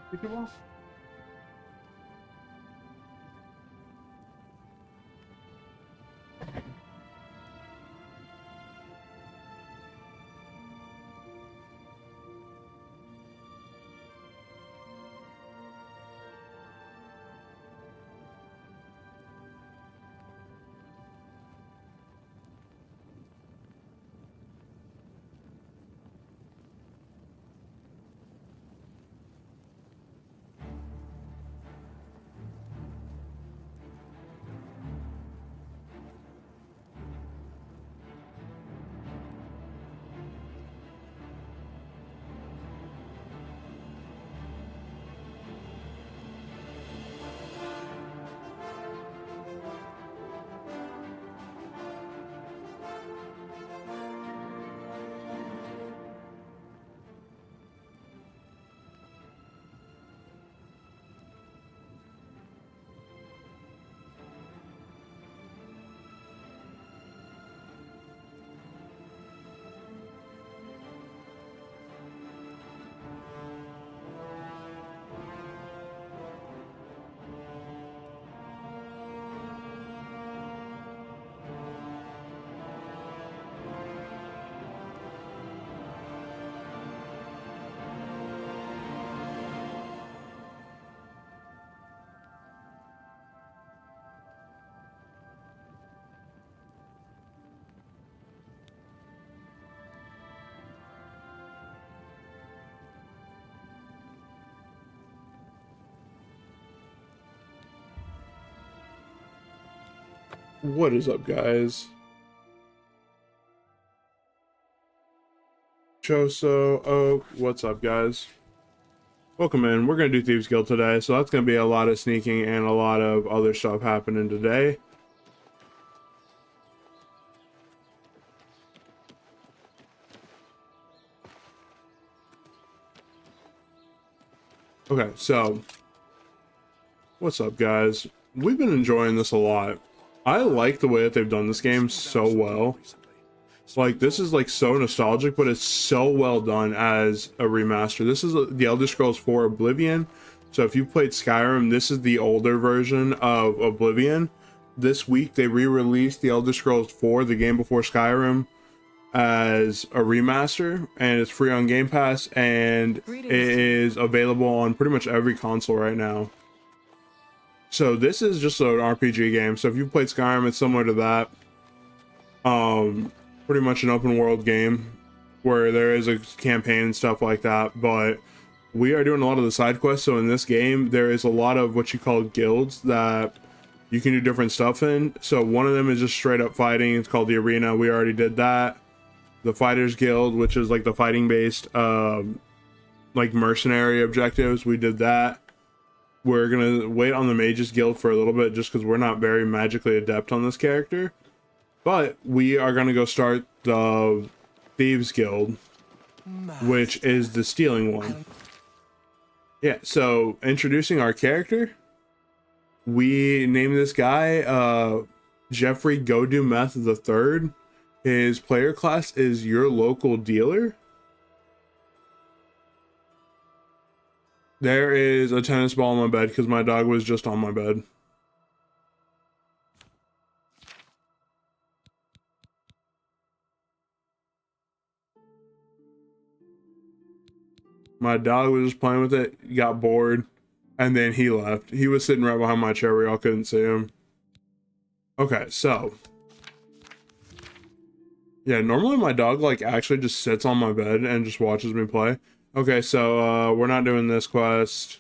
Pick it up. What is up, guys? Choso, oh, what's up, guys? Welcome in. We're going to do Thieves Guild today, so that's going to be a lot of sneaking and a lot of other stuff happening today. Okay, so what's up, guys? We've been enjoying this a lot. I like the way that they've done this game so well. Like, this is like so nostalgic, but it's so well done as a remaster. This is the Elder Scrolls 4 Oblivion. So if you've played Skyrim, this is the older version of Oblivion. This week they re-released the Elder Scrolls 4, the game before Skyrim, as a remaster, and it's free on Game Pass, and it is available on pretty much every console right now. So this is just an RPG game. So if you've played Skyrim, it's similar to that. Pretty much an open world game where there is a campaign and stuff like that, but we are doing a lot of the side quests. So in this game, there is a lot of what you call guilds that you can do different stuff in. So one of them is just straight up fighting. It's called the Arena. We already did that. The Fighters Guild, which is like the fighting based like mercenary objectives, we did that. We're gonna wait on the Mages Guild for a little bit just because we're not very magically adept on this character. But we are going to go start the Thieves Guild, which is the stealing one. Yeah, so introducing our character, we named this guy Jeffrey Go-Do Meth III. His player class is your local dealer. There is a tennis ball on my bed because my dog was just on my bed. My dog was just playing with it, got bored, and then he left. He was sitting right behind my chair where y'all couldn't see him. Okay, so. Yeah, normally my dog like actually just sits on my bed and just watches me play. Okay, so we're not doing this quest.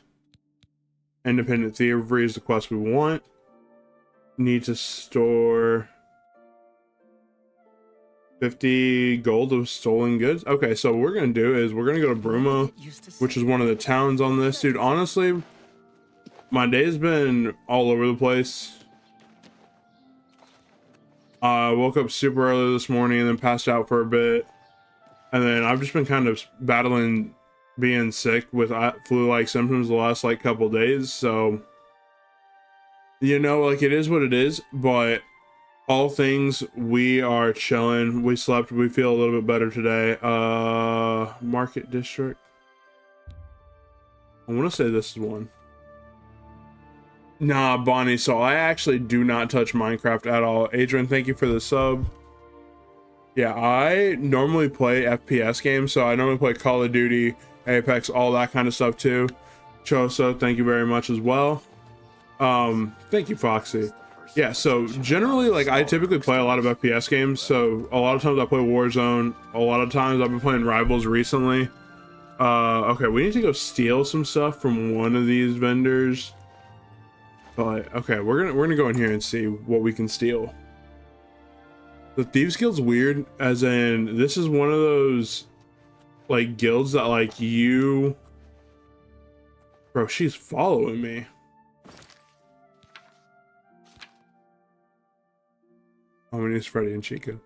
Independent Thievery is the quest we want. Need to store 50 gold of stolen goods. Okay, so what we're gonna do is we're gonna go to Bruma, which is one of the towns on this. Dude, honestly, my day's been all over the place. I woke up super early this morning and then passed out for a bit, and then I've just been kind of battling being sick with flu-like symptoms the last like couple days. So, you know, like, it is what it is, but all things, we are chilling. We slept. We feel a little bit better today. Market district. I want to say this is one. Nah, Bonnie, so I actually do not touch Minecraft at all. Adrian, thank you for the sub. Yeah, I normally play FPS games, so I normally play Call of Duty, Apex, all that kind of stuff too. Choso, thank you very much as well. Thank you, Foxy. Yeah, so generally, like, I typically play a lot of FPS games, so a lot of times I play Warzone, a lot of times I've been playing Rivals recently. Okay, we need to go steal some stuff from one of these vendors. But okay, we're gonna go in here and see what we can steal. The Thieves Guild's weird, as in this is one of those like guilds that like you. Bro, she's following me. Oh, my name's Freddy and Chica.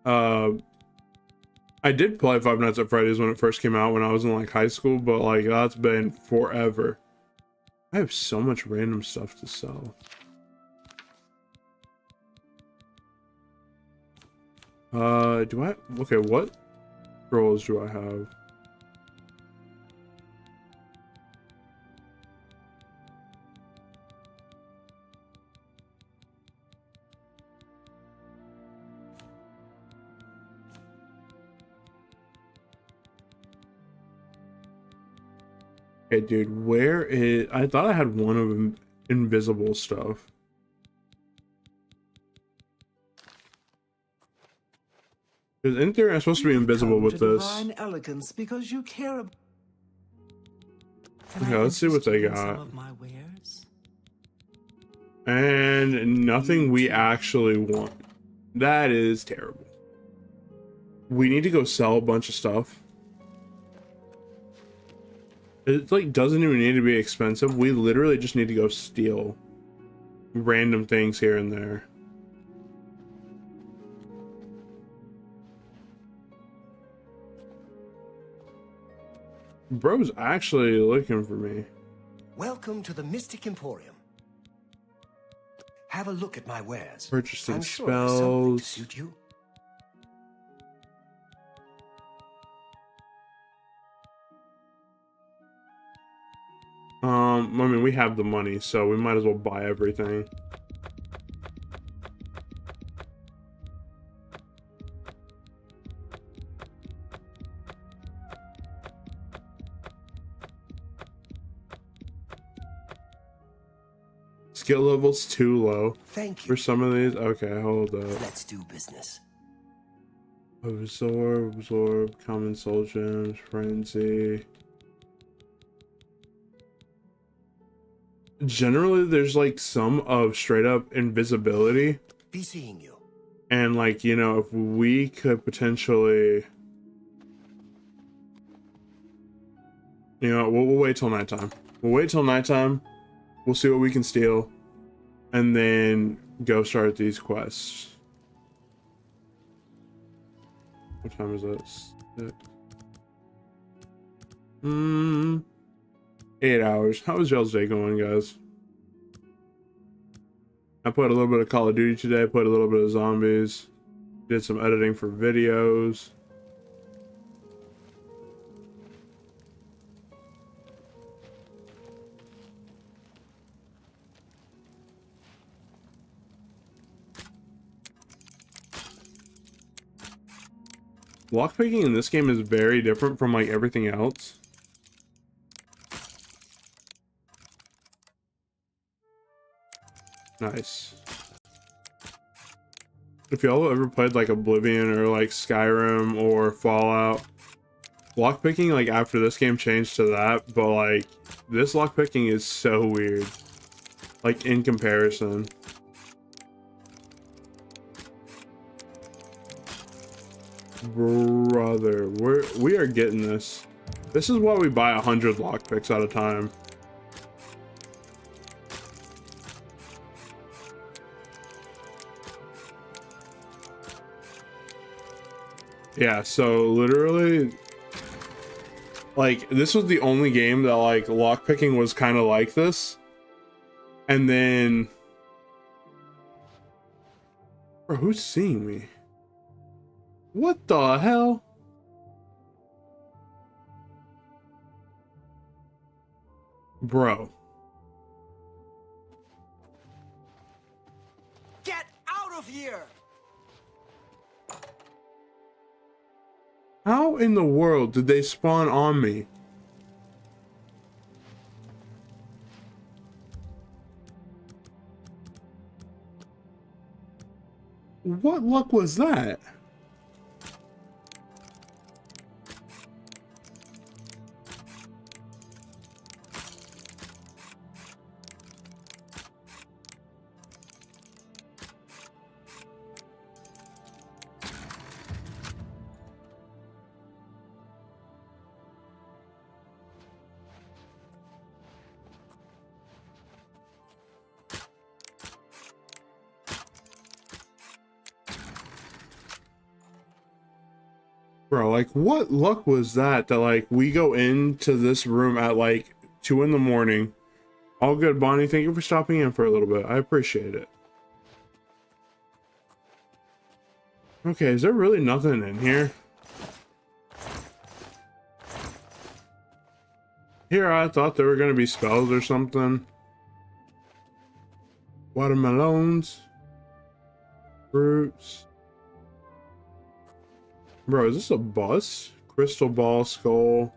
I did play Five Nights at Freddy's when it first came out when I was in like high school, but like that's been forever. I have so much random stuff to sell. Do I? Okay, what scrolls do I have? Okay, dude, where is... I thought I had one of invisible stuff. Because in theory, I'm supposed to be invisible with this. Elegance because you care about... Okay, let's see what they got. And nothing we actually want. That is terrible. We need to go sell a bunch of stuff. It like doesn't even need to be expensive. We literally just need to go steal random things here and there. Bro's actually looking for me. Welcome to the Mystic Emporium. Have a look at my wares. Purchasing I'm sure there's something to spells. suit you. I mean, we have the money, so we might as well buy everything. Skill level's too low. Thank you. For some of these. Okay, hold up. Let's do business. Absorb, common soul gems, frenzy. Generally, there's like some of straight up invisibility. Be seeing you. And like, you know, if we could potentially, you know, we'll wait till nighttime. We'll wait till nighttime. We'll see what we can steal, and then go start these quests. What time is it? 8 hours. How was y'all's day going, guys? I played a little bit of Call of Duty today, played a little bit of zombies, did some editing for videos. Lockpicking in this game is very different from like everything else. Nice. If y'all ever played like Oblivion or like Skyrim or Fallout, lockpicking like after this game changed to that, but like this lockpicking is so weird. Like in comparison. Brother, we are getting this. This is why we buy 100 lockpicks at a time. Yeah, so literally, like, this was the only game that, like, lockpicking was kind of like this. And then... Bro, who's seeing me? What the hell? Bro. Get out of here! How in the world did they spawn on me? What luck was that? Bro, like, what luck was that like, we go into this room at, like, 2 in the morning. All good, Bonnie. Thank you for stopping in for a little bit. I appreciate it. Okay, is there really nothing in here? Here, I thought there were going to be spells or something. Watermelons. Fruits. Bro, is this a bus? Crystal ball skull.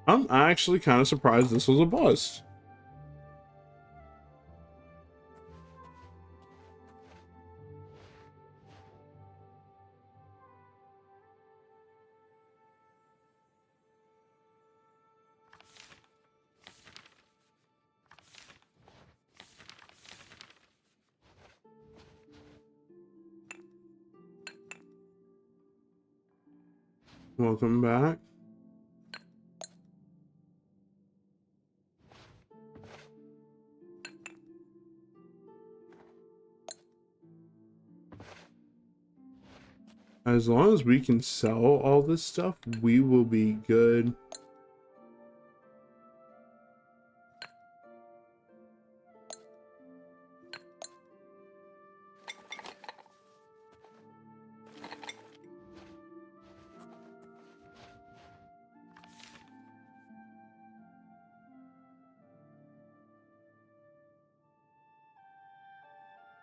I'm actually kind of surprised this was a bust. Welcome back. As long as we can sell all this stuff, we will be good.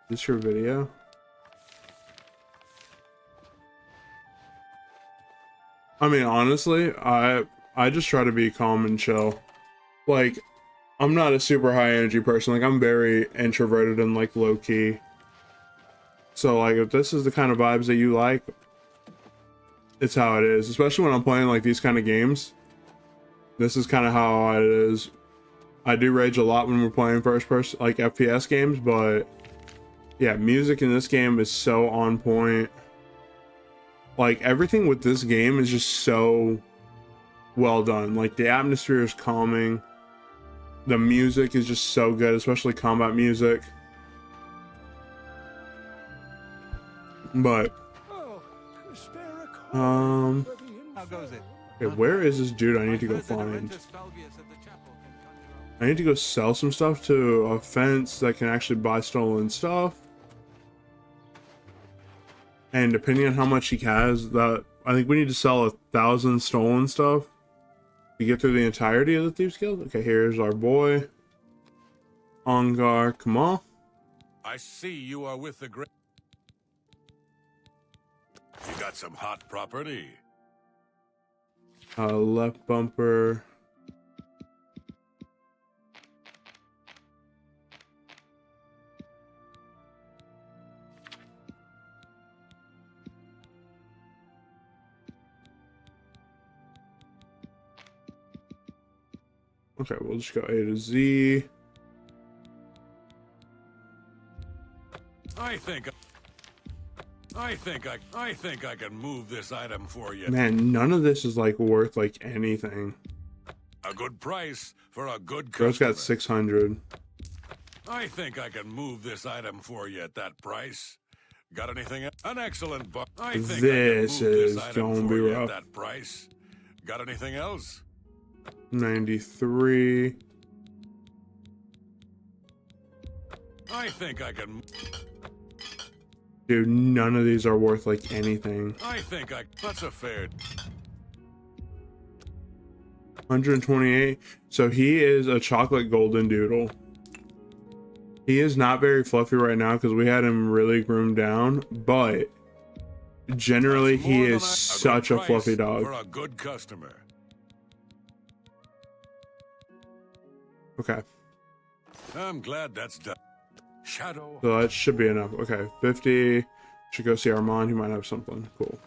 Is this your video? I mean, honestly, I just try to be calm and chill. Like, I'm not a super high energy person. Like, I'm very introverted and, like, low key. So, like, if this is the kind of vibes that you like, it's how it is. Especially when I'm playing, like, these kind of games. This is kind of how it is. I do rage a lot when we're playing first person, like, FPS games, but yeah, music in this game is so on point. Like, everything with this game is just so well done. Like, the atmosphere is calming. The music is just so good, especially combat music. But How goes it? okay, where is this dude I need to go find? I need to go sell some stuff to a fence that can actually buy stolen stuff. And depending on how much he has, that I think we need to sell 1,000 stolen stuff to get through the entirety of the Thieves Guild. Okay, here's our boy. Ongar, come on. I see you are with the great. You got some hot property. Left bumper. Okay, we'll just go A to Z. I think I can move this item for you. Man, none of this is like worth like anything. A good price for a good Girl's customer. got 600. I think I can move this item for you at that price. Got anything? An excellent buck. I think This I can move is this item gonna for be you rough. at that price. Got anything else? 93. I think I can. Dude, none of these are worth like anything. I think I. That's a fair. 128. So he is a chocolate golden doodle. He is not very fluffy right now because we had him really groomed down, but generally he is such a fluffy dog. For a good customer. Okay. I'm glad that's done. Shadow. So that should be enough. Okay, 50. Should go see Armand. He might have something cool.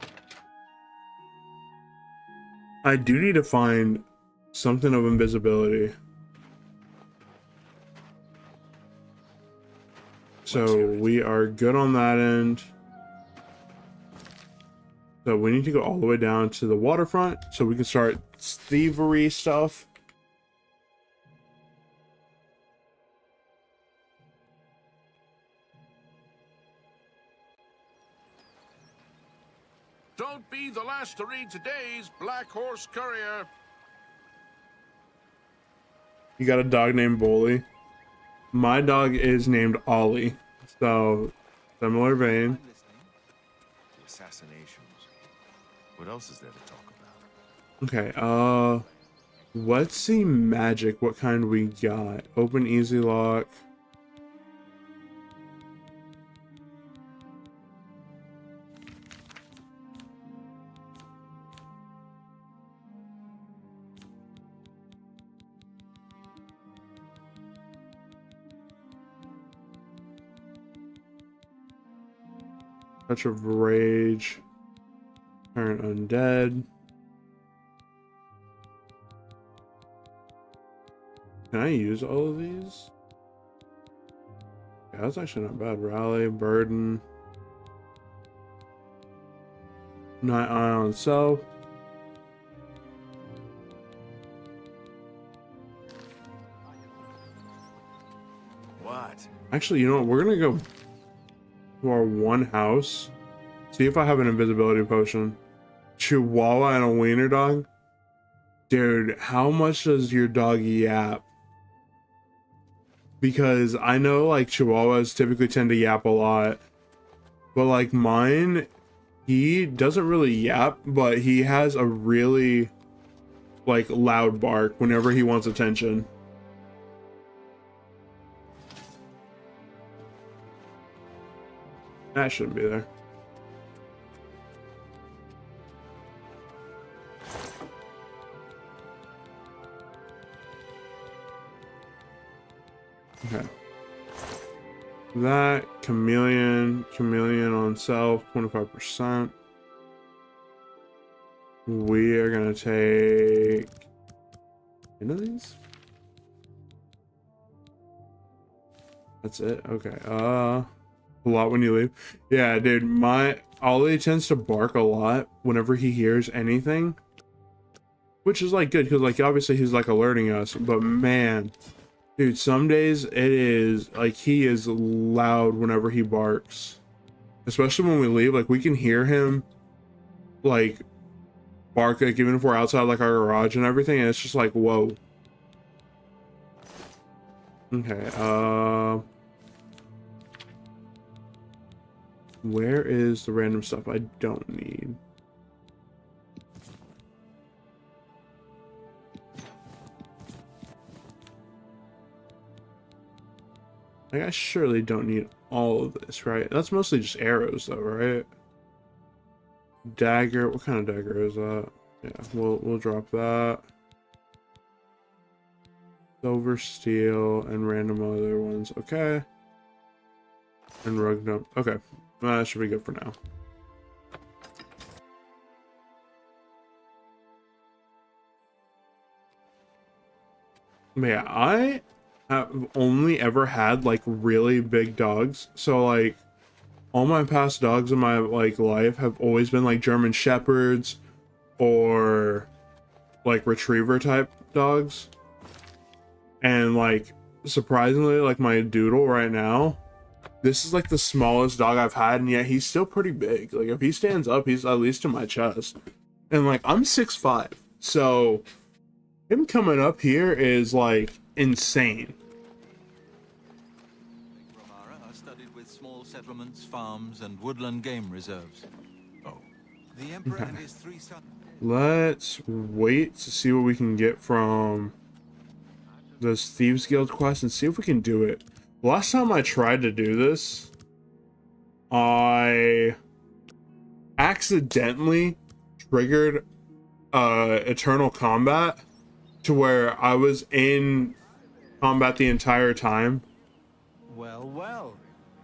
I do need to find something of invisibility. So we are good on that end. So we need to go all the way down to the waterfront so we can start thievery stuff. Don't be the last to read today's Black Horse Courier. You got a dog named Bully. My dog is named Ollie. So, similar vein. The assassinations. What else is there to talk about? Okay, let's see magic. What kind we got? Open easy lock. Touch of Rage. Turn undead. Can I use all of these? Yeah, that's actually not bad. Rally, Burden. Night Eye on Self. What? Actually, you know what? We're gonna go to our one house. See if I have an invisibility potion. Chihuahua and a wiener dog. Dude, how much does your dog yap? Because I know like Chihuahuas typically tend to yap a lot. But like mine, he doesn't really yap, but he has a really like loud bark whenever he wants attention. That shouldn't be there. Okay. That chameleon on self, 25%. We are gonna take any of these. That's it. Okay. A lot when you leave. Yeah, dude. My Ollie tends to bark a lot whenever he hears anything, which is like good because like obviously he's like alerting us. But man. Dude, some days it is like he is loud whenever he barks. Especially when we leave, like we can hear him like bark, like even if we're outside like our garage and everything, and it's just like, whoa. Okay, where is the random stuff I don't need? Like, I surely don't need all of this, right? That's mostly just arrows, though, right? Dagger. What kind of dagger is that? Yeah, we'll drop that. Silver, steel, and random other ones. Okay. And rug dump. Okay, that should be good for now. But yeah, I have only ever had like really big dogs, so like all my past dogs in my like life have always been like German shepherds or like retriever type dogs. And like surprisingly, like my doodle right now, this is like the smallest dog I've had, and yet he's still pretty big. Like if he stands up, he's at least to my chest. And like I'm 6'5", so him coming up here is like insane. Are studied with small settlements, farms, and woodland game reserves. Oh. The Emperor and his 3 sons. Let's wait to see what we can get from those Thieves Guild quests and see if we can do it. Last time I tried to do this, I accidentally triggered Eternal Combat to where I was in combat the entire time. Well, well.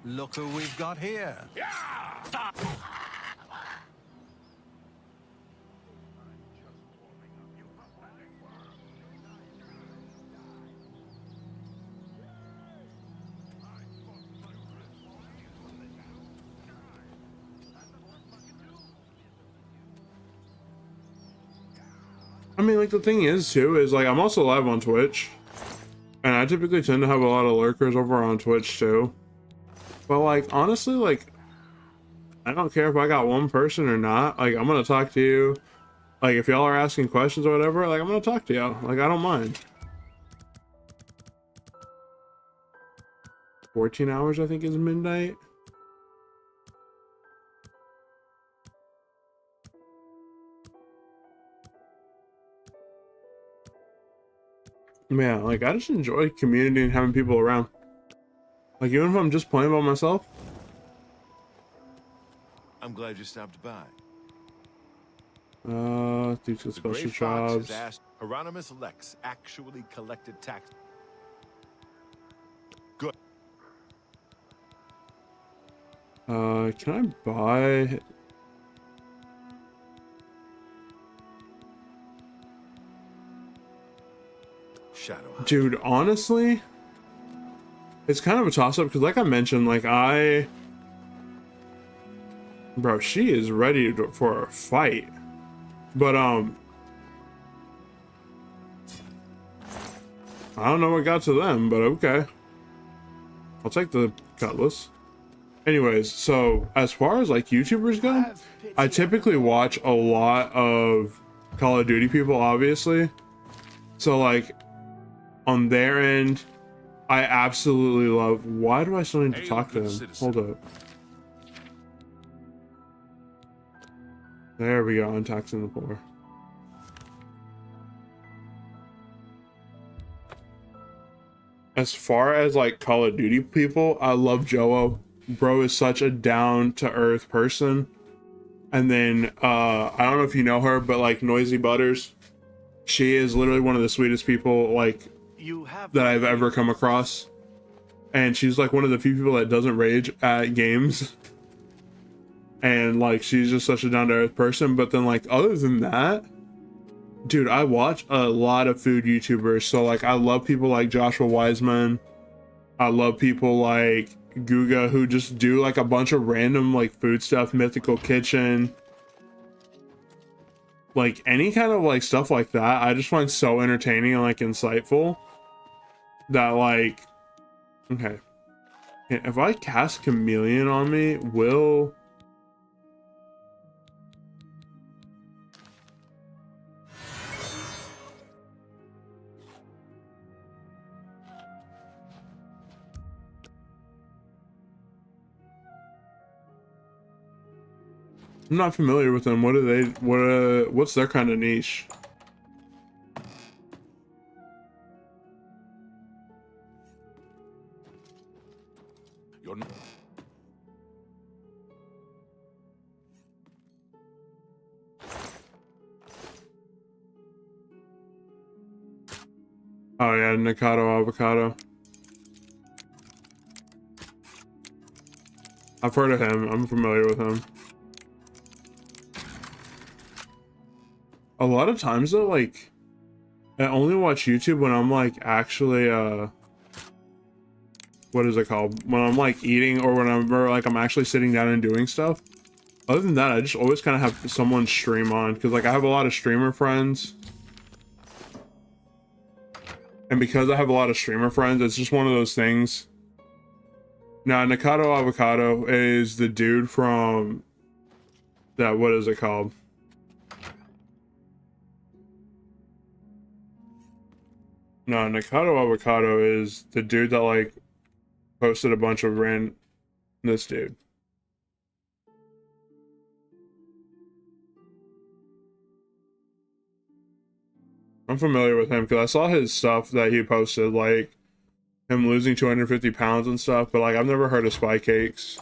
Look who we've got here. I mean, like, the thing is, too, is, like, I'm also live on Twitch. And I typically tend to have a lot of lurkers over on Twitch, too. But, like, honestly, like, I don't care if I got one person or not. Like, I'm gonna talk to you. Like, if y'all are asking questions or whatever, like, I'm gonna talk to y'all. Like, I don't mind. 14 hours, I think, is midnight. Yeah, like, I just enjoy community and having people around. Like, even if I'm just playing by myself. I'm glad you stopped by. Due to The special Gray Fox jobs. has asked Hieronymus Lex actually collected tax. Good. Can I buy? Shadow. Dude, honestly, it's kind of a toss-up because, like I mentioned, like bro, she is ready for a fight. But I don't know what got to them, but okay. I'll take the cutlass. Anyways, so as far as like YouTubers go, I typically watch a lot of Call of Duty people, obviously. So like on their end, I absolutely love. Why do I still need to talk to him? Hold up. There we go. Untaxing the poor. As far as like Call of Duty people, I love Joe. Bro is such a down-to-earth person. And then I don't know if you know her, but like Noisy Butters, she is literally one of the sweetest people like that I've ever come across. And she's like one of the few people that doesn't rage at games. And like she's just such a down-to-earth person. But then like other than that, dude, I watch a lot of food YouTubers. So like I love people like Joshua Wiseman. I love people like Guga who just do like a bunch of random like food stuff, Mythical Kitchen, like any kind of like stuff like that. I just find so entertaining and like insightful that like, okay, if I cast Chameleon on me, will I'm not familiar with them. What do they, what's their kind of niche? You're Oh yeah, Nikado Avocado. I've heard of him. I'm familiar with him. A lot of times though, like I only watch YouTube when I'm like actually what is it called? When I'm like eating or whenever like I'm actually sitting down and doing stuff. Other than that, I just always kind of have someone stream on because like I have a lot of streamer friends. And because I have a lot of streamer friends, it's just one of those things. Now, Nikado Avocado is the dude from that, what is it called? No, Nikado Avocado is the dude that like posted a bunch of this dude. I'm familiar with him because I saw his stuff that he posted, like him losing 250 pounds and stuff, but like I've never heard of Spy Cakes.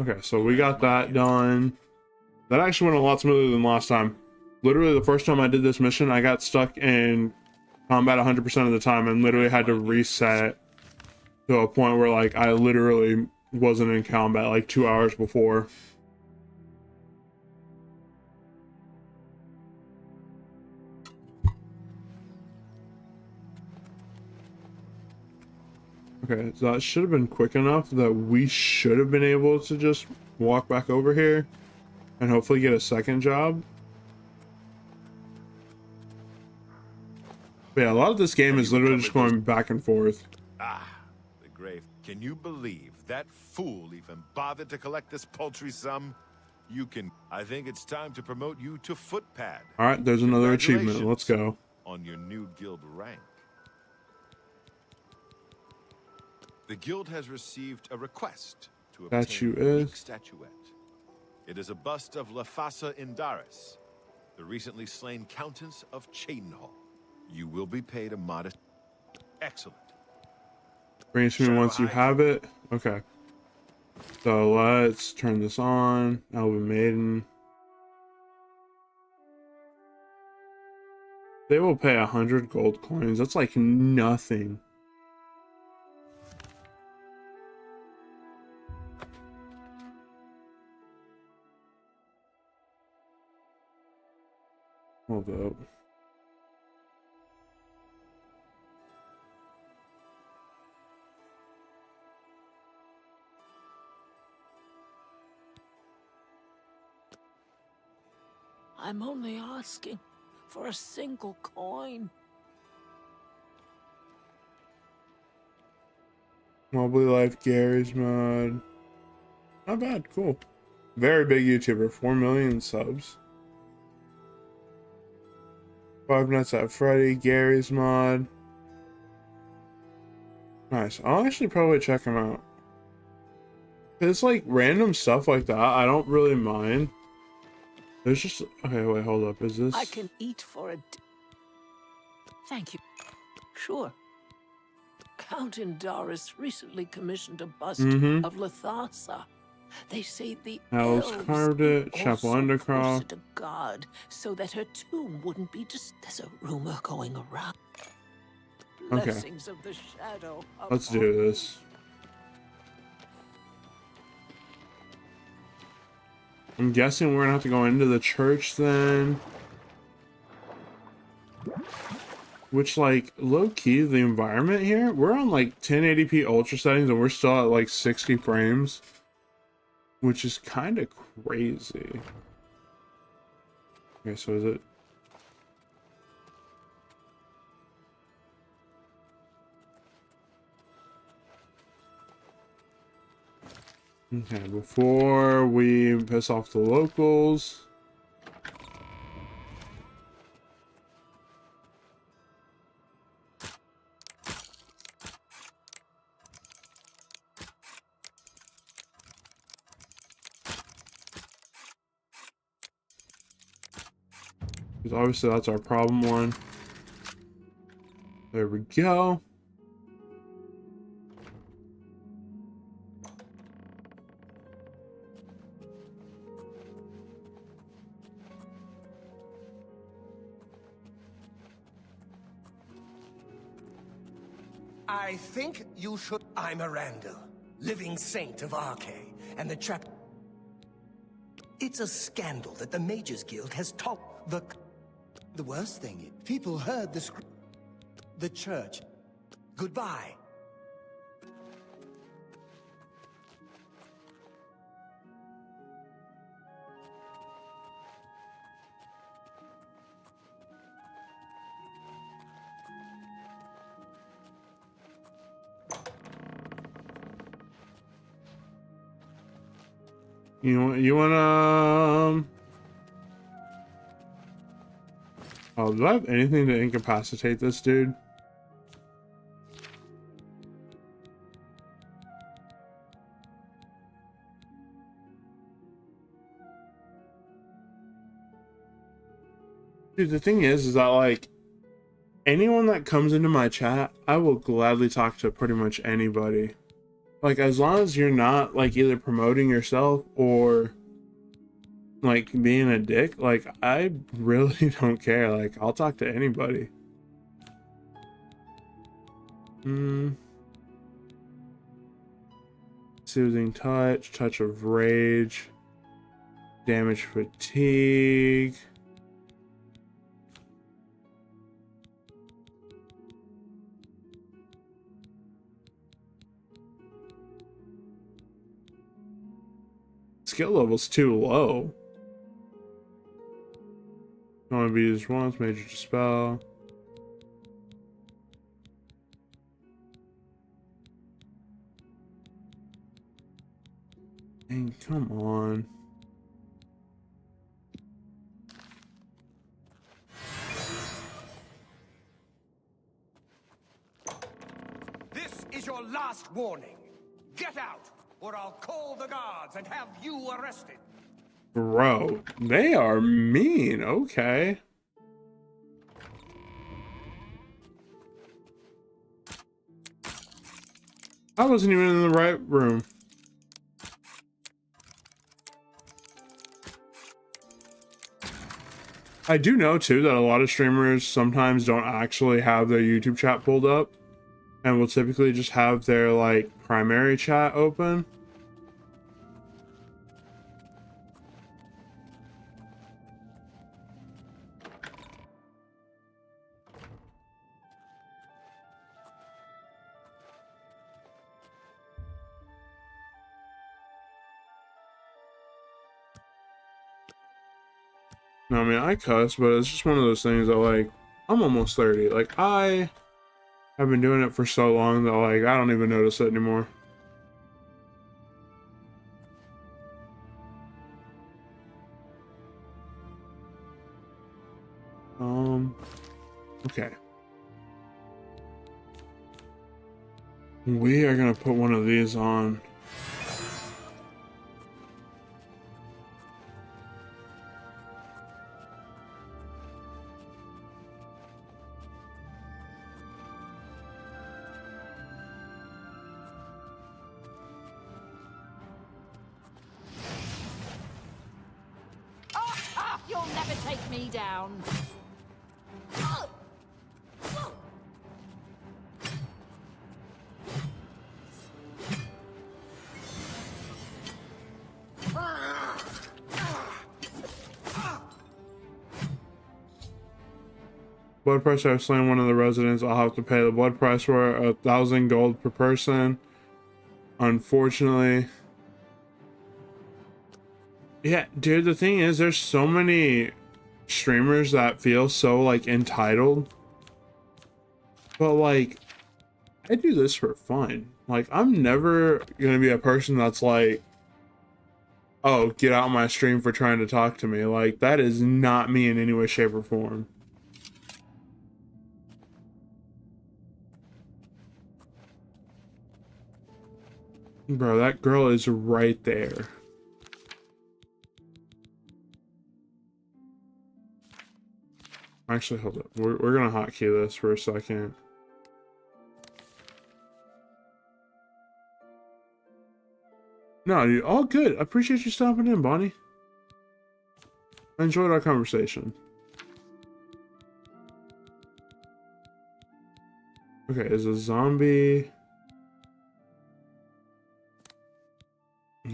Okay, so we got that done. That actually went a lot smoother than last time. Literally the first time I did this mission, I got stuck in combat 100% of the time and literally had to reset to a point where like I literally wasn't in combat like 2 hours before. Okay, so that should have been quick enough that we should have been able to just walk back over here and hopefully get a second job. But yeah, a lot of this game is literally just going back and forth. Ah, the grave. Can you believe that fool even bothered to collect this paltry sum? You can. I think it's time to promote you to footpad. All right, there's another achievement. Let's go. On your new guild rank. The guild has received a request to obtain Statue a unique is? statuette. It is a bust of Lafasa Indaris, the recently slain Countess of Chadenhall. You will be paid a modest... Excellent. Bring it to me once you have it. Okay. So let's turn this on. Elven Maiden. They will pay 100 gold coins. That's like nothing. Hold up. I'm only asking for a single coin. Wobbly Life, Gary's mod. Not bad, cool. Very big YouTuber, 4 million subs. Five Nights at Freddy, Gary's mod. Nice. I'll actually probably check him out. It's like random stuff like that. I don't really mind. There's just... Okay, wait, hold up. Is this... I can eat for a... Thank you. Sure. Count Indaris recently commissioned a bust of Lathasa. They say the Elves carved it. Chapel also Undercroft. posted a guard so that her tomb wouldn't be There's a rumor going around. Okay. Blessings of the shadow. Let's do this. I'm guessing we're gonna have to go into the church then. Which, like, low-key, the environment here, we're on, like, 1080p ultra settings and we're still at, like, 60 frames. Which is kind of crazy. Okay, so is it... Okay, before we piss off the locals... Because obviously that's our problem one. There we go. I think you should... I'm a Randall, living saint of Arkay, and the trap... It's a scandal that the Mages Guild has topped the... The worst thing is, people heard the church. Goodbye. You wanna Oh, do I have anything to incapacitate this dude? Dude, the thing is that like anyone that comes into my chat, I will gladly talk to pretty much anybody. Like, as long as you're not like either promoting yourself or like being a dick, like I really don't care. Like, I'll talk to anybody. Soothing touch, touch of rage, damage fatigue. Skill level's too low. Only be used once, major dispel. Dang, come on. This is your last warning. Get out, or I'll call the guards and have you arrested. Bro, they are mean. Okay. I wasn't even in the right room. I do know too that a lot of streamers sometimes don't actually have their YouTube chat pulled up and will typically just have their like primary chat open. No, I mean, I cuss, but it's just one of those things that, like, I'm almost 30. Like, I have been doing it for so long that, like, I don't even notice it anymore. Okay. We are gonna put one of these on. You'll never take me down. Blood price, I've slain one of the residents. I'll have to pay the blood price for 1,000 gold per person. Unfortunately. Yeah, dude, the thing is, there's so many streamers that feel so, like, entitled. But, like, I do this for fun. Like, I'm never gonna be a person that's like, oh, get out of my stream for trying to talk to me. Like, that is not me in any way, shape, or form. Bro, that girl is right there. Actually, hold up. We're gonna hotkey this for a second. No, dude, all good. I appreciate you stopping in, Bonnie. I enjoyed our conversation. Okay, is a zombie...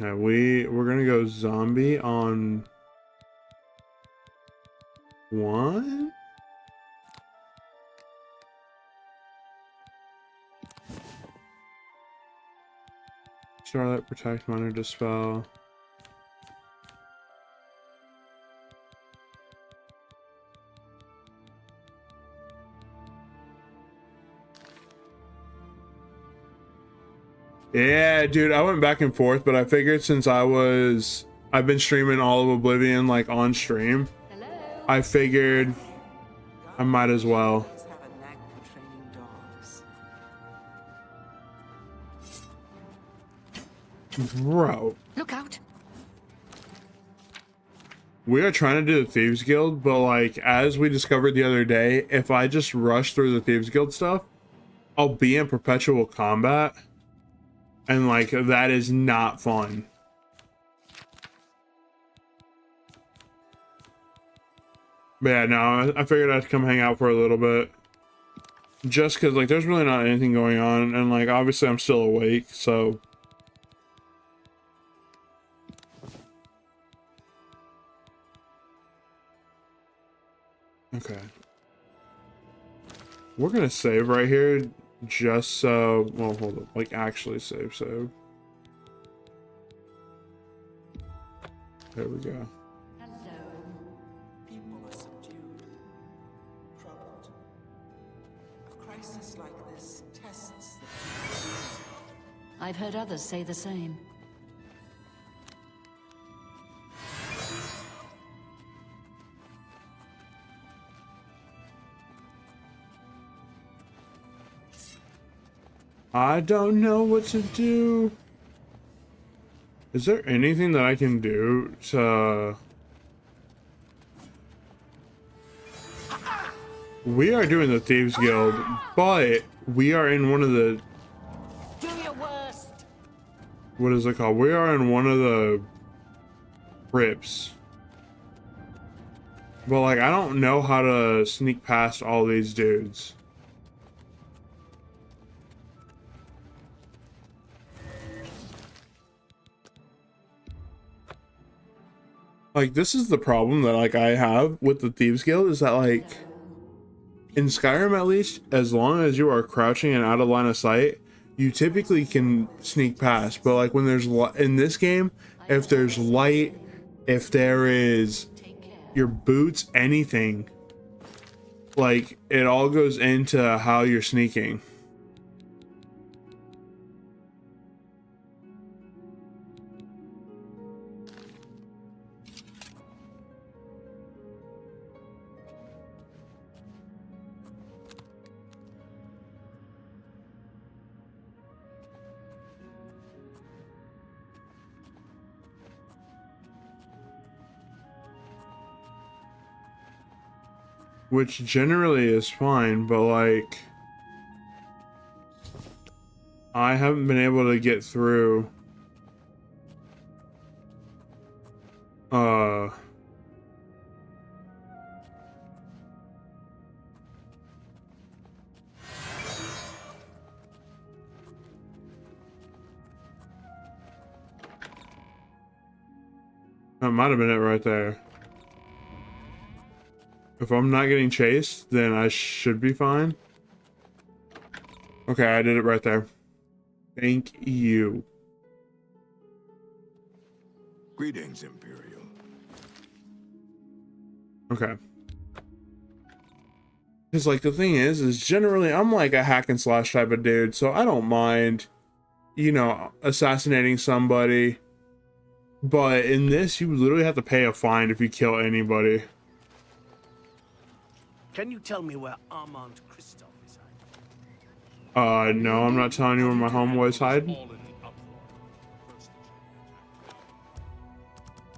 Okay, we're gonna go zombie on 1. Starlight, protect, minor dispel. Yeah, dude, I went back and forth, but I figured since I've been streaming all of Oblivion like on stream. Hello? I figured I might as well. Always have a knack for training dogs. Bro. Look out! We are trying to do the Thieves Guild, but like, as we discovered the other day, if I just rush through the Thieves Guild stuff, I'll be in perpetual combat. And like, that is not fun. But yeah, no, I figured I'd come hang out for a little bit. Just because like, there's really not anything going on. And like, obviously I'm still awake, so... Okay. We're gonna save right here, just so... Well, hold up. Like, actually save. There we go. People are subdued, troubled. A crisis like this tests the I've heard others say the same. I don't know what to do. Is there anything that I can do to... We are doing the Thieves Guild, but we are in one of the... Do your worst! What is it called? We are in one of the crypts. But like, I don't know how to sneak past all these dudes. Like, this is the problem that like I have with the Thieves Guild, is that like in Skyrim, at least, as long as you are crouching and out of line of sight, you typically can sneak past. But like when there's in this game, if there's light, if there is your boots, anything, like it all goes into how you're sneaking. Which generally is fine, but like I haven't been able to get through that might have been it right there. If I'm not getting chased, then I should be fine. Okay, I did it right there. Thank you. Greetings, Imperial. Okay. Because, like, the thing is generally I'm like a hack and slash type of dude, so I don't mind, you know, assassinating somebody. But in this, you literally have to pay a fine if you kill anybody. Can you tell me where Armand Christoph is hiding? No, I'm not telling you where my homeboy's hiding.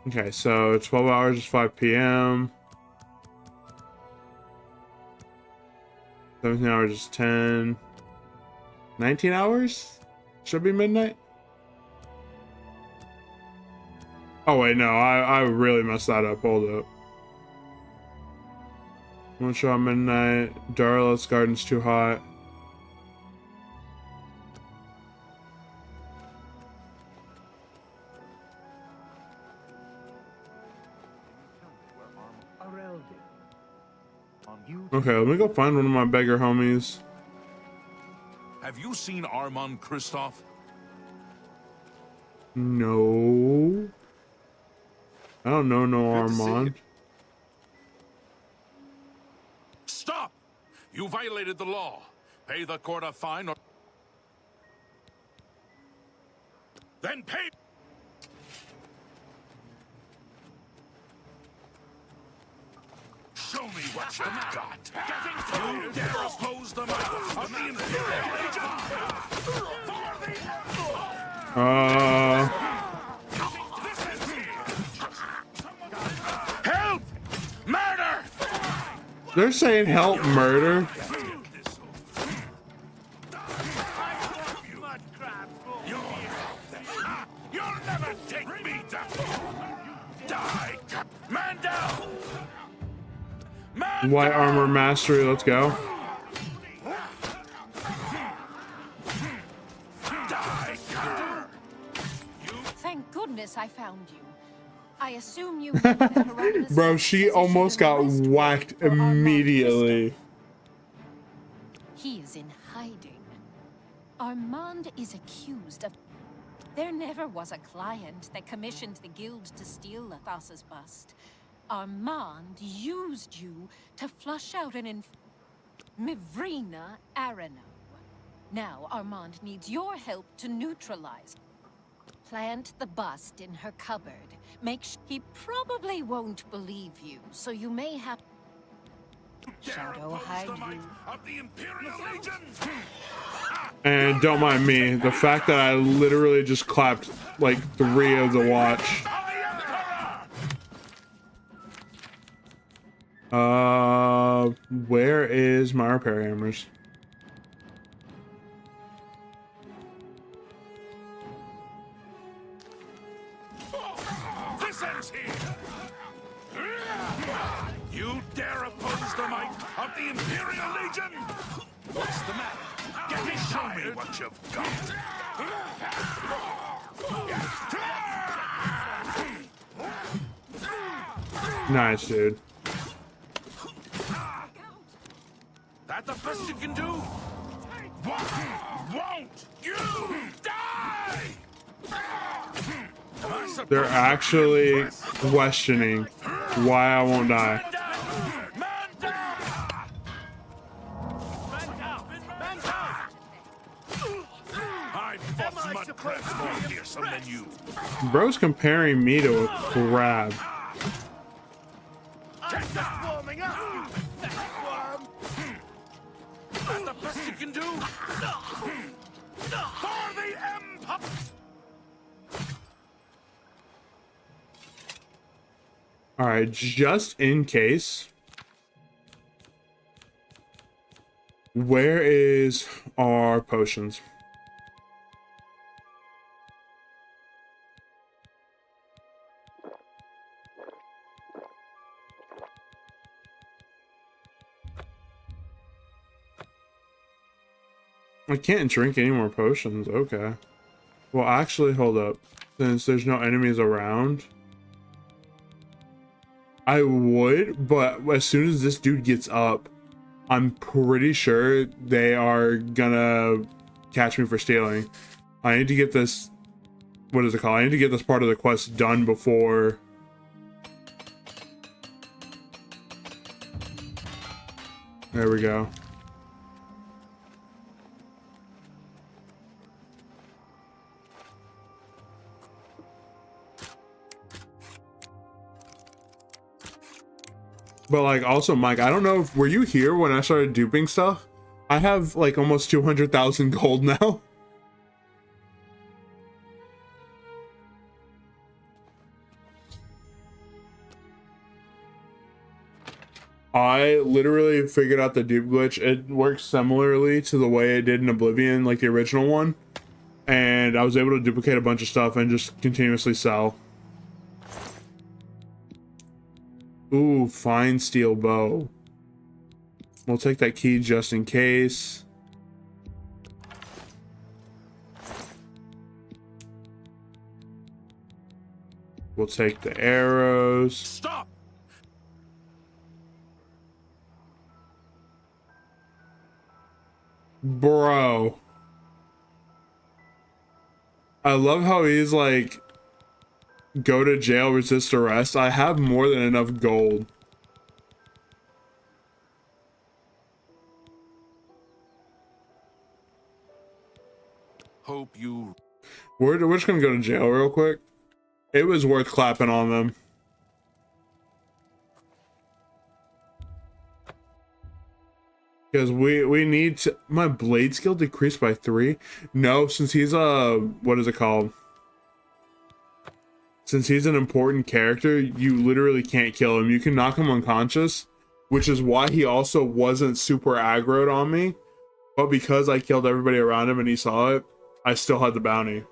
Okay, so 12 hours is 5 p.m. 17 hours is 10. 19 hours? Should be midnight? Oh wait, no, I really messed that up. Hold up. One shot midnight. Darla's garden's too hot. Okay, let me go find one of my beggar homies. Have you seen Armand Christoph? No. I don't know no Armand. Stop! You violated the law. Pay the court a fine or... Then pay... Show me what you've got. You dare oppose the might of the Imperial Legion! Help! Murder! They're saying help murder. You'll never take me down. Die! Man down! Man White armor mastery, let's go. Thank goodness I found you. I assume you mean that Hieronymus Bro, has she possession almost of got the rest whacked for Armand immediately. He is in hiding. Armand is accused of... There never was a client that commissioned the guild to steal Lathassa's bust. Armand used you to flush out an Mivrina Arano. Now Armand needs your help to neutralize. Plant the bust in her cupboard. He probably won't believe you, so you may have... Shadow hide you. of the Imperial Legion! And don't mind me, the fact that I literally just clapped like 3 of the watch. Where is my repair hammers? This ends here! You dare oppose the might of the Imperial Legion? What's the matter? Get me, show me what you've got! Nice, dude. That the best you can do? Won't you die? They're actually questioning why I won't die. I've fought mudcrabs more fearsome than you. Bro's comparing me to a crab. I'm just warming up, you fat worm. That the best you can do? For the Empire! All right, just in case. Where is our potions? I can't drink any more potions. Okay. Well, actually, hold up. Since there's no enemies around, I would, but as soon as this dude gets up, I'm pretty sure they are gonna catch me for stealing. I need to get this, what is it called? I need to get this part of the quest done before. There we go. But like, also, Mike, I don't know if, were you here when I started duping stuff? I have like almost 200,000 gold now. I literally figured out the dupe glitch. It works similarly to the way it did in Oblivion, like the original one. And I was able to duplicate a bunch of stuff and just continuously sell. Ooh, fine steel bow. We'll take that key just in case. We'll take the arrows. Stop! Bro. I love how he's like, go to jail, resist arrest. I have more than enough gold. Hope you... We're just gonna go to jail real quick. It was worth clapping on them. Because we need to, my blade skill decreased by 3. No, since he's a, what is it called? Since he's an important character, you literally can't kill him. You can knock him unconscious, which is why he also wasn't super aggroed on me. But because I killed everybody around him and he saw it, I still had the bounty.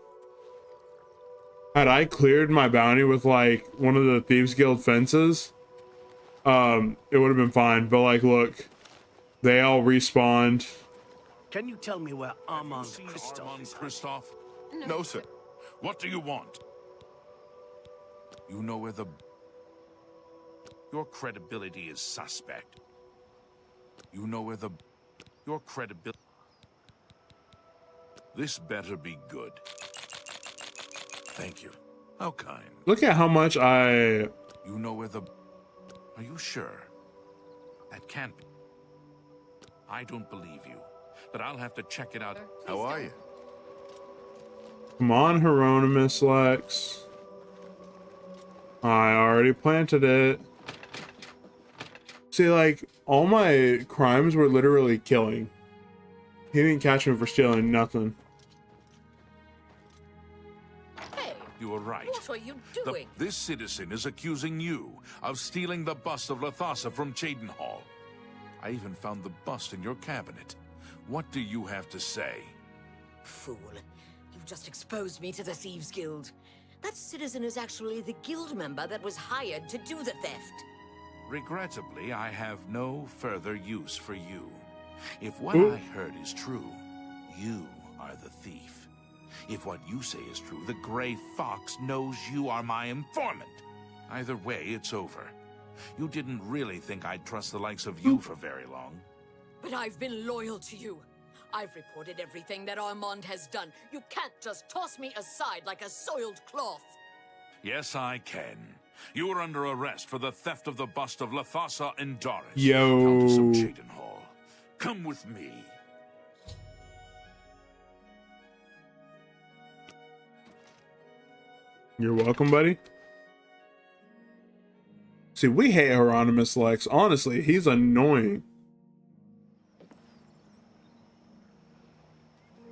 Had I cleared my bounty with like one of the Thieves Guild fences, it would have been fine. But like, look, they all respawned. Can you tell me where Armand Christoph is? No, sir. What do you want? You know where the... Your credibility is suspect. You know where the... Your credibility... This better be good. Thank you. How kind. Look at how much I... You know where the... Are you sure? That can't be. I don't believe you, but I'll have to check it out. How are you? Come on, Hieronymus Lex. I already planted it. See, like, all my crimes were literally killing. He didn't catch me for stealing nothing. Hey, You were right. what are you doing? This citizen is accusing you of stealing the bust of Lathasa from Cheydinhall. I even found the bust in your cabinet. What do you have to say? Fool. You've just exposed me to the Thieves Guild. That citizen is actually the guild member that was hired to do the theft. Regrettably, I have no further use for you. If what I heard is true, you are the thief. If what you say is true, the Grey Fox knows you are my informant. Either way, it's over. You didn't really think I'd trust the likes of you for very long. But I've been loyal to you. I've reported everything that Armand has done. You can't just toss me aside like a soiled cloth. Yes, I can. You are under arrest for the theft of the bust of Lathasa and Doris, Yo. Countess of Cheydinhall. Come with me. You're welcome, buddy. See, we hate Hieronymus Lex. Honestly, he's annoying.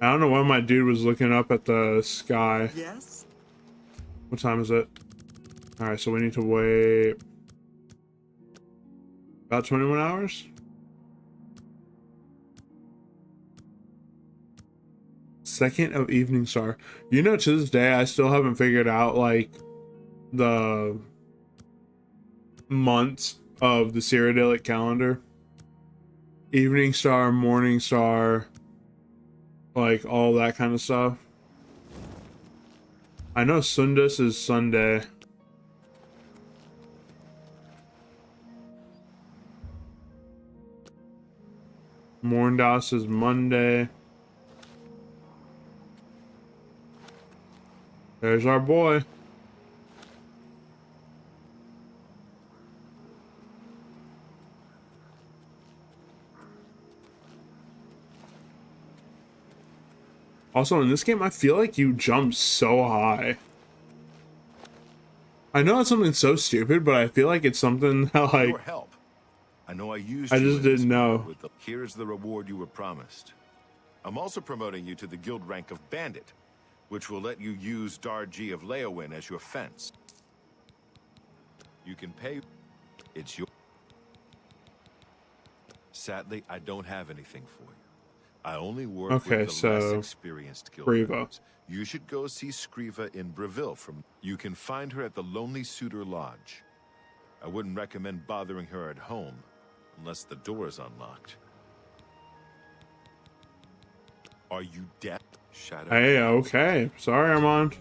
I don't know why my dude was looking up at the sky. Yes? What time is it? Alright, so we need to wait about 21 hours? Second of Evening Star. You know, to this day, I still haven't figured out, like, the months of the Cyrodiilic calendar. Evening Star, Morning Star, like, all that kind of stuff. I know Sundus is Sunday. Morndas is Monday. There's our boy. Also, in this game, I feel like you jump so high. I know it's something so stupid, but I feel like it's something that, like... Your help. I know I used I you just in this didn't know. Here's the reward you were promised. I'm also promoting you to the guild rank of Bandit, which will let you use Darji of Leowin as your fence. You can pay... It's your... Sadly, I don't have anything for you. I only work with the less experienced guild members. You should go see Scriva in Breville. You can find her at the Lonely Suitor Lodge. I wouldn't recommend bothering her at home, unless the door is unlocked. Are you deaf? Shadow? Hey, okay. Sorry, Armand.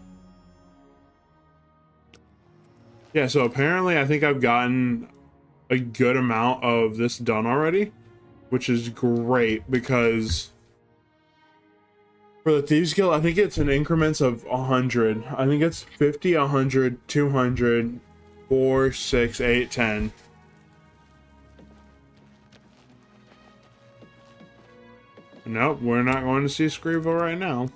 Yeah, so apparently I think I've gotten a good amount of this done already, which is great because for the Thieves Guild, I think it's in increments of 100. I think it's 50, 100, 200, 4, 6, 8, 10. Nope, we're not going to see Scrivo right now.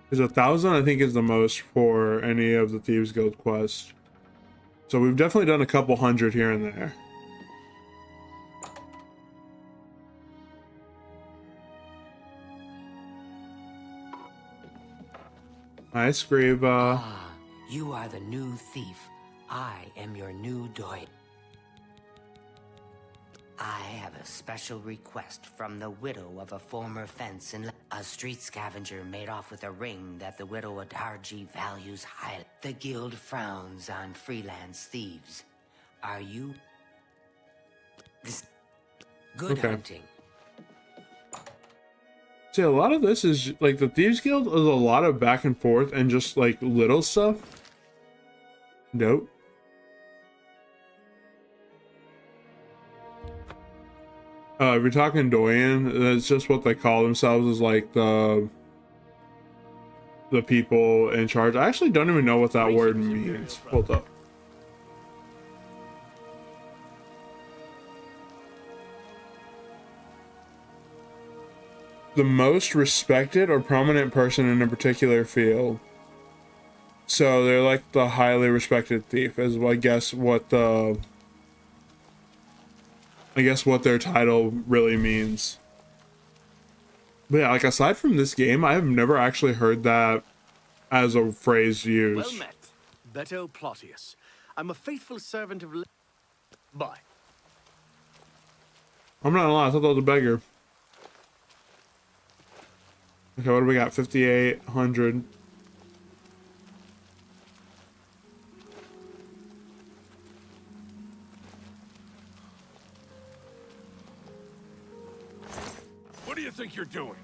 Because 1,000, I think, is the most for any of the Thieves Guild quests. So we've definitely done a couple hundred here and there. Hi, Scriva. Ah, you are the new thief. I am your new Dorian. I have a special request from the widow of a former fence and a street scavenger made off with a ring that the widow Adarji values highly. The guild frowns on freelance thieves. Are you... This... Good hunting. See, a lot of this is, like, the Thieves Guild is a lot of back and forth and just, like, little stuff. Nope. If you're talking Dorian, that's just what they call themselves, is like the people in charge. I actually don't even know what that word means. Hold up. The most respected or prominent person in a particular field. So they're like the highly respected thief, is I guess what their title really means. But yeah, like aside from this game, I have never actually heard that as a phrase used. Well met, Beto Plotius. I'm a faithful servant of... Bye. I'm not gonna lie, I thought that was a beggar. Okay, what do we got? 5,800. What do you think you're doing?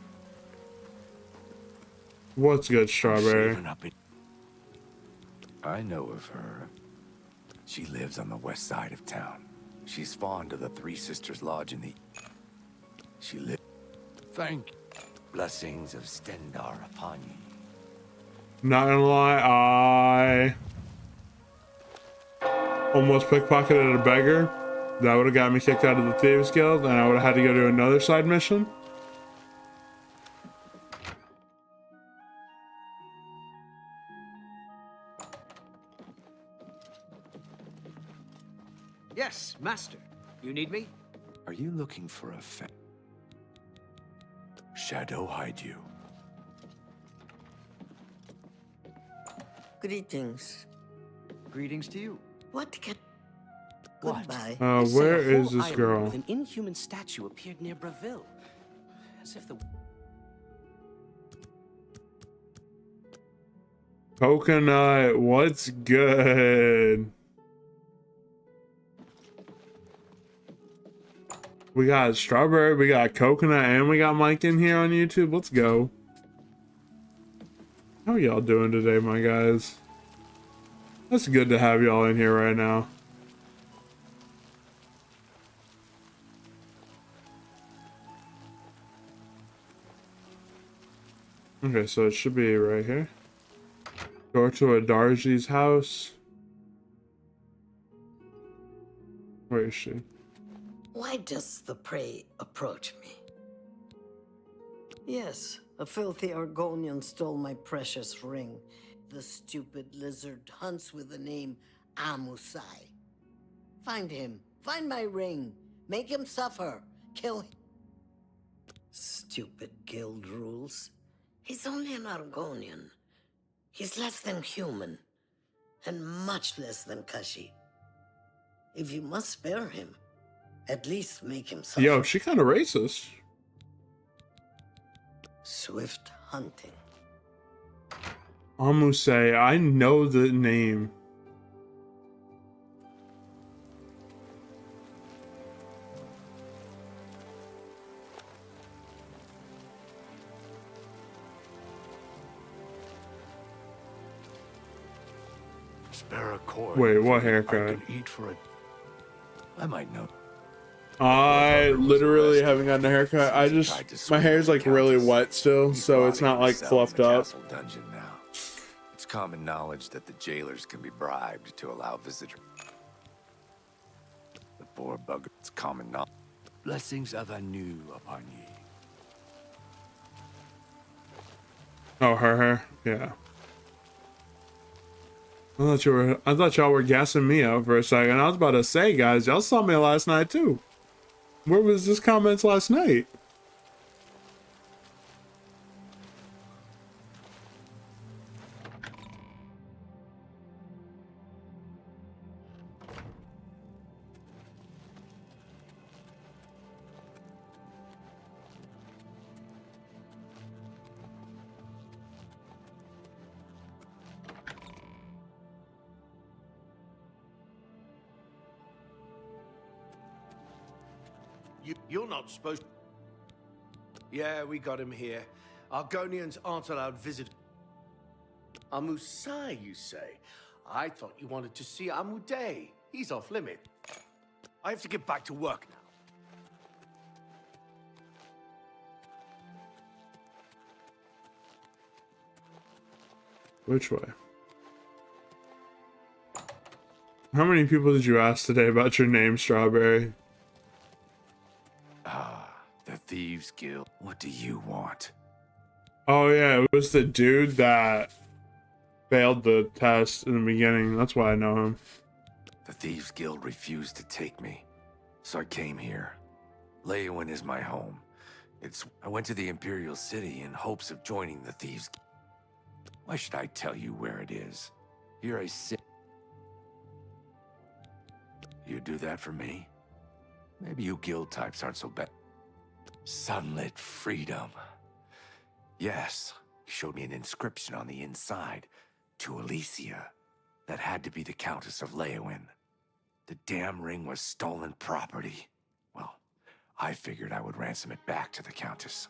What's good, Strawberry? I know of her. She lives on the west side of town. She's fond of the Three Sisters Lodge in the... She lives... Thank you. Blessings of Stendar upon you. Not gonna lie, I almost pickpocketed a beggar. That would have got me kicked out of the Thieves Guild, and I would have had to go do another side mission. Yes, master. You need me? Are you looking for a Shadow hide you? Greetings. Greetings to you. What can... What? Goodbye. Where is this girl? With an inhuman statue appeared near Breville. As if the... Coconut, what's good? We got Strawberry, we got Coconut, and we got Mike in here on YouTube. Let's go. How are y'all doing today, my guys? That's good to have y'all in here right now. Okay, so it should be right here. Go to Adarji's house. Where is she? Why does the prey approach me? Yes, a filthy Argonian stole my precious ring. The stupid lizard hunts with the name Amusai. Find him. Find my ring. Make him suffer. Kill him. Stupid guild rules. He's only an Argonian. He's less than human. And much less than Kashi. If you must spare him, at least make him suffer. Yo, she kind of racist. Swift hunting. Amusei, I know the name. Spare a cord. Wait, what haircut? I could eat for it. I might know. I literally haven't gotten a haircut. I just, my hair's like really wet still, so it's not like fluffed up. Dungeon now. It's common knowledge that the jailers can be bribed to allow visitors. The poor bugger. It's common knowledge. Blessings of Anu upon ye. Oh, her hair? Yeah. I thought y'all were gassing me up for a second. I was about to say, guys, y'all saw me last night too. Where was this comments last night? You're not supposed to... Yeah, we got him here. Argonians aren't allowed visit. Amusai, you say? I thought you wanted to see Amuday. He's off limit. I have to get back to work now. Which way? How many people did you ask today about your name, Strawberry? The Thieves Guild. What do you want? Oh yeah, it was the dude that failed the test in the beginning. That's why I know him. The Thieves Guild refused to take me, so I came here. Leowin is my home. I went to the Imperial City in hopes of joining the Thieves Guild. Why should I tell you where it is? Here I sit. You do that for me? Maybe you guild types aren't so bad. Sunlit freedom. Yes, he showed me an inscription on the inside to Alicia. That had to be the Countess of Leowin. The damn ring was stolen property. Well, I figured I would ransom it back to the Countess.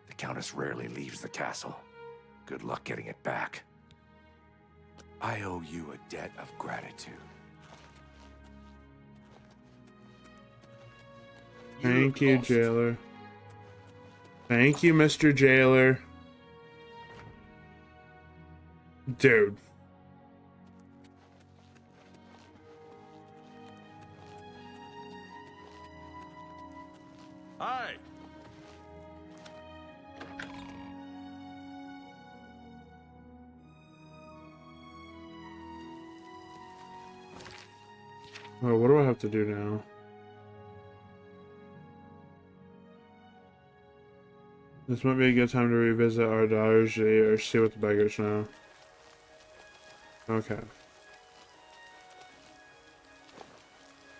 The Countess rarely leaves the castle. Good luck getting it back. I owe you a debt of gratitude. Thank you, Jailer. Thank you, Mr. Jailer. Dude. Hi. Oh, what do I have to do now? This might be a good time to revisit our Darji or see what the beggars know. Okay.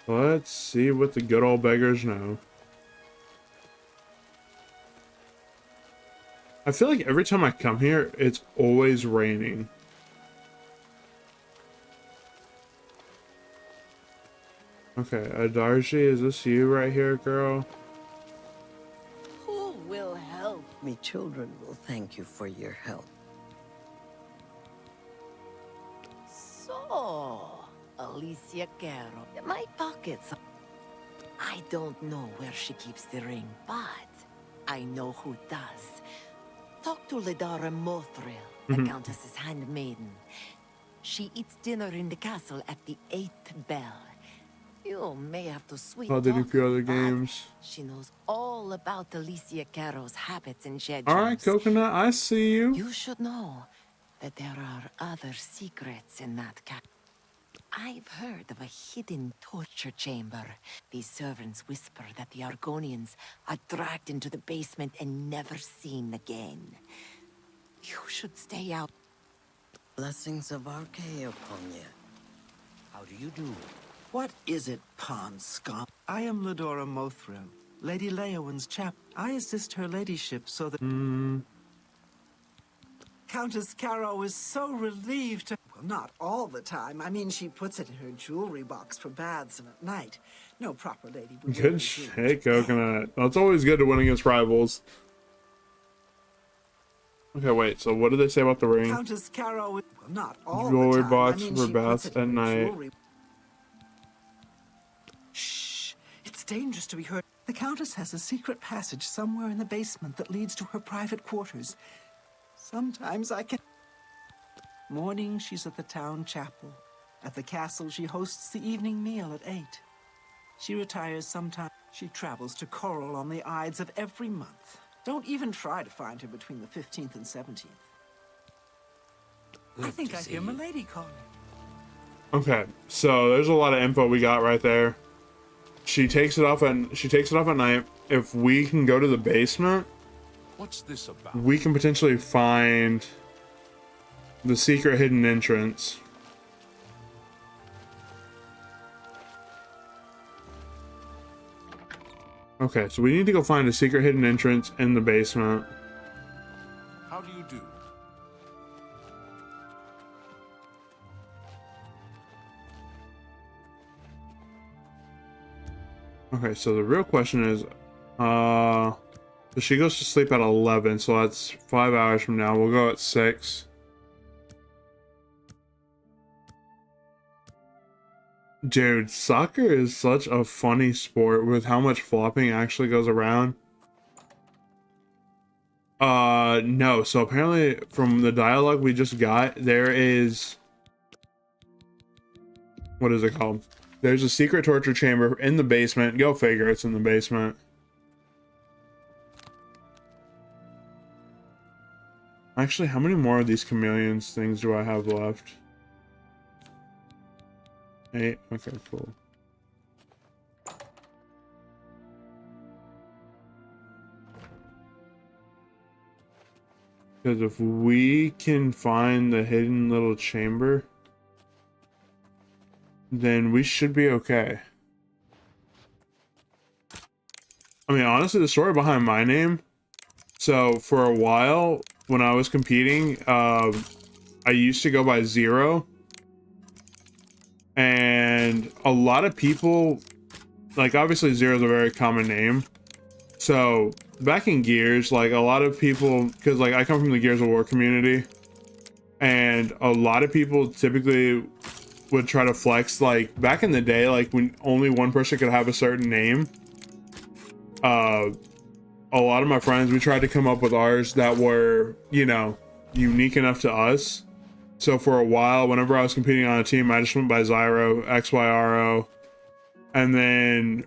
Let's see what the good old beggars know. I feel like every time I come here, it's always raining. Okay, Adarshi, is this you right here, girl? Who will help me? Children will thank you for your help. So, Alicia Caro. My pockets. I don't know where she keeps the ring, but I know who does. Talk to Ledara Mothril, the Countess's handmaiden. She eats dinner in the castle at the 8th bell. You may have to sweet Oh, did a talk few her, other but games. she knows all about Alicia Caro's habits and schedules. Alright, Coconut, I see you. You should know that there are other secrets in that castle. I've heard of a hidden torture chamber. These servants whisper that the Argonians are dragged into the basement and never seen again. You should stay out. Blessings of Arche upon you. How do you do? What is it, Pond Scum? I am Ledora Mothril, Lady Leowin's chap. I assist her ladyship so that... Countess Caro is so relieved to... Well, not all the time. I mean, she puts it in her jewelry box for baths and at night. No proper lady would... Good shit, Coconut. That's always good to win against rivals. Okay, wait, so what did they say about the ring? Countess Caro is... Well, not all jewelry the time. box I mean, for she baths puts it at in her night. jewelry... Shh! It's dangerous to be heard. The Countess has a secret passage somewhere in the basement that leads to her private quarters. Sometimes I can... Morning, she's at the town chapel. At the castle, she hosts the evening meal at 8. She retires sometime. She travels to Coral on the Ides of every month. Don't even try to find her between the 15th and 17th. I think I hear Milady calling. Okay, so there's a lot of info we got right there. She takes it off and she takes it off at night. If we can go to the basement, What's this about? we can potentially find the secret hidden entrance. Okay, so we need to go find a secret hidden entrance in the basement. How do you do? Okay, so the real question is, so she goes to sleep at 11, so that's 5 hours from now. We'll go at 6. Dude, soccer is such a funny sport with how much flopping actually goes around. No, so apparently from the dialogue we just got, there is... What is it called? There's a secret torture chamber in the basement. Go figure, it's in the basement. Actually, how many more of these chameleons things do I have left? 8? Okay, cool. Because if we can find the hidden little chamber, then we should be okay. I mean, honestly, the story behind my name. So for a while, when I was competing, I used to go by Zero. And a lot of people, like, obviously Zero is a very common name. So back in Gears, like, a lot of people, because like I come from the Gears of War community, and a lot of people typically would try to flex, like back in the day, like when only one person could have a certain name. A lot of my friends, we tried to come up with ours that were, you know, unique enough to us. So for a while, whenever I was competing on a team, I just went by Zyro, XYRO. And then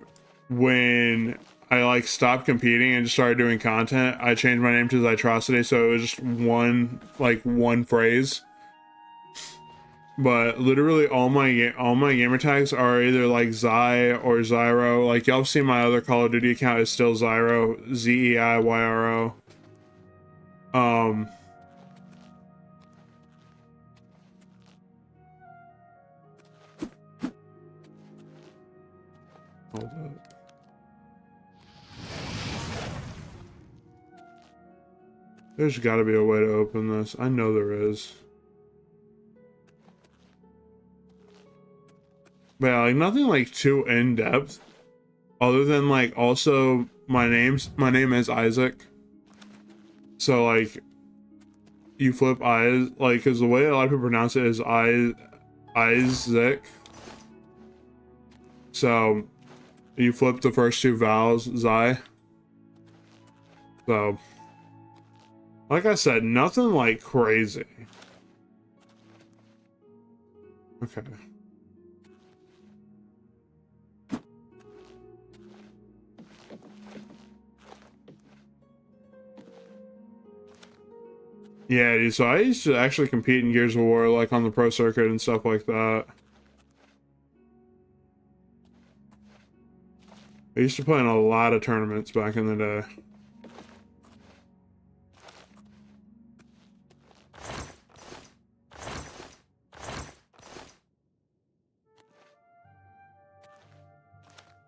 when I like stopped competing and just started doing content, I changed my name to Zytrocity, so it was just one phrase. But literally all my gamer tags are either like Zy or Zyro. Like y'all see my other Call of Duty account is still Zyro, ZEIYRO. Hold up. There's got to be a way to open this. I know there is. But yeah, like nothing like too in depth, other than like also my name is Isaac. So like you flip eyes, like, because the way a lot of people pronounce it is Isaac. So you flip the first two vowels, Zy. So like I said, nothing like crazy. Okay. Yeah, dude, so I used to actually compete in Gears of War, like on the pro circuit and stuff like that. I used to play in a lot of tournaments back in the day.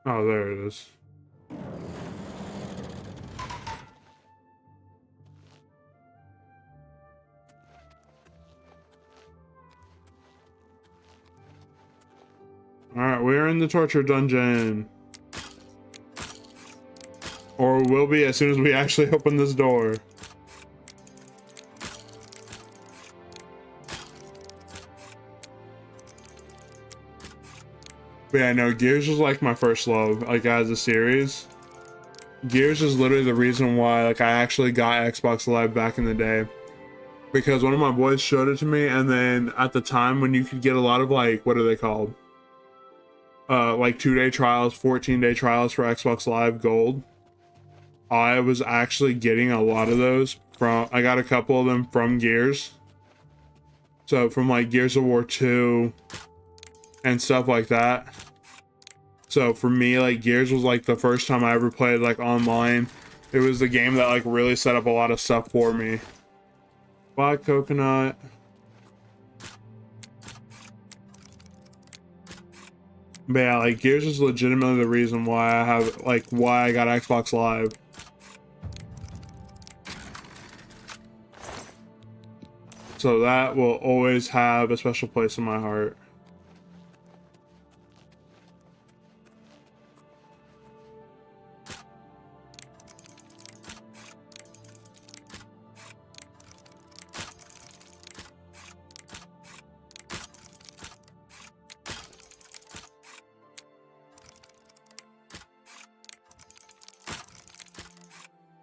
Oh, there it is. Alright, we're in the torture dungeon. Or will be as soon as we actually open this door. But yeah, no, Gears was like my first love, like as a series. Gears is literally the reason why like I actually got Xbox Live back in the day. Because one of my boys showed it to me, and then at the time when you could get a lot of like, what are they called? Like 2-day trials, 14-day trials for Xbox Live Gold. I was actually getting a lot of those from, I got a couple of them from Gears. So from like Gears of War 2 and stuff like that. So for me, like Gears was like the first time I ever played like online. It was the game that like really set up a lot of stuff for me. Black coconut. But yeah, like Gears is legitimately the reason why I have, like, why I got Xbox Live. So that will always have a special place in my heart.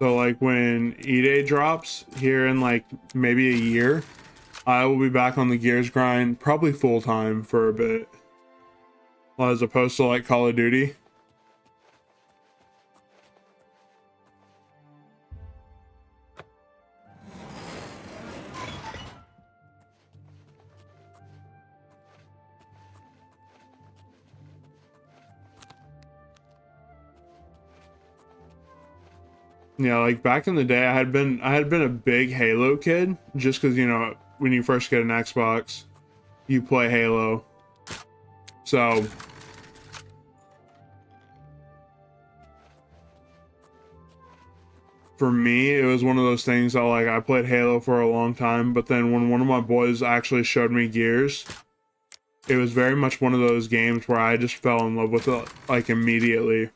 So like when E-Day drops here in like maybe a year, I will be back on the Gears grind, probably full time for a bit. Well, as opposed to like Call of Duty. Yeah, like back in the day, I had been a big Halo kid, just because, you know, when you first get an Xbox, you play Halo. So for me, it was one of those things that, like, I played Halo for a long time, but then when one of my boys actually showed me Gears, it was very much one of those games where I just fell in love with it, like, immediately.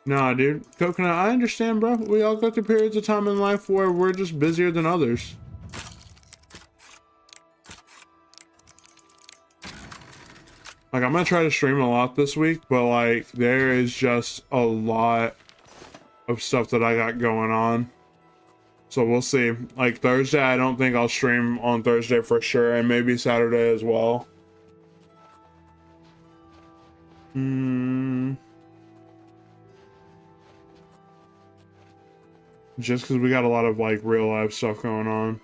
Nah, dude. Coconut, I understand, bro. We all go through periods of time in life where we're just busier than others. Like, I'm gonna try to stream a lot this week, but, like, there is just a lot of stuff that I got going on. So we'll see. Like, Thursday, I don't think I'll stream on Thursday for sure, and maybe Saturday as well. Just because we got a lot of, like, real life stuff going on.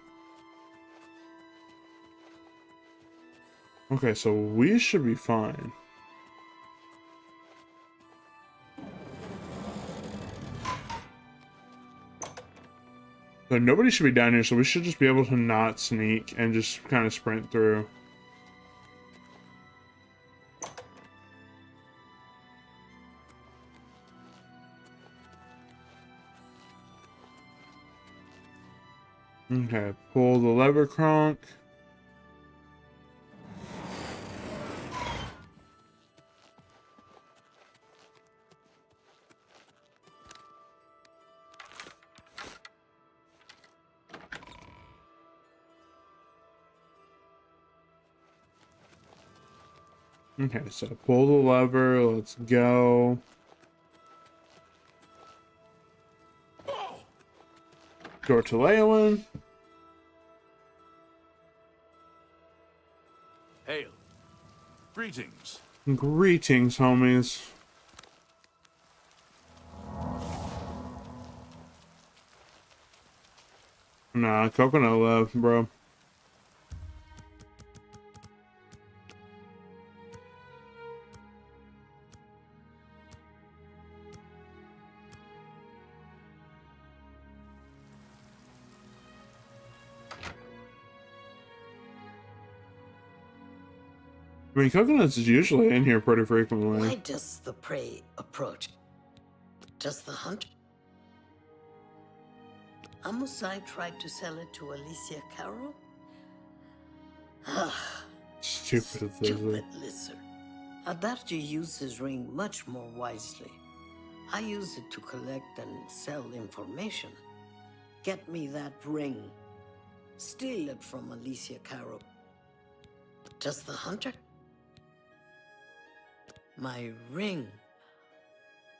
Okay, so we should be fine. So nobody should be down here, so we should just be able to not sneak and just kind of sprint through. Okay, pull the lever, Kronk. Okay, so pull the lever, let's go. Door to Leowin. Hail. Greetings. Greetings, homies. Nah, Coconut left, bro. I mean, Coconut's is usually in here pretty frequently. Why does the prey approach? Does the hunter? Amusai tried to sell it to Alicia Carroll? Stupid lizard. Adarji used his ring much more wisely. I use it to collect and sell information. Get me that ring. Steal it from Alicia Carroll. Does the hunter? My ring.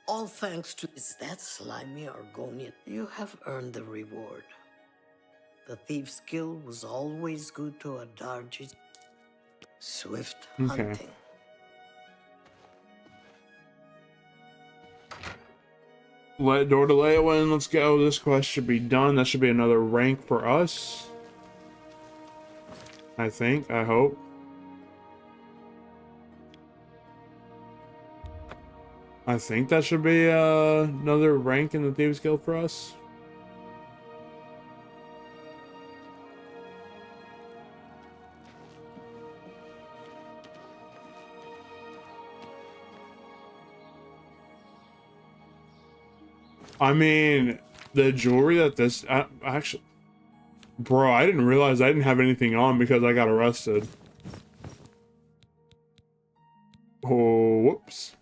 All thanks to... Is that slimy Argonian? You have earned the reward. The Thieves Guild was always good to Adarji. Swift hunting. Let door to Leowin, let's go. This quest should be done. That should be another rank for us. I think, I hope. I think that should be another rank in the Thieves Guild for us. I mean, the jewelry that this... actually... Bro, I didn't realize I didn't have anything on because I got arrested. Oh, whoops.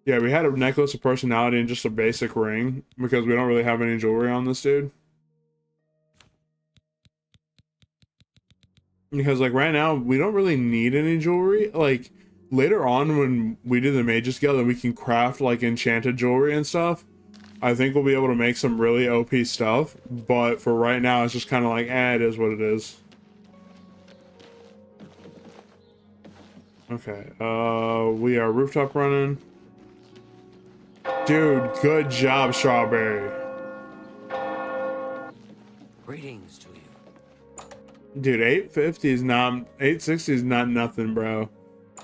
Yeah, we had a necklace of personality and just a basic ring because we don't really have any jewelry on this dude. Because like right now we don't really need any jewelry. Like later on when we do the Mages Guild and we can craft like enchanted jewelry and stuff, I think we'll be able to make some really OP stuff. But for right now it's just kind of like, it is what it is. Okay, we are rooftop running. Dude, good job, Strawberry. Greetings to you. Dude, 850 is not, 860 is not nothing, bro.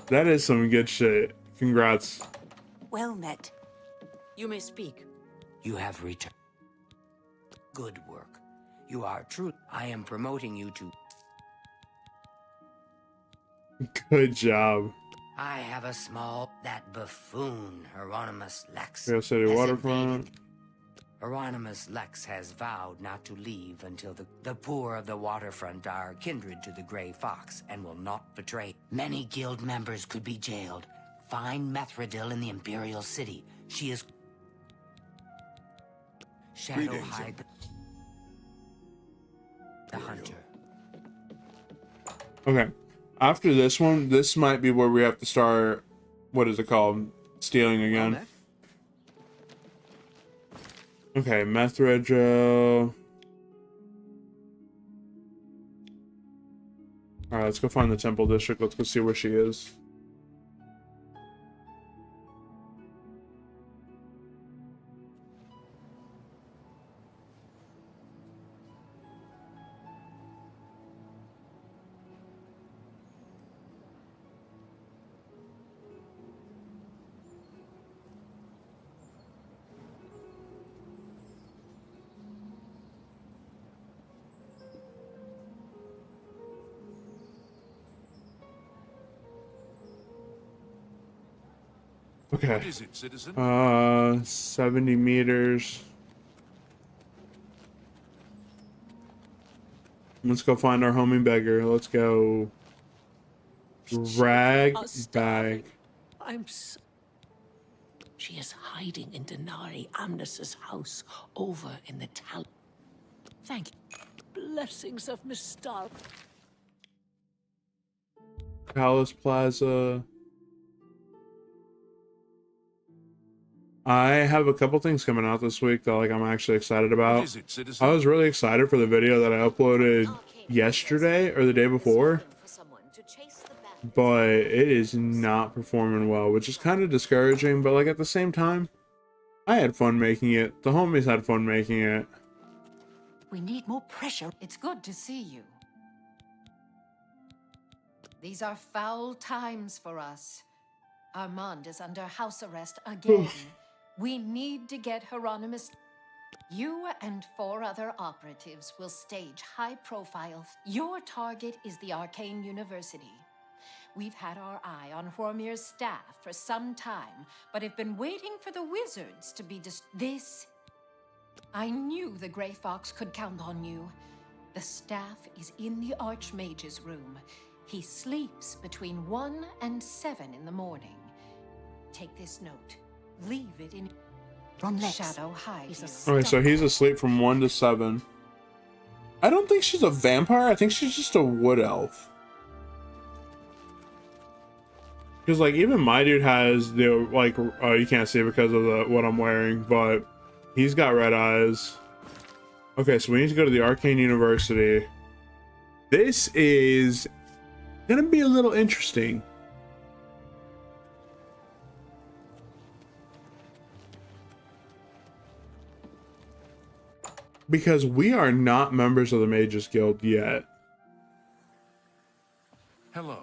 That is some good shit. Congrats. Well met. You may speak. You have returned. Good work. You are true. I am promoting you to... Good job. I have a small... That buffoon, Hieronymus Lex. Real City Waterfront. Hieronymus Lex has vowed not to leave until the poor of the waterfront are kindred to the Grey Fox and will not betray. Many guild members could be jailed. Find Methredil in the Imperial City. She is... Shadowhide the hunter. Okay. After this one, this might be where we have to start, what is it called? Stealing again. Okay, Methredil. Alright, let's go find the Temple District. Let's go see where she is. Okay. What is it, citizen? 70 meters. Let's go find our homie beggar. Let's go. Rag bag. I'm so... She is hiding in Denari Amnes's house over in the town. Thank you. Blessings of Mistar. Palace Plaza. I have a couple things coming out this week that like I'm actually excited about. What is it, citizen? I was really excited for the video that I uploaded yesterday or the day before, but it is not performing well, which is kind of discouraging, but like at the same time, I had fun making it. The homies had fun making it. We need more pressure. It's good to see you. These are foul times for us. Armand is under house arrest again. We need to get Hieronymus. You and 4 other operatives will stage high-profile. Your target is the Arcane University. We've had our eye on Hormir's staff for some time, but have been waiting for the wizards to be this. I knew the Grey Fox could count on you. The staff is in the Archmage's room. He sleeps between 1 and 7 in the morning. Take this note. Leave it in... Shadow hide you. Okay, so he's asleep from 1 to 7. I don't think she's a vampire. I think she's just a wood elf. Because like even my dude has the like you can't see it because of the what I'm wearing, but he's got red eyes. Okay, so we need to go to the Arcane University. This is gonna be a little interesting. Because we are not members of the Mages Guild yet. Hello.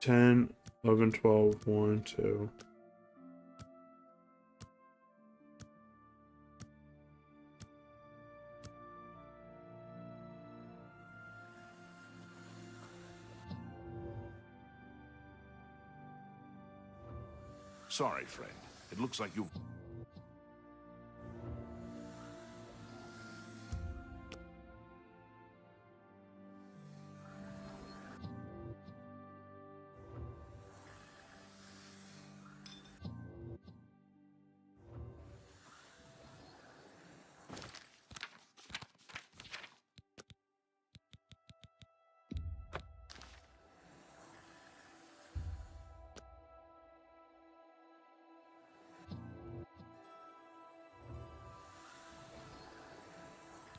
Ten, 11, 12, 1, 2. Sorry, friend. It looks like you've...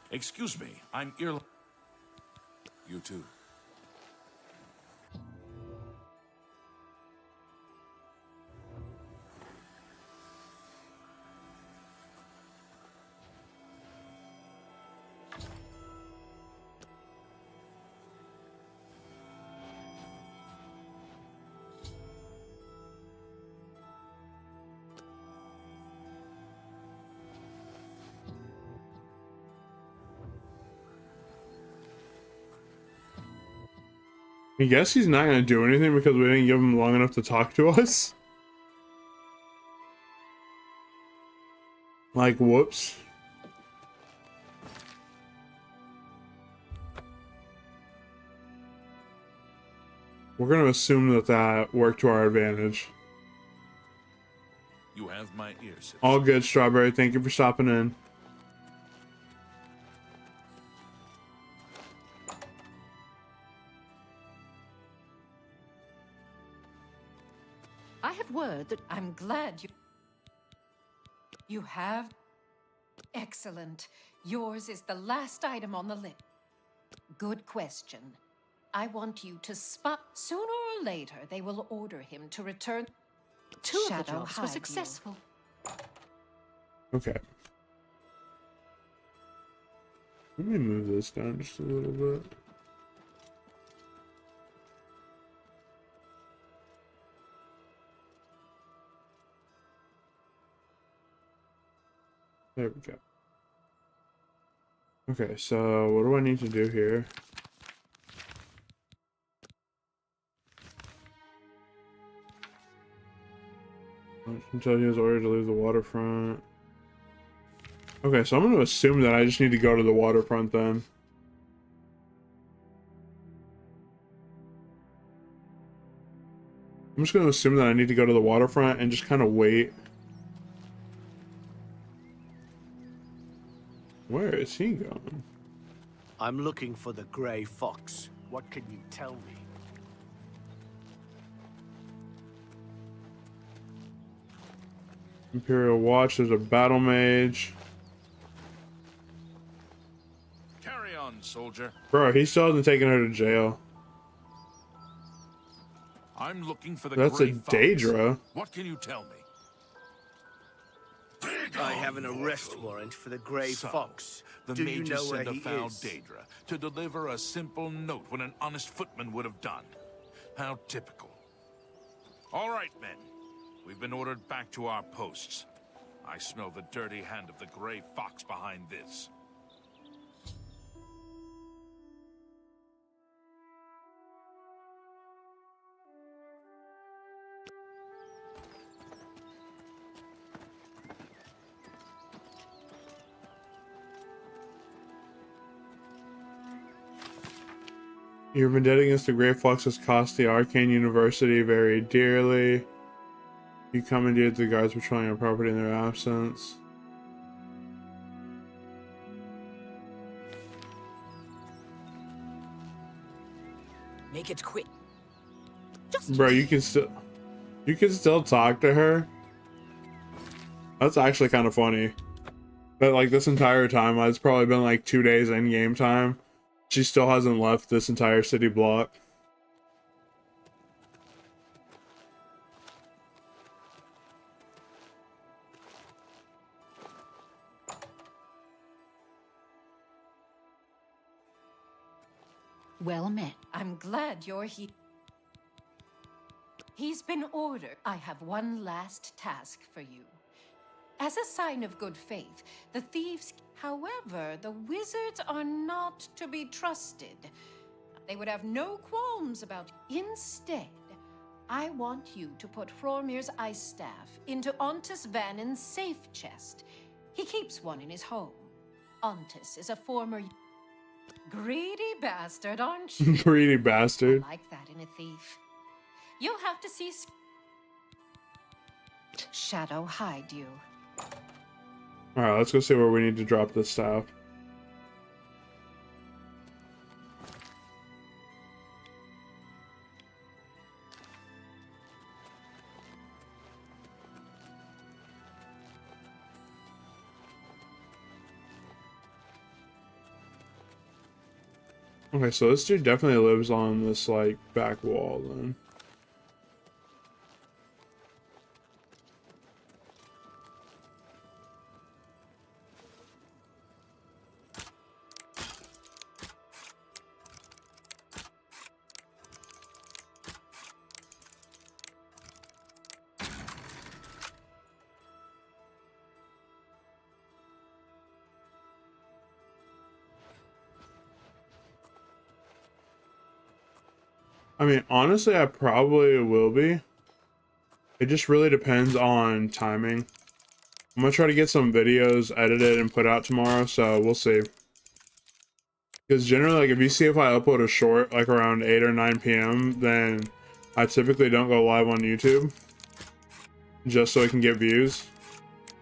Excuse me, I'm ear. You too. I guess he's not going to do anything because we didn't give him long enough to talk to us. Like, whoops. We're going to assume that that worked to our advantage. You have my ears. All good, Strawberry. Thank you for stopping in. I have word that I'm glad you have. Excellent. Yours is the last item on the list. Good question. I want you to spot. Sooner or later, they will order him to return. Two of the Shadow jobs were hide successful. Okay. Let me move this down just a little bit. There we go. Okay, so what do I need to do here? Until he was ordered to leave the waterfront. Okay, so I'm going to assume that I just need to go to the waterfront then. I'm just going to assume that I need to go to the waterfront and just kind of wait. Where is he going? I'm looking for the Grey Fox. What can you tell me? Imperial Watch, there's a battle mage. Carry on, soldier. Bro, he still hasn't taken her to jail. I'm looking for the That's Grey a Fox. Daedra. What can you tell me? I have an arrest warrant for the Grey Fox. The Do you mages know where sent a he foul is? Daedra to deliver a simple note when an honest footman would have done. How typical. All right, men. We've been ordered back to our posts. I smell the dirty hand of the Grey Fox behind this. Your vendetta against the Grey Fox has cost the Arcane University very dearly. You commandeered the guards patrolling your property in their absence. Make it quick. Bro, you can still talk to her. That's actually kind of funny. But like this entire time, it's probably been like 2 days in game time. She still hasn't left this entire city block. Well met. I'm glad you're here. He's been ordered. I have one last task for you. As a sign of good faith, the thieves... However, the wizards are not to be trusted. They would have no qualms about... Instead, I want you to put Frormir's ice staff into Ontis Vannin's safe chest. He keeps one in his home. Ontis is a former... Greedy bastard, aren't you? Greedy bastard. I like that in a thief. You'll have to see... Shadow hide you. Alright, let's go see where we need to drop this staff. Okay, so this dude definitely lives on this, like, back wall, then. I mean, honestly, I probably will be. It just really depends on timing. I'm gonna try to get some videos edited and put out tomorrow, so we'll see. Because generally, like, if you see if I upload a short, like, around 8 or 9 p.m., then I typically don't go live on YouTube. Just so I can get views.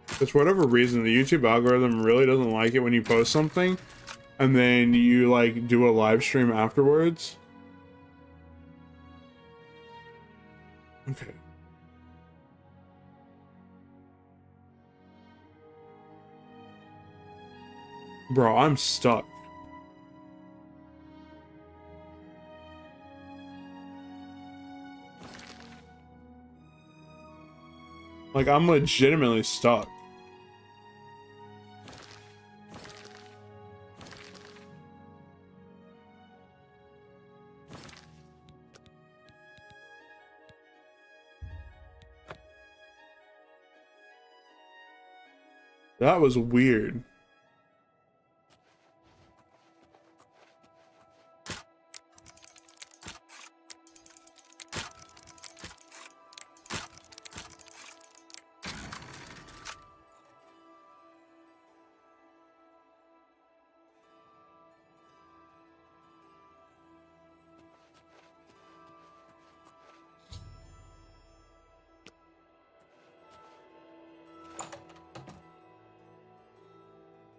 Because for whatever reason, the YouTube algorithm really doesn't like it when you post something, and then you, like, do a live stream afterwards. Okay. Bro, I'm stuck. Like, I'm legitimately stuck. That was weird.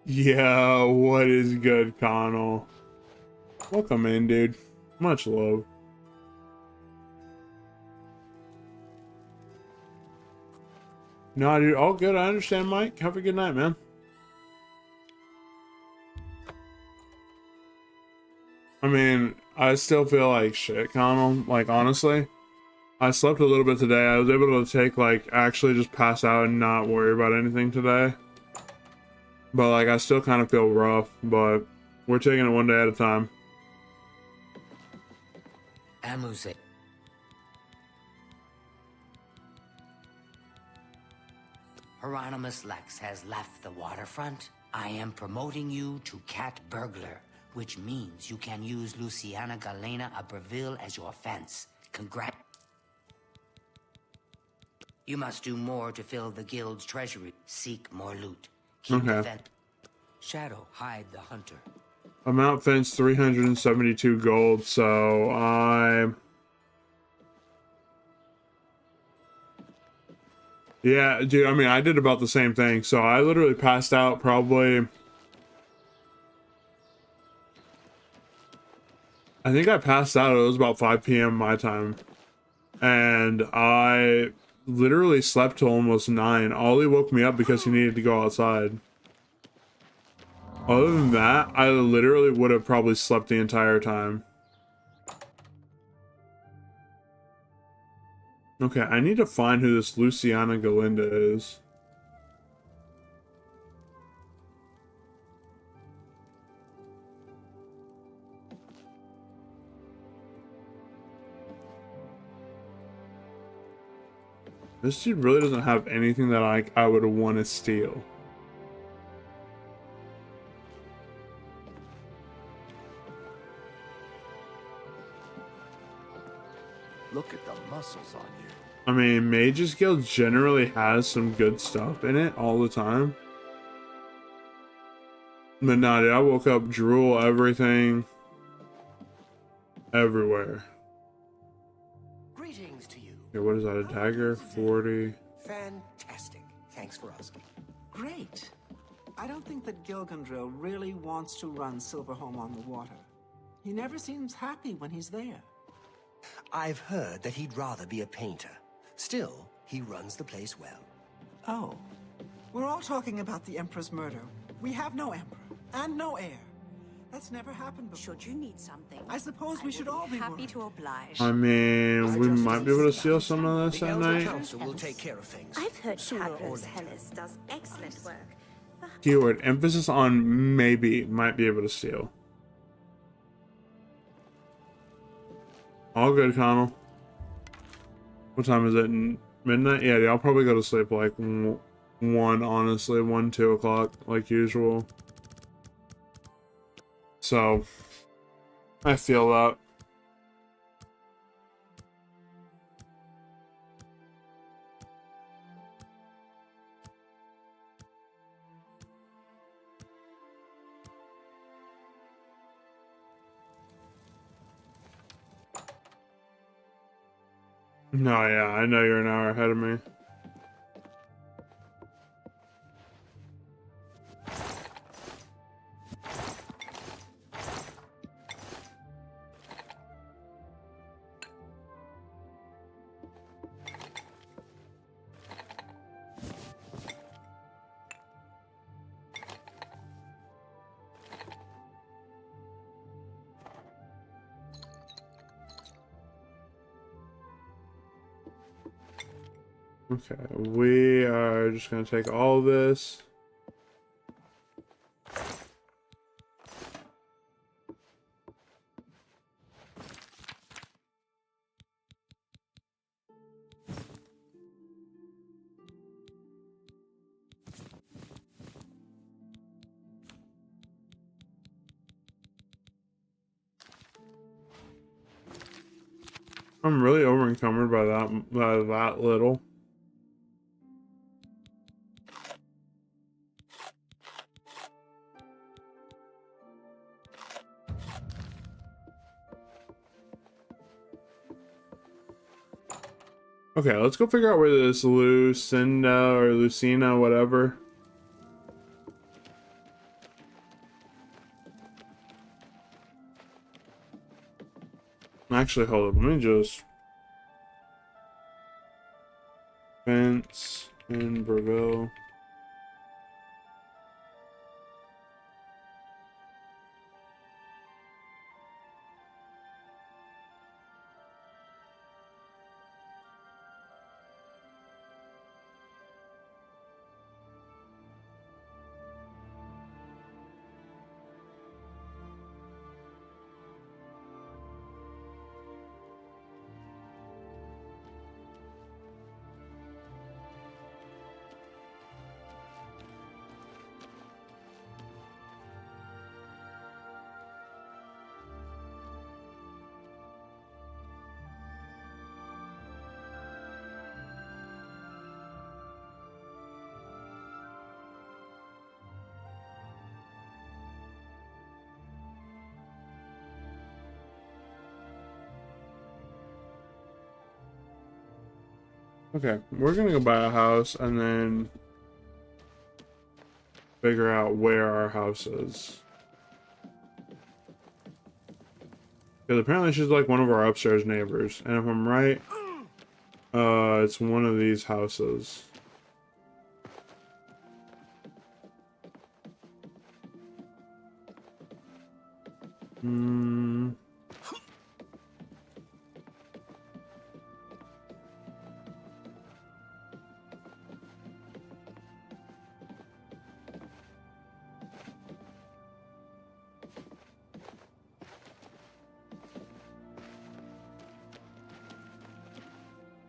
Yeah, what is good, Connell? Welcome in, dude. Much love. Nah, dude, all good. I understand, Mike. Have a good night, man. I mean, I still feel like shit, Connell. Like, honestly, I slept a little bit today. I was able to take, like, actually just pass out and not worry about anything today. But, like, I still kind of feel rough, but we're taking it one day at a time. Amuse. Hieronymus Lex has left the waterfront. I am promoting you to Cat Burglar, which means you can use Luciana Galena Abreville as your fence. Congrats. You must do more to fill the guild's treasury. Seek more loot. Keep the fence. Shadow, hide the hunter. Amount fence 372 gold, so I'm... Yeah, dude, I mean, I did about the same thing. So I literally passed out probably... I think I passed out, it was about 5 p.m. my time. And I literally slept till almost 9. Ollie woke me up because he needed to go outside. Other than that, I literally would have probably slept the entire time. Okay, I need to find who this Luciana Galinda is. This dude really doesn't have anything that I would want to steal. Look at the muscles on you. I mean, Mages Guild generally has some good stuff in it all the time. But nah, dude, I woke up, drool, everything. Everywhere. Greetings to you. Okay, what is that? A dagger? 40. Fantastic. Thanks for asking. Great. I don't think that Gilgandril really wants to run Silverhome on the water. He never seems happy when he's there. I've heard that he'd rather be a painter. Still, he runs the place well. Oh. We're all talking about the Emperor's murder. We have no Emperor, and no heir. That's never happened before. Should you need something, I suppose we should all be happy to oblige. I mean, we might be able to steal some of this The at Elder night. Council will take care of things. I've heard Sooner or Padros later. Hellas does excellent work. Keyword emphasis on maybe might be able to steal. All good, Connell. What time is it? Midnight? Yeah, I'll probably go to sleep like 1, honestly. 1, 2 o'clock, like usual. So, I feel that. No, yeah, I know you're an hour ahead of me. Okay, we are just going to take all this. I'm really over encumbered by that little. Okay, let's go figure out where this Lucinda or Lucina, whatever. Actually, hold up. Let me just... Fence in Breville. Okay, we're gonna go buy a house and then figure out where our house is. Because apparently she's like one of our upstairs neighbors. And if I'm right, it's one of these houses.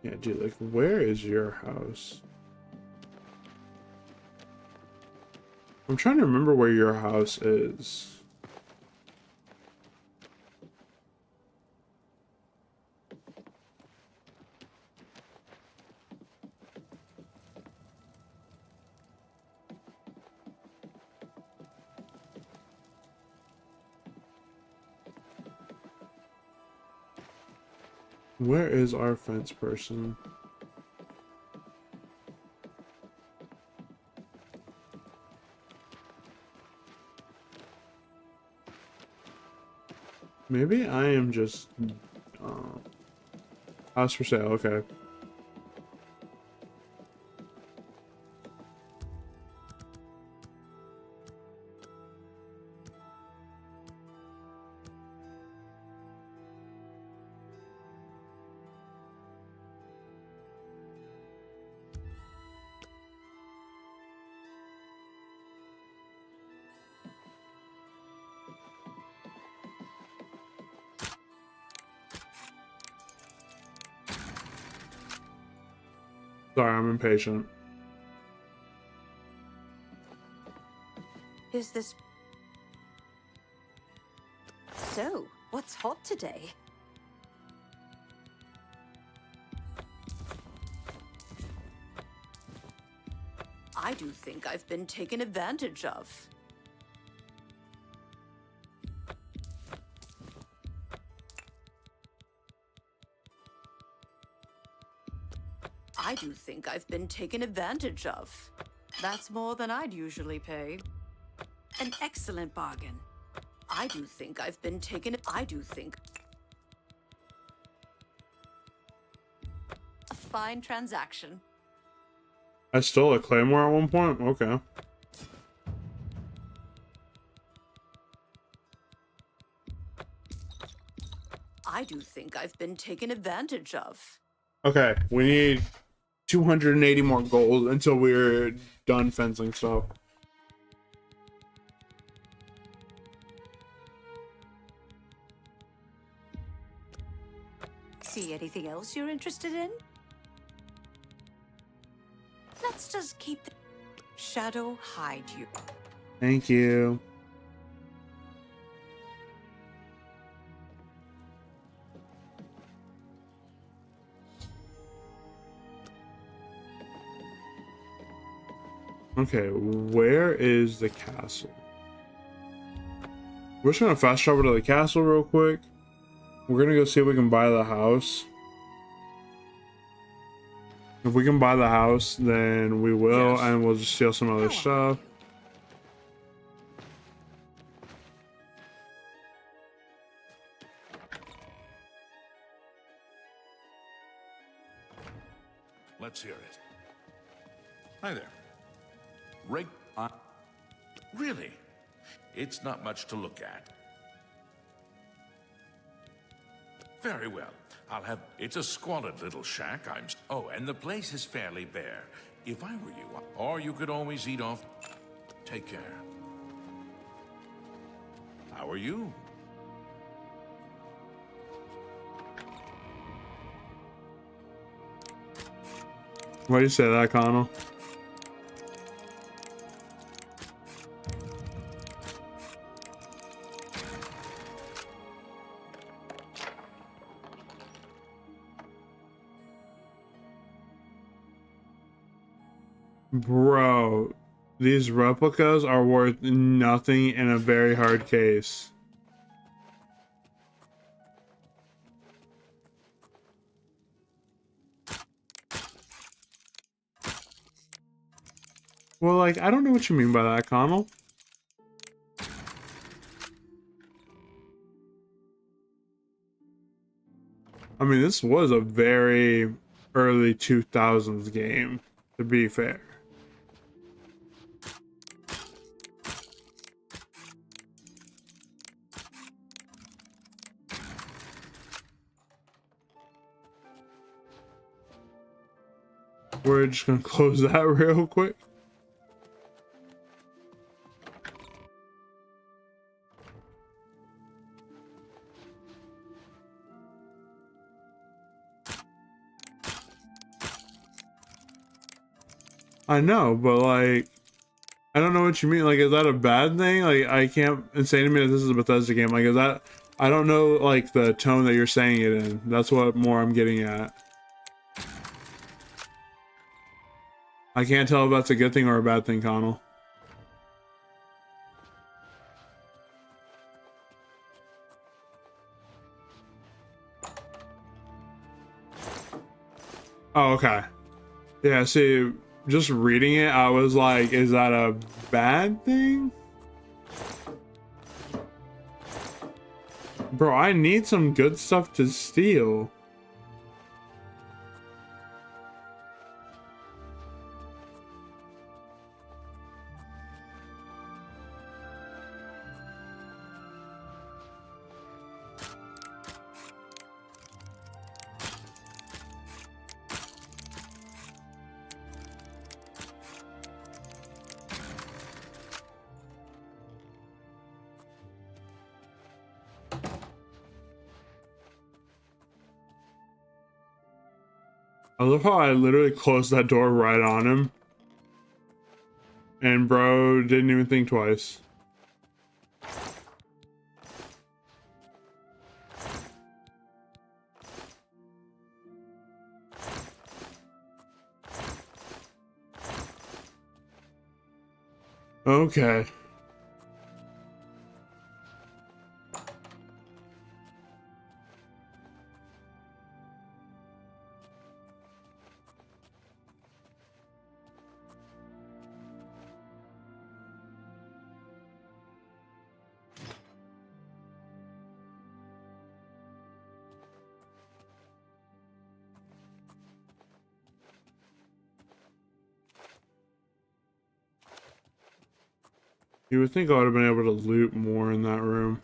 Yeah, dude, like, where is your house? I'm trying to remember where your house is. Where is our fence person? Maybe I am just house for sale. Okay. Sorry, I'm impatient. Is this... So, what's hot today? I do think I've been taken advantage of. I do think I've been taken advantage of. That's more than I'd usually pay. An excellent bargain. I do think I've been taken... I do think... A fine transaction. I stole a claymore at one point? Okay. I do think I've been taken advantage of. Okay, we need 280 more gold until we're done fencing stuff. See anything else you're interested in? Let's just keep the shadow hide you. Thank you. Okay, where is the castle? We're just gonna fast travel to the castle real quick. We're gonna go see if we can buy the house. If we can buy the house, then we will, yes. And we'll just steal some other stuff. Let's hear it. Hi there. Really? It's not much to look at. Very well. I'll have... It's a squalid little shack. Oh, and the place is fairly bare. If I were you, or you could always eat off... Take care. How are you? Why do you say that, Connell? Bro, these replicas are worth nothing in a very hard case. Well, like, I don't know what you mean by that, Connell. I mean, this was a very early 2000s game, to be fair. We're just gonna close that real quick. I know, but like, I don't know what you mean. Like, is that a bad thing? Like, I can't say to me that this is a Bethesda game. Like, is that, I don't know, like, the tone that you're saying it in. That's what more I'm getting at. I can't tell if that's a good thing or a bad thing, Connell. Oh, okay. Yeah, see, just reading it, I was like, is that a bad thing? Bro, I need some good stuff to steal. I love how I literally closed that door right on him. And bro didn't even think twice. Okay. You would think I would have been able to loot more in that room.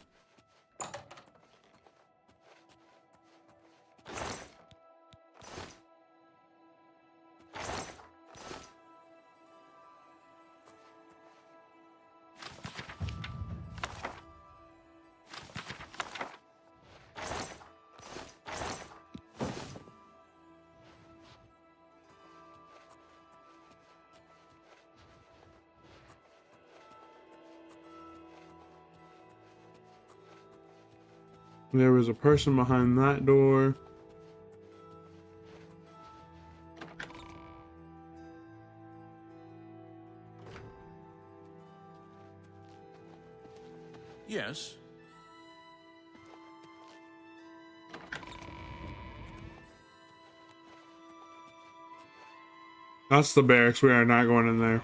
There was a person behind that door. Yes. That's the barracks. We are not going in there.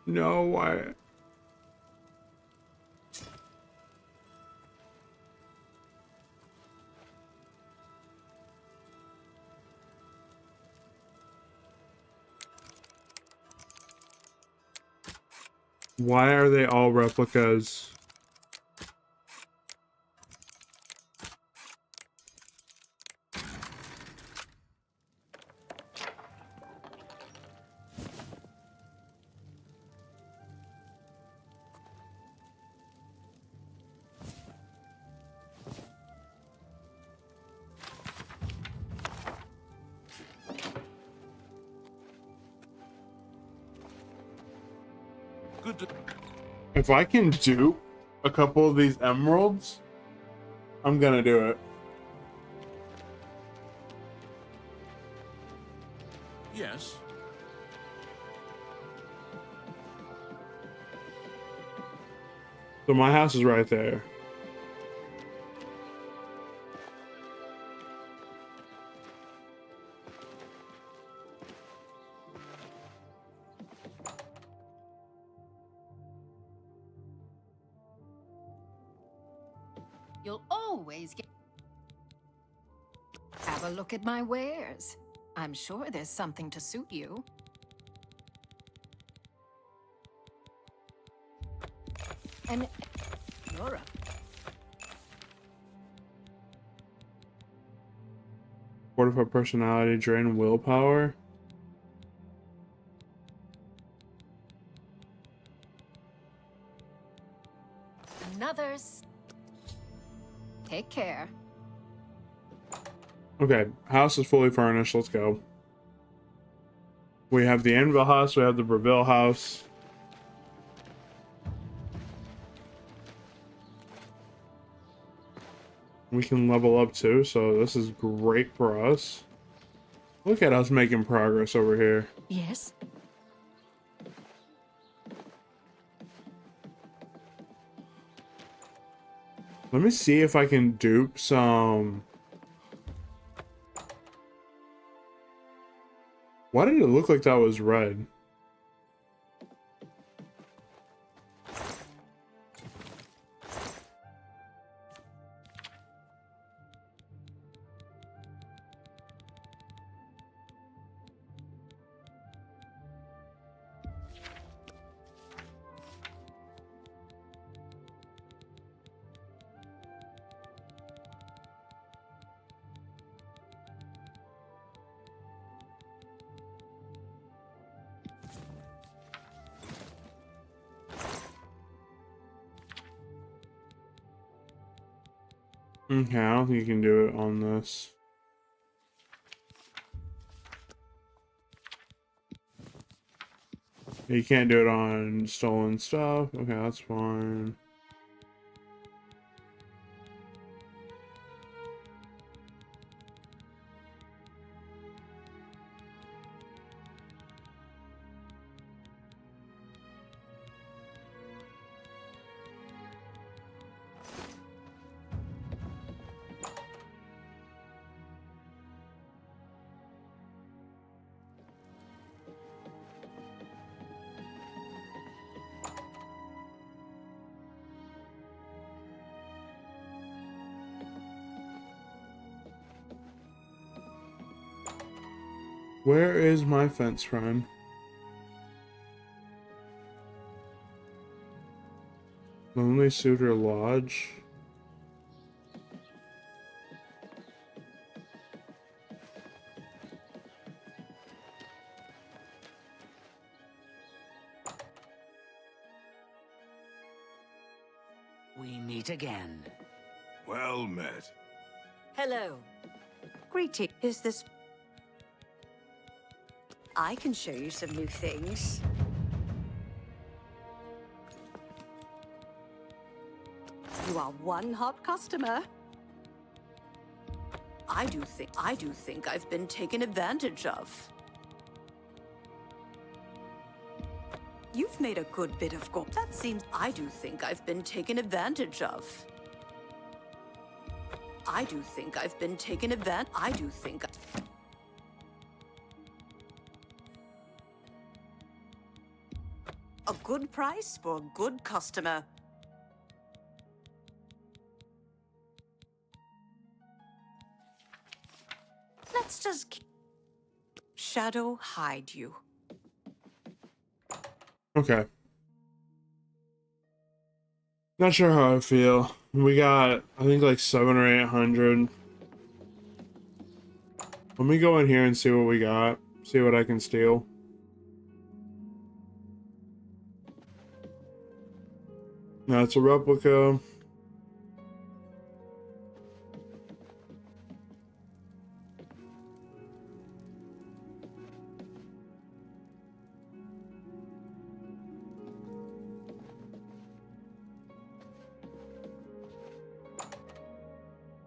No, why? Why are they all replicas? If I can dupe a couple of these emeralds, I'm gonna do it. Yes. So my house is right there. You'll always get... Have a look at my wares. I'm sure there's something to suit you. And you're a... Fortify personality, drain willpower. Another's... Take care. Okay, house is fully furnished. Let's go. We have the Anvil house. We have the Breville house. We can level up too, so this is great for us. Look at us making progress over here. Yes? Let me see if I can dupe some... Why did it look like that was red? Okay, I don't think you can do it on this. You can't do it on stolen stuff. Okay, that's fine. Where is my fence friend? Lonely Suitor Lodge. We meet again. Well met. Hello. Greeting. Is this... I can show you some new things. You are one hot customer. I do think I've been taken advantage of. You've made a good bit of gold. That seems... I do think I've been taken advantage of. I do think I've been taken advantage... I do think... A good price for a good customer. Let's just... Shadow hide you. Okay. Not sure how I feel. We got, I think, like 700 or 800. Let me go in here and see what we got. See what I can steal. No, it's a replica.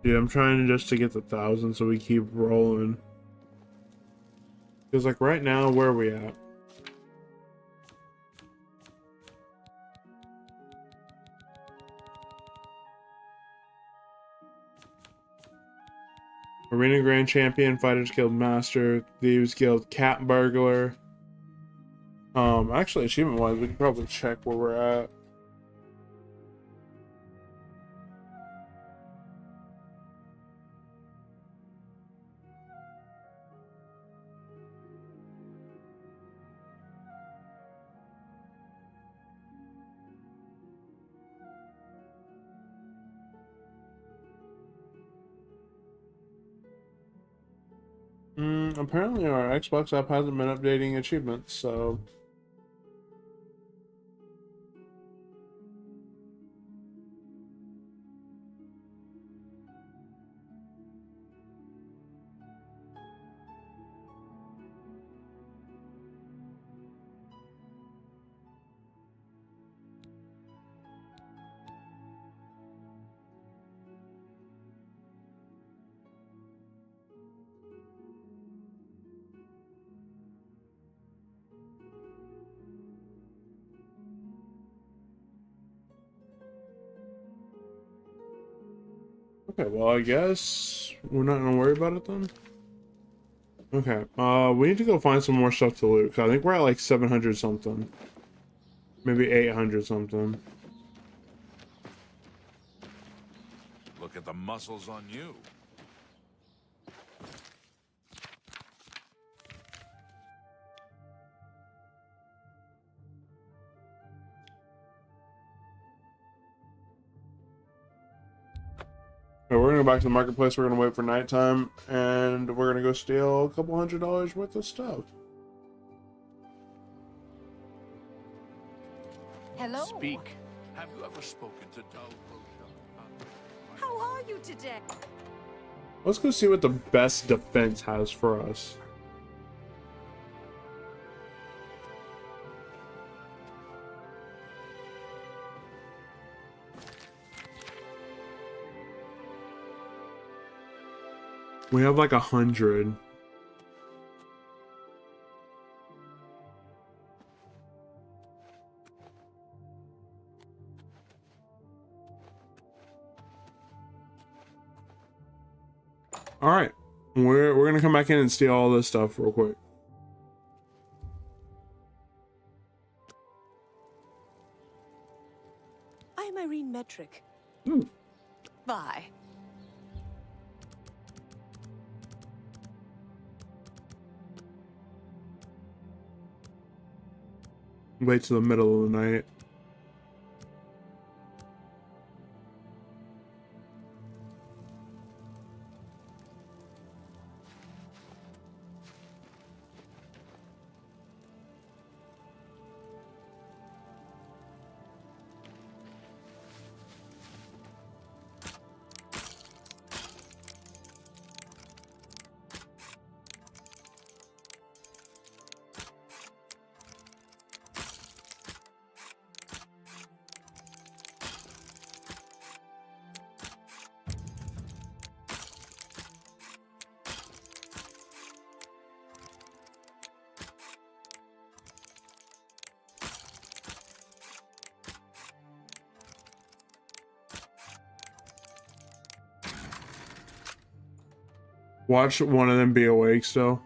Dude, I'm trying just to get the 1,000 so we keep rolling. Because, like, right now, where are we at? Arena Grand Champion, Fighters Guild Master, Thieves Guild Cat Burglar. Actually, achievement-wise, we can probably check where we're at. Apparently our Xbox app hasn't been updating achievements, so... Okay, well, I guess we're not gonna worry about it then. Okay, we need to go find some more stuff to loot, 'cause I think we're at like 700 something. Maybe 800 something. Look at the muscles on you. Okay, we're gonna go back to the marketplace. We're gonna wait for nighttime, and we're gonna go steal a couple $100 worth of stuff. Hello. Speak. Have you ever spoken to Dull? How are you today. Let's go see what the best defense has for us. We have like 100. All right, we're gonna come back in and steal all this stuff real quick. I'm Irene Metric. Bye. Wait till the middle of the night. Watch one of them be awake still.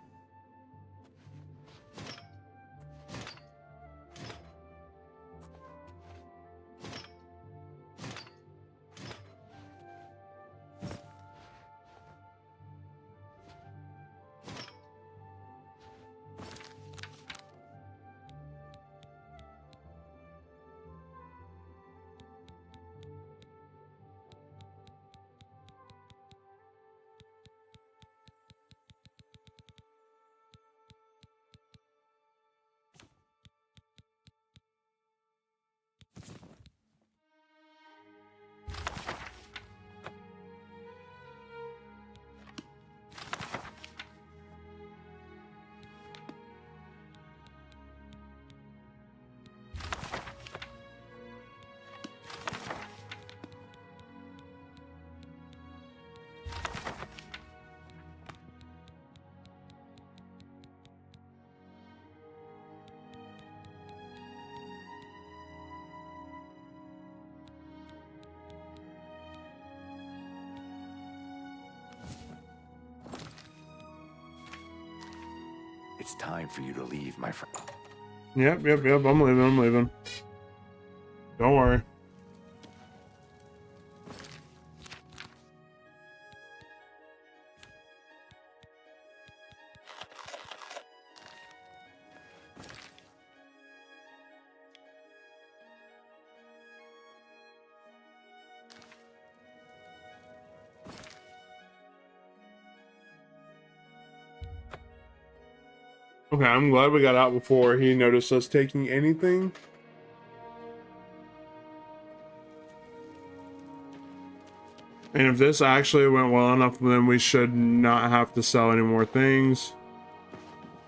It's time for you to leave, my friend. Yep. I'm leaving. Don't worry. Okay, I'm glad we got out before he noticed us taking anything. And if this actually went well enough, then we should not have to sell any more things.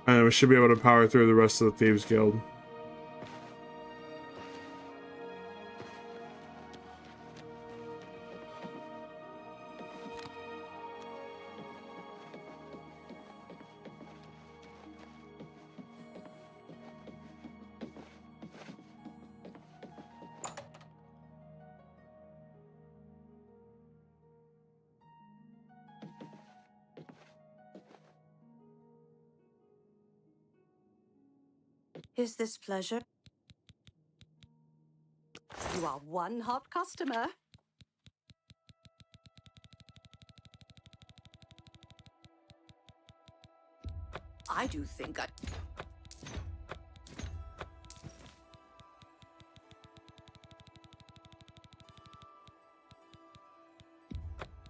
And we should be able to power through the rest of the Thieves Guild. Is this pleasure? You are one hot customer. I do think I...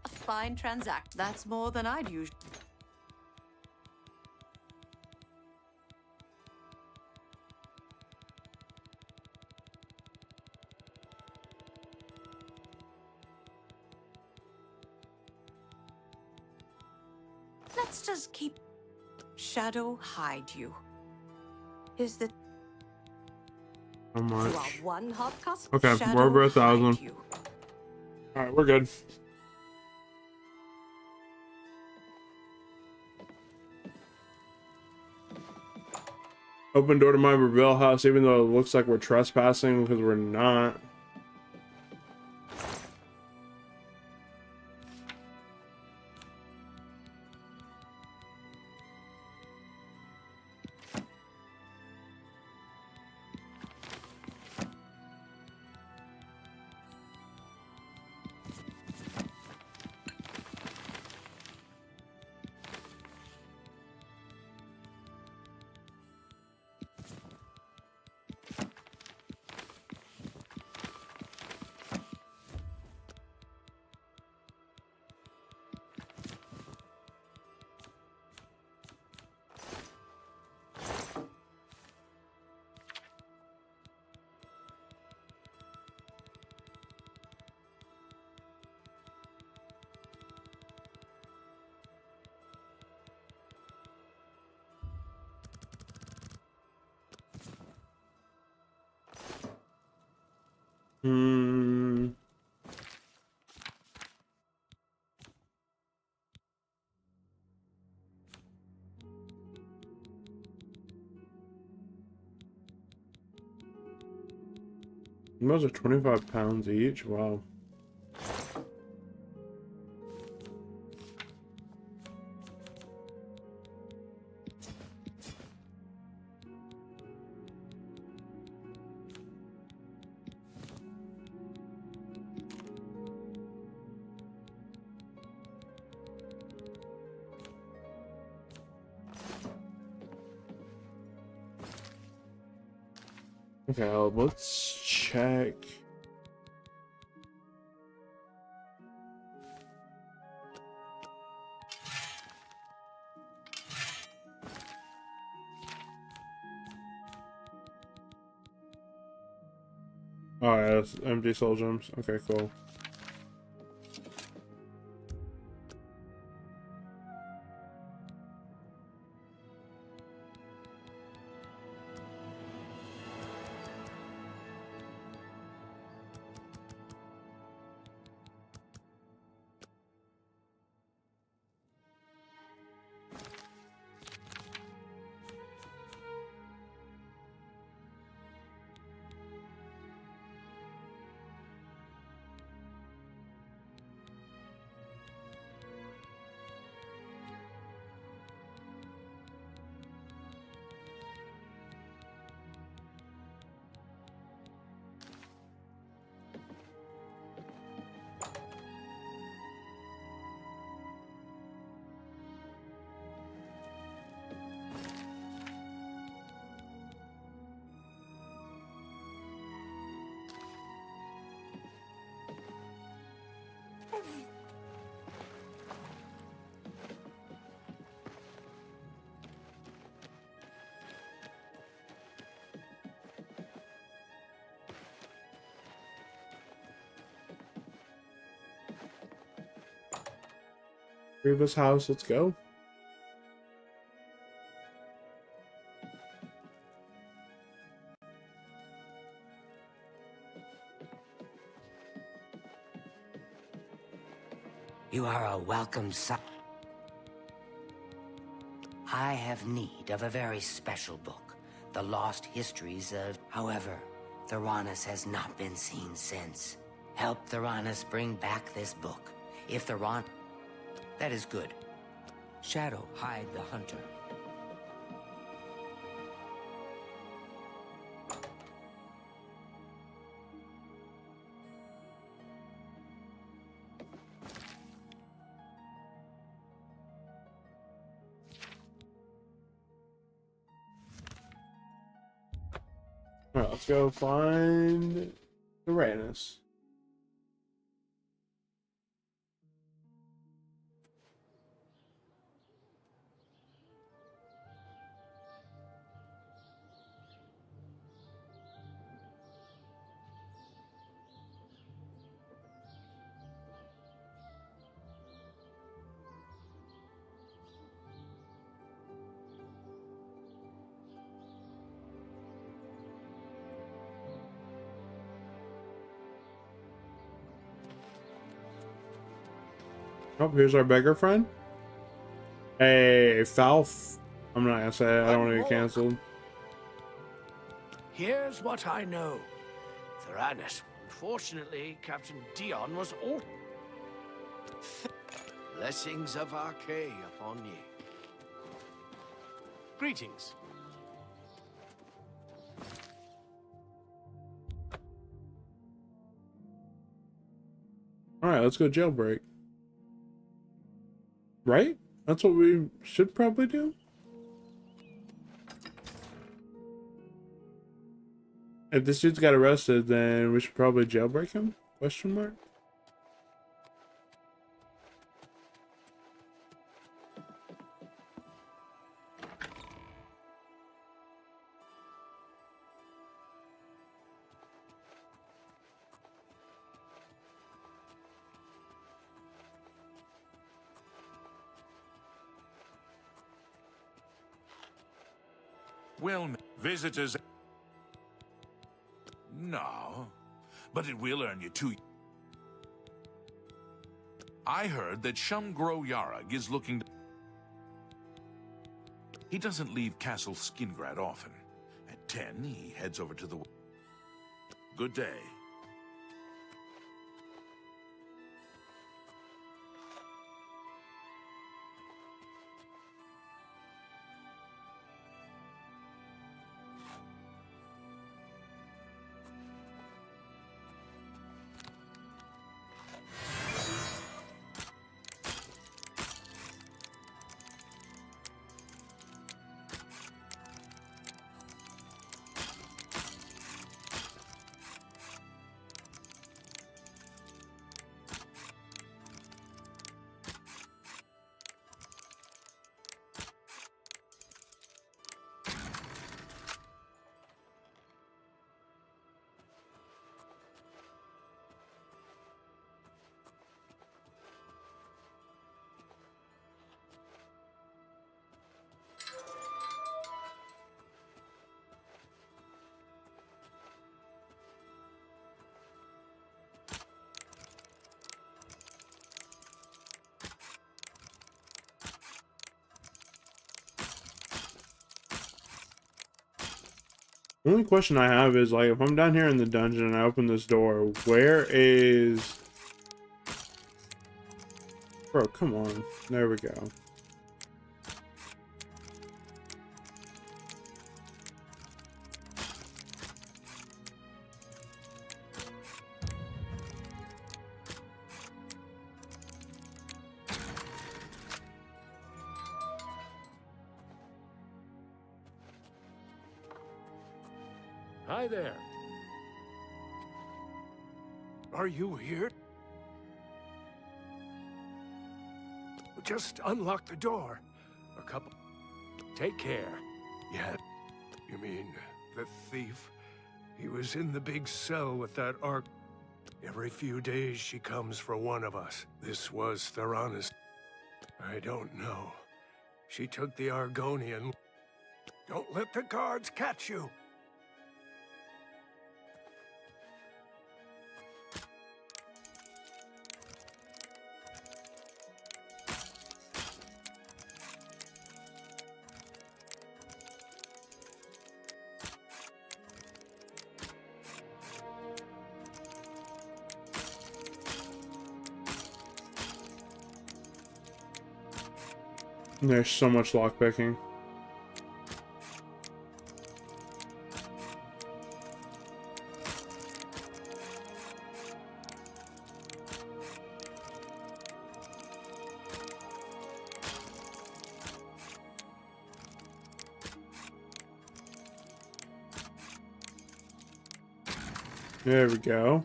A fine transact. That's more than I'd usually... Let's just keep... Shadow hide you. Is that... How much? You are one hot customer. Okay, Shadow we're over 1,000. hide you. All right, we're good. Open door to my Reveal house, even though it looks like we're trespassing because we're not. Those are 25 pounds each. Wow. Okay, let's check. Oh, yeah, that's empty soul gems. Okay, cool. Reva's house, let's go. You are a welcome son. I have need of a very special book, The Lost Histories of... However, Theranos has not been seen since. Help Theranos bring back this book. If Theron... That is good. Shadow, hide the hunter. Alright, let's go find Theranos. Oh, here's our beggar friend. Hey, Falf. I'm not gonna say it. I don't want to get canceled. Here's what I know. Theranos. Unfortunately, Captain Dion was all... Blessings of Archay upon ye. Greetings. Alright, let's go jailbreak. Right? That's what we should probably do. If this dude's got arrested, then we should probably jailbreak him? Question mark? Well, visitors... No, but it will earn you 2. I heard that Shumgro Yarag is looking to... He doesn't leave Castle Skingrad often. At 10, he heads over to the... Good day. The only question I have is, like, if I'm down here in the dungeon and I open this door, where is... Bro, come on. There we go. Hi there. Are you here? Just unlock the door. A couple... Take care. Yeah. You mean the thief? He was in the big cell with that arc. Every few days she comes for one of us. This was Theranos. I don't know. She took the Argonian. Don't let the guards catch you. There's so much lockpicking. There we go.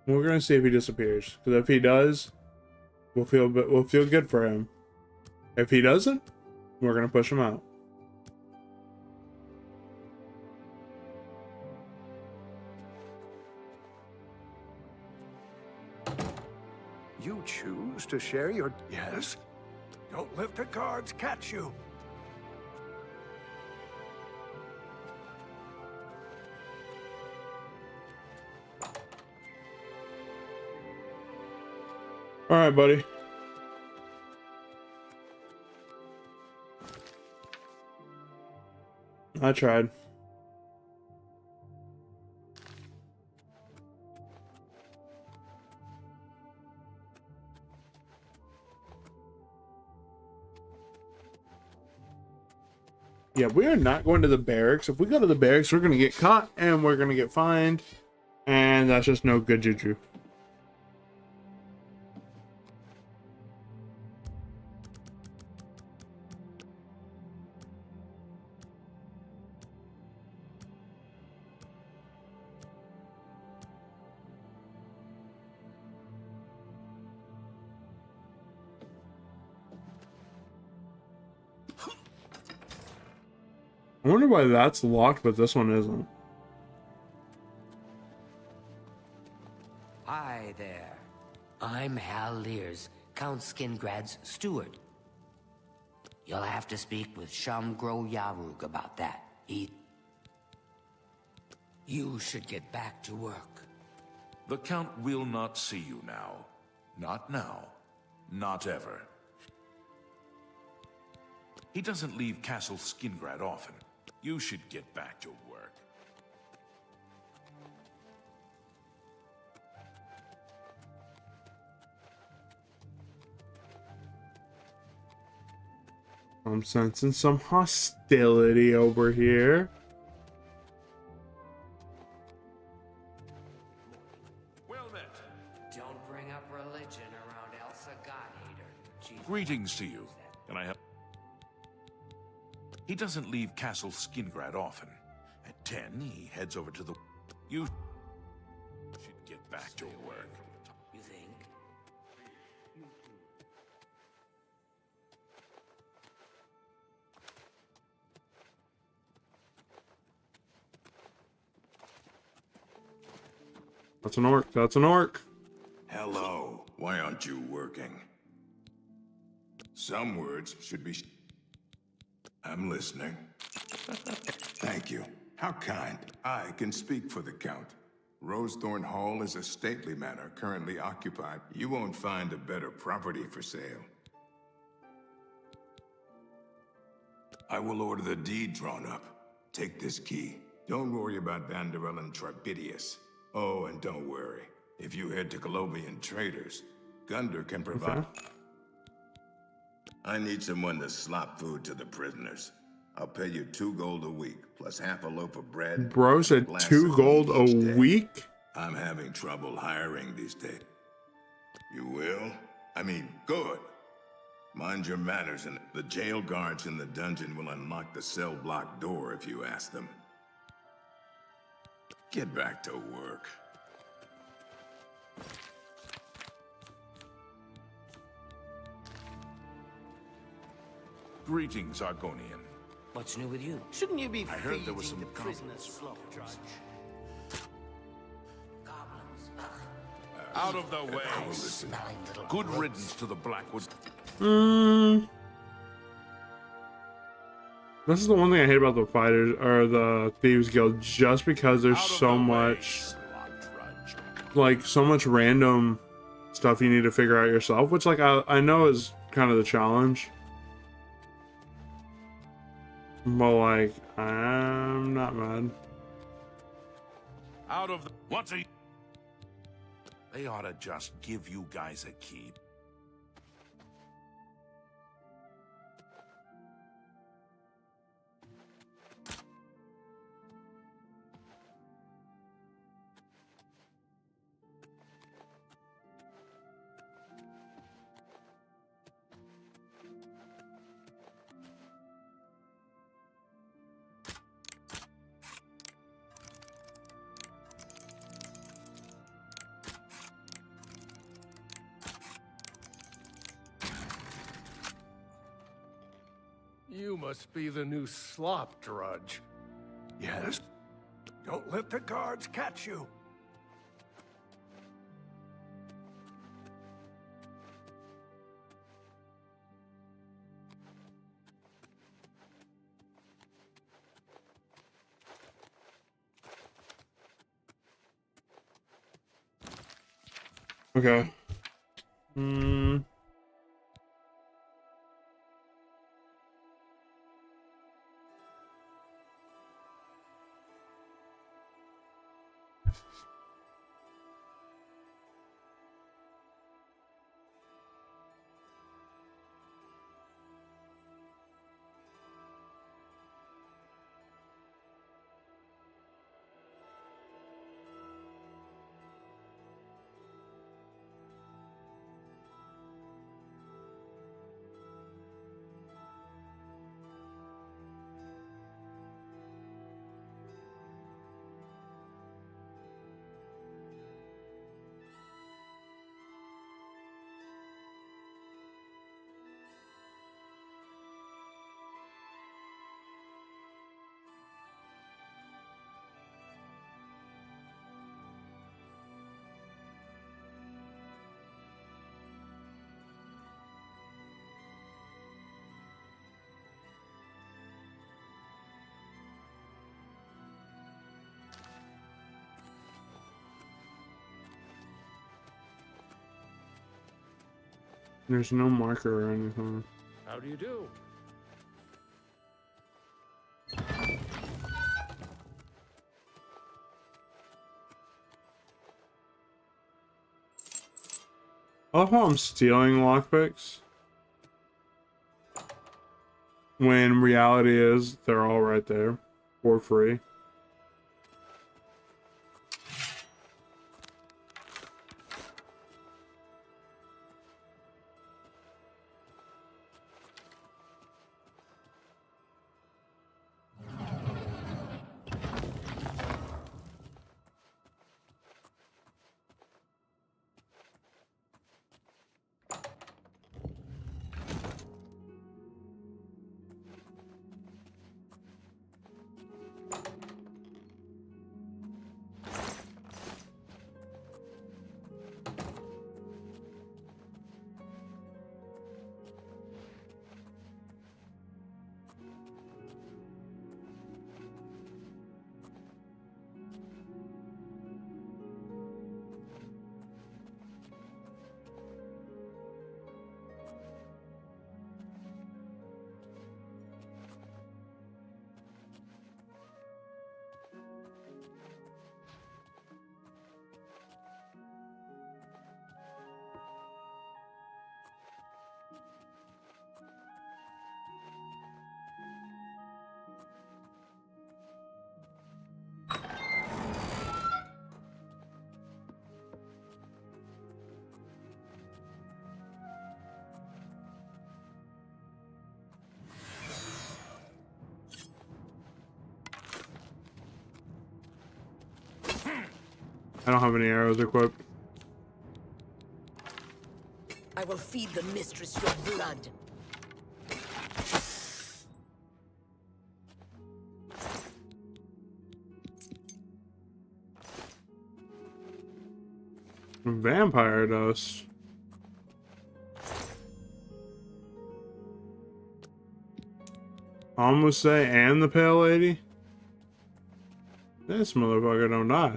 We're gonna see if he disappears, because if he does, we'll feel good for him. If he doesn't, we're gonna push him out. you choose to share your... Yes? Don't let the guards catch you. All right, buddy. I tried. Yeah, we are not going to the barracks. If we go to the barracks, we're going to get caught and we're going to get fined. And that's just no good juju. I wonder why that's locked, but this one isn't. Hi there. I'm Hal Lears, Count Skingrad's steward. You'll have to speak with Shamgro Yarug about that. You should get back to work. The Count will not see you now. Not now. Not ever. He doesn't leave Castle Skingrad often. You should get back to work. I'm sensing some hostility over here. Well met. Don't bring up religion around Elsa Godhater. Greetings to you. Can I help? He doesn't leave Castle Skingrad often. At 10, he heads over to the... You should get back to work. You think? That's an orc. That's an orc. Hello. Why aren't you working? Some words should be... I'm listening. Thank you. How kind. I can speak for the Count. Rosethorn Hall is a stately manor currently occupied. You won't find a better property for sale. I will order the deed drawn up. Take this key. Don't worry about Vanderel and Tribidius. Oh, and don't worry. If you head to Colobian traders, Gunder can provide... Okay. I need someone to slop food to the prisoners. I'll pay you 2 gold a week, plus half a loaf of bread. Bro said 2 gold a week? I'm having trouble hiring these days. You will? I mean, good. Mind your manners, and the jail guards in the dungeon will unlock the cell block door if you ask them. Get back to work. Greetings, Argonian. What's new with you? Shouldn't you be I heard there was feeding some the prisoners goblins slow drudge? Out of the way. Good riddance to the Blackwood. This is the one thing I hate about the fighters or the Thieves Guild, just because there's so much, like, so much random stuff you need to figure out yourself, which, like, I know is kind of the challenge. But, like, I'm not mad. Out of the... What's he... They ought to just give you guys a key. You must be the new slop drudge. Yes? Don't let the guards catch you. Okay. There's no marker or anything. How do you do? I love how I'm stealing lockpicks, when reality is they're all right there for free. I don't have any arrows equipped. I will feed the mistress your blood. Vampire dust. Almost say, and the Pale Lady? This motherfucker don't die.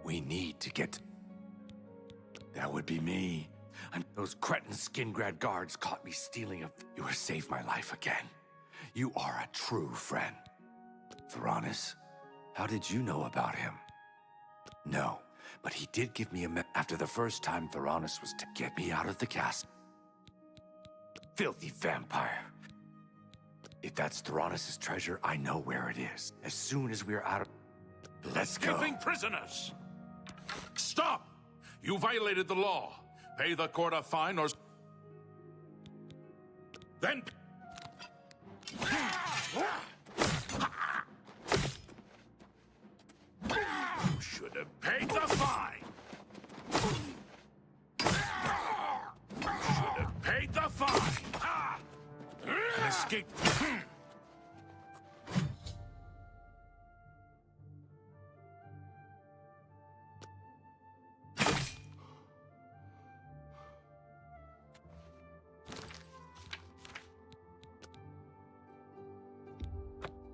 We need to get... That would be me. Those cretin skin-grad guards caught me stealing a... You have saved my life again. You are a true friend. Theranos, how did you know about him? No, but he did give me a after the first time Theranos was to get me out of the castle. Filthy vampire. If that's Theranos' treasure, I know where it is. As soon as we're out of... Let's go. Keeping prisoners! Stop! You violated the law. Pay the court a fine or... Then... You should have paid the fine! You should have paid the fine! Escape...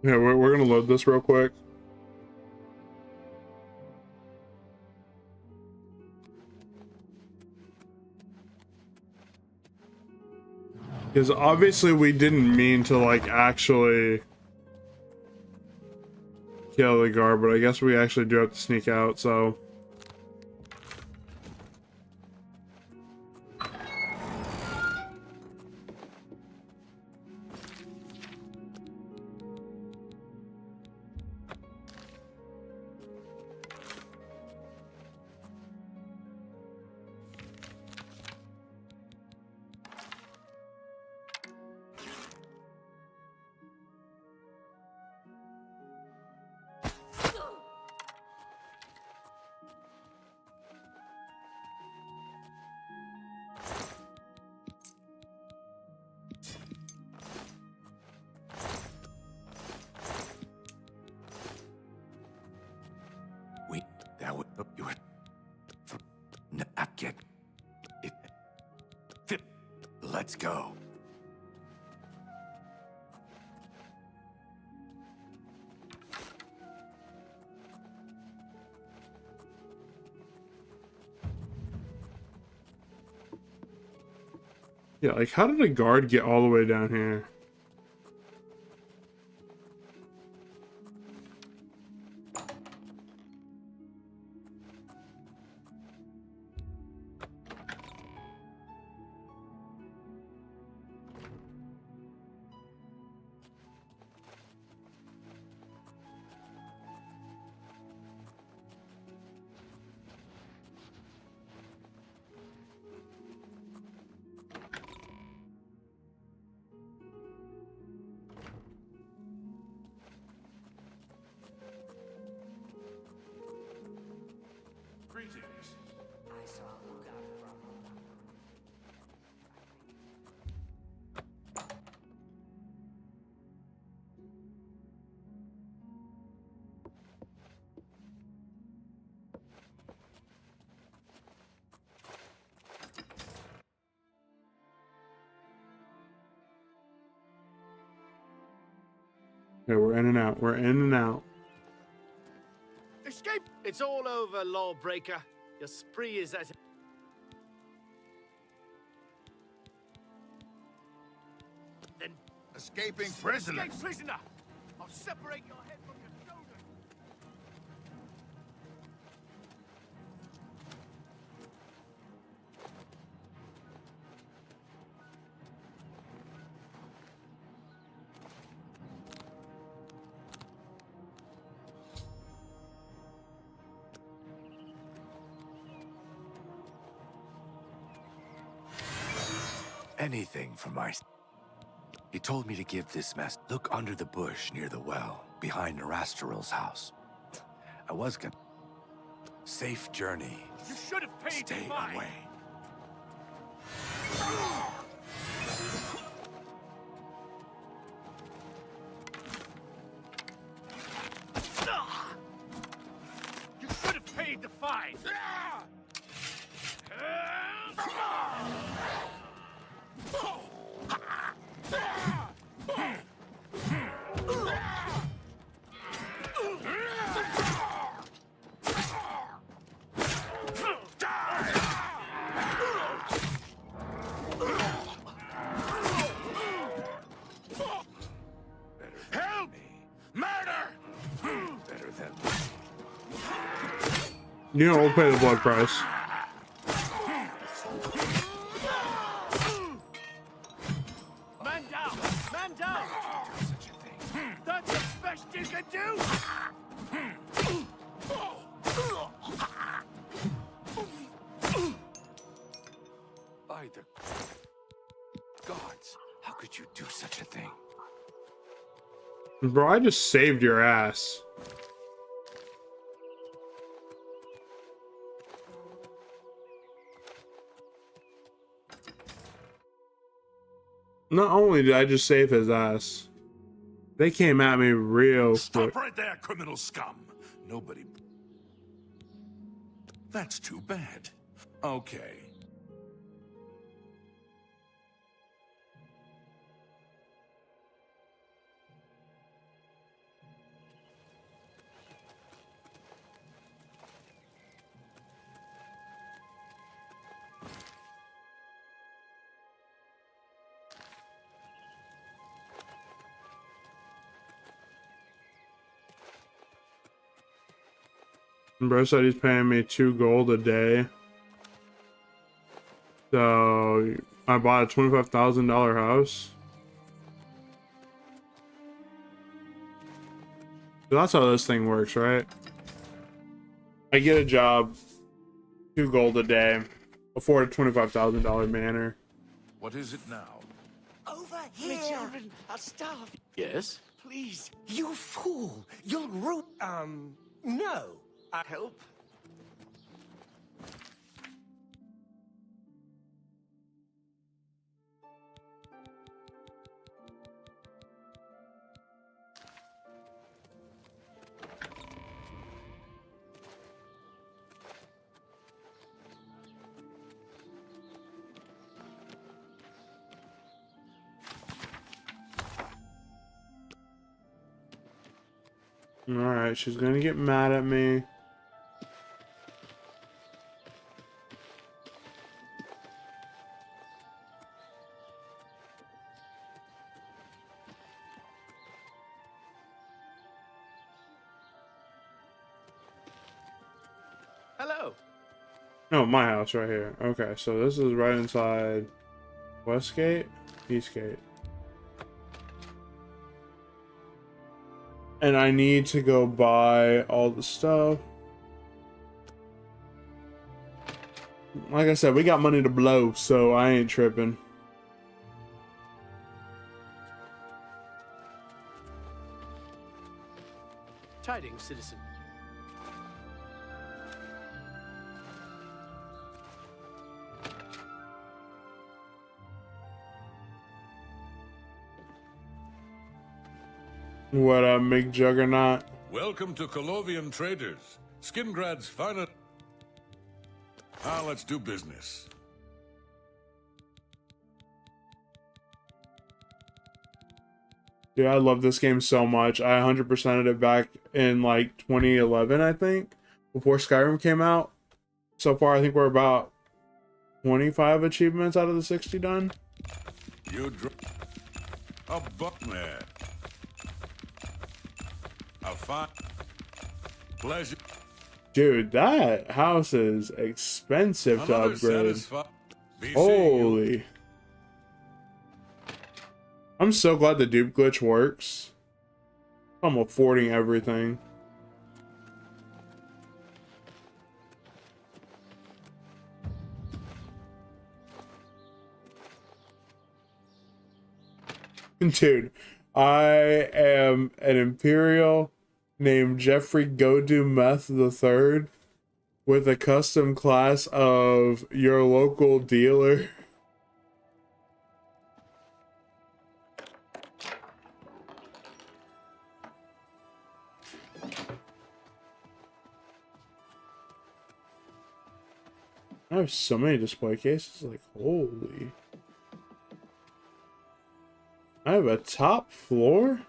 Yeah, we're gonna load this real quick. Because obviously we didn't mean to like actually kill the guard, but I guess we actually do have to sneak out, so. Let's go. Yeah, like how did a guard get all the way down here? Okay, we're in and out. We're in and out. Escape! It's all over, lawbreaker. Your spree is at... Then... Escaping prisoner. Escape prisoner! I'll separate your head from your shoulders. Anything for my... He told me to give this mess. Look under the bush near the well, behind Narasteral's house. I was gonna... Safe journey. You should have paid Stay the fine. away. You should have paid the fine. Help! Murder! Better than... You know, we'll pay the blood price. Man down! Man down! Such a thing. That's the best you can do! By the... gods, how could you do such a thing? Bro, I just saved your ass. Not only did I just save his ass, they came at me real quick. Stop right there, criminal scum. Nobody... That's too bad. Okay. Bro said he's paying me 2 gold a day. So I bought a $25,000 house. So that's how this thing works, right? I get a job, 2 gold a day, afford a $25,000 manor. What is it now? Over My children are starving. Yes? Please. You fool! You'll no. I help. Alright, she's gonna get mad at me. Hello. No, my house right here. Okay, so this is right inside Westgate, Eastgate. And I need to go buy all the stuff. Like I said, we got money to blow, so I ain't tripping. Tidings, citizen. What up, McJuggernaut? Welcome to Colovian Traders, Skingrad's finest. Now let's do business. Dude, I love this game so much. I 100%ed it back in like 2011, I think, before Skyrim came out. So far, I think we're about 25 achievements out of the 60 done. You a buckman. A fine pleasure. Dude, that house is expensive to upgrade. Holy. I'm so glad the dupe glitch works. I'm affording everything. Dude, I am an Imperial named Jeffrey Godu Meth III with a custom class of your local dealer. I have so many display cases, like, holy. I have a top floor?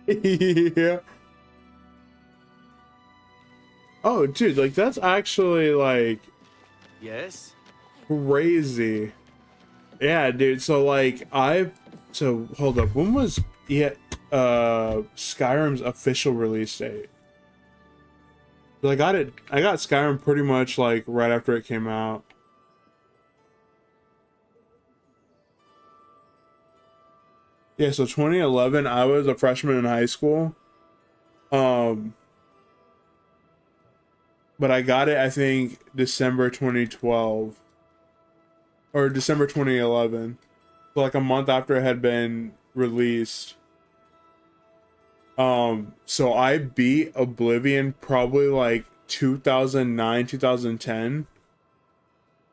Yeah. Oh, dude, like, that's actually, like... Yes? Crazy. Yeah, dude, so, like, So, hold up, when was... Skyrim's official release date? I got Skyrim pretty much, like, right after it came out. Yeah, so 2011, I was a freshman in high school. But I got it, I think, December 2012. Or December 2011. So like a month after it had been released. So I beat Oblivion probably like 2009, 2010.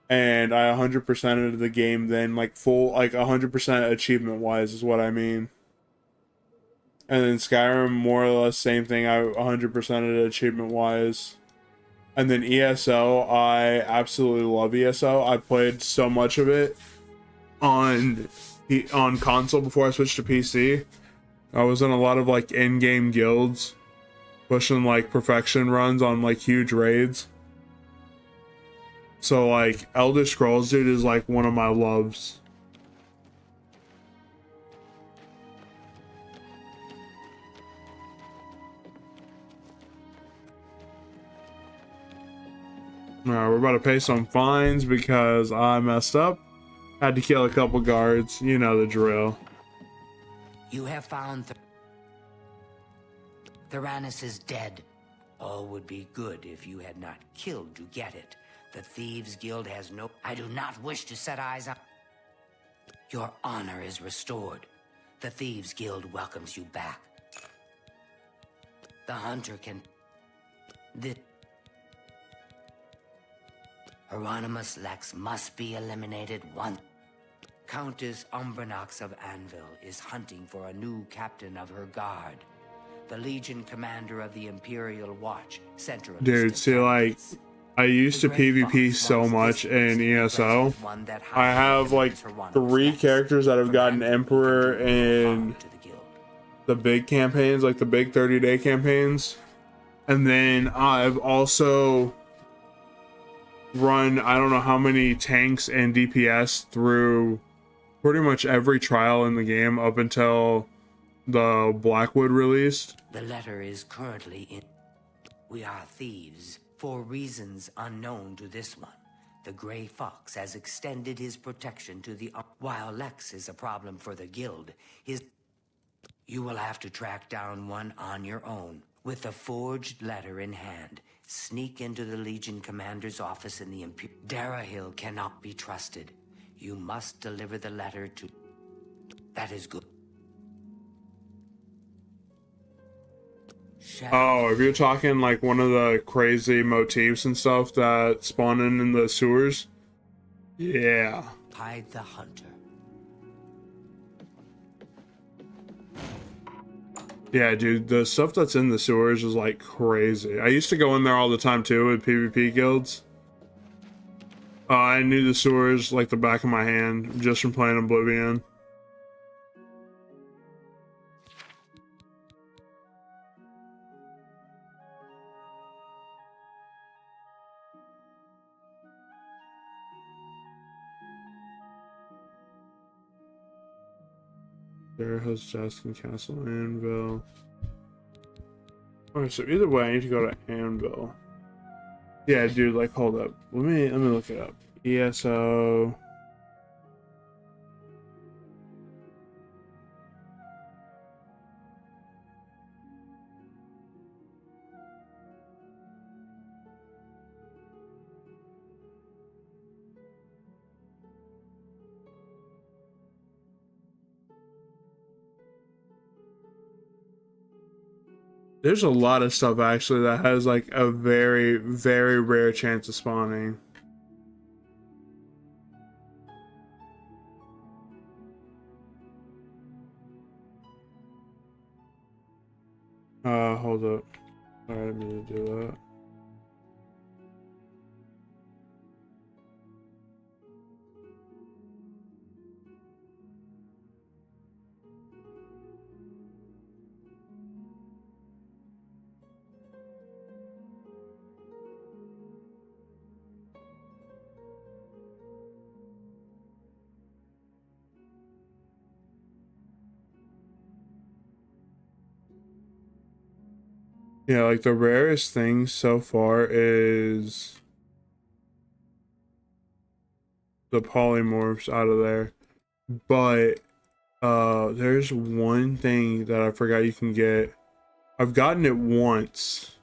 and I 100%ed the game then, like full, like 100% achievement wise is what I mean. And then Skyrim, more or less same thing, I 100%ed achievement wise. And then ESO, I absolutely love ESO. I played so much of it on console before I switched to PC. I was in a lot of like in-game guilds, pushing like perfection runs on like huge raids. So like Elder Scrolls, dude, is like one of my loves. Alright, we're about to pay some fines because I messed up. Had to kill a couple guards. You know the drill. You have found Theranos is dead. All would be good if you had not killed to get it. The Thieves Guild has no... I do not wish to set eyes on... Your honor is restored. The Thieves Guild welcomes you back. The hunter can... Hieronymus Lex must be eliminated once. Countess Umbranox of Anvil is hunting for a new captain of her guard. The Legion commander of the Imperial Watch, center of... Dude, see, like, I used to PvP so much in ESO. I have, like, 3 characters that have gotten Emperor in the big campaigns, like the big 30-day campaigns. And then I've also run, I don't know how many tanks and DPS through pretty much every trial in the game up until the Blackwood released. The letter is currently in... We are thieves for reasons unknown to this one. The Gray Fox has extended his protection to the... While Lex is a problem for the guild, you will have to track down one on your own. With a forged letter in hand, sneak into the Legion commander's office in the Dara Hill cannot be trusted. You must deliver the letter to... That is good. Oh, if you're talking like one of the crazy motifs and stuff that spawn in the sewers, yeah. Hide the hunter. Yeah, dude, the stuff that's in the sewers is like crazy. I used to go in there all the time too with PvP guilds. I knew the sewers like the back of my hand just from playing Oblivion. There has Jaskin Castle, Anvil. Alright, so either way, I need to go to Anvil. Yeah, dude, like, hold up. Let me look it up. ESO. There's a lot of stuff actually that has like a very, very rare chance of spawning. Hold up. Sorry, I didn't mean to do that. Yeah, like the rarest thing so far is the polymorphs out of there. But there's one thing that I forgot you can get. I've gotten it once.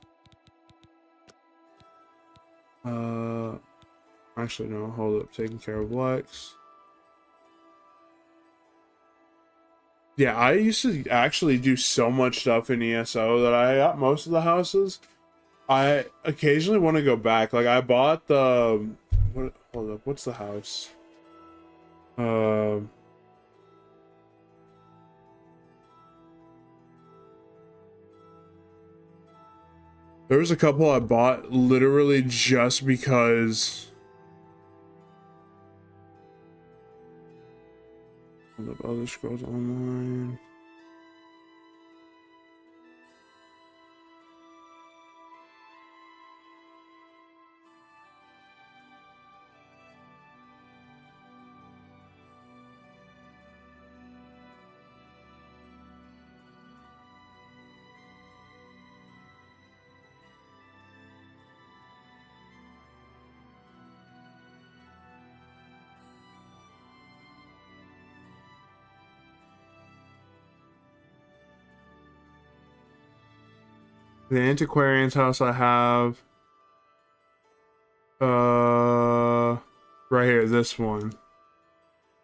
Actually no, hold up, taking care of Lex. Yeah, I used to actually do so much stuff in ESO that I got most of the houses. I occasionally want to go back. Like I bought the... Hold Hold up, what's the house? There was a couple I bought literally just because. Hold up, Elder Scrolls Online. The antiquarian's house I have, right here, this one.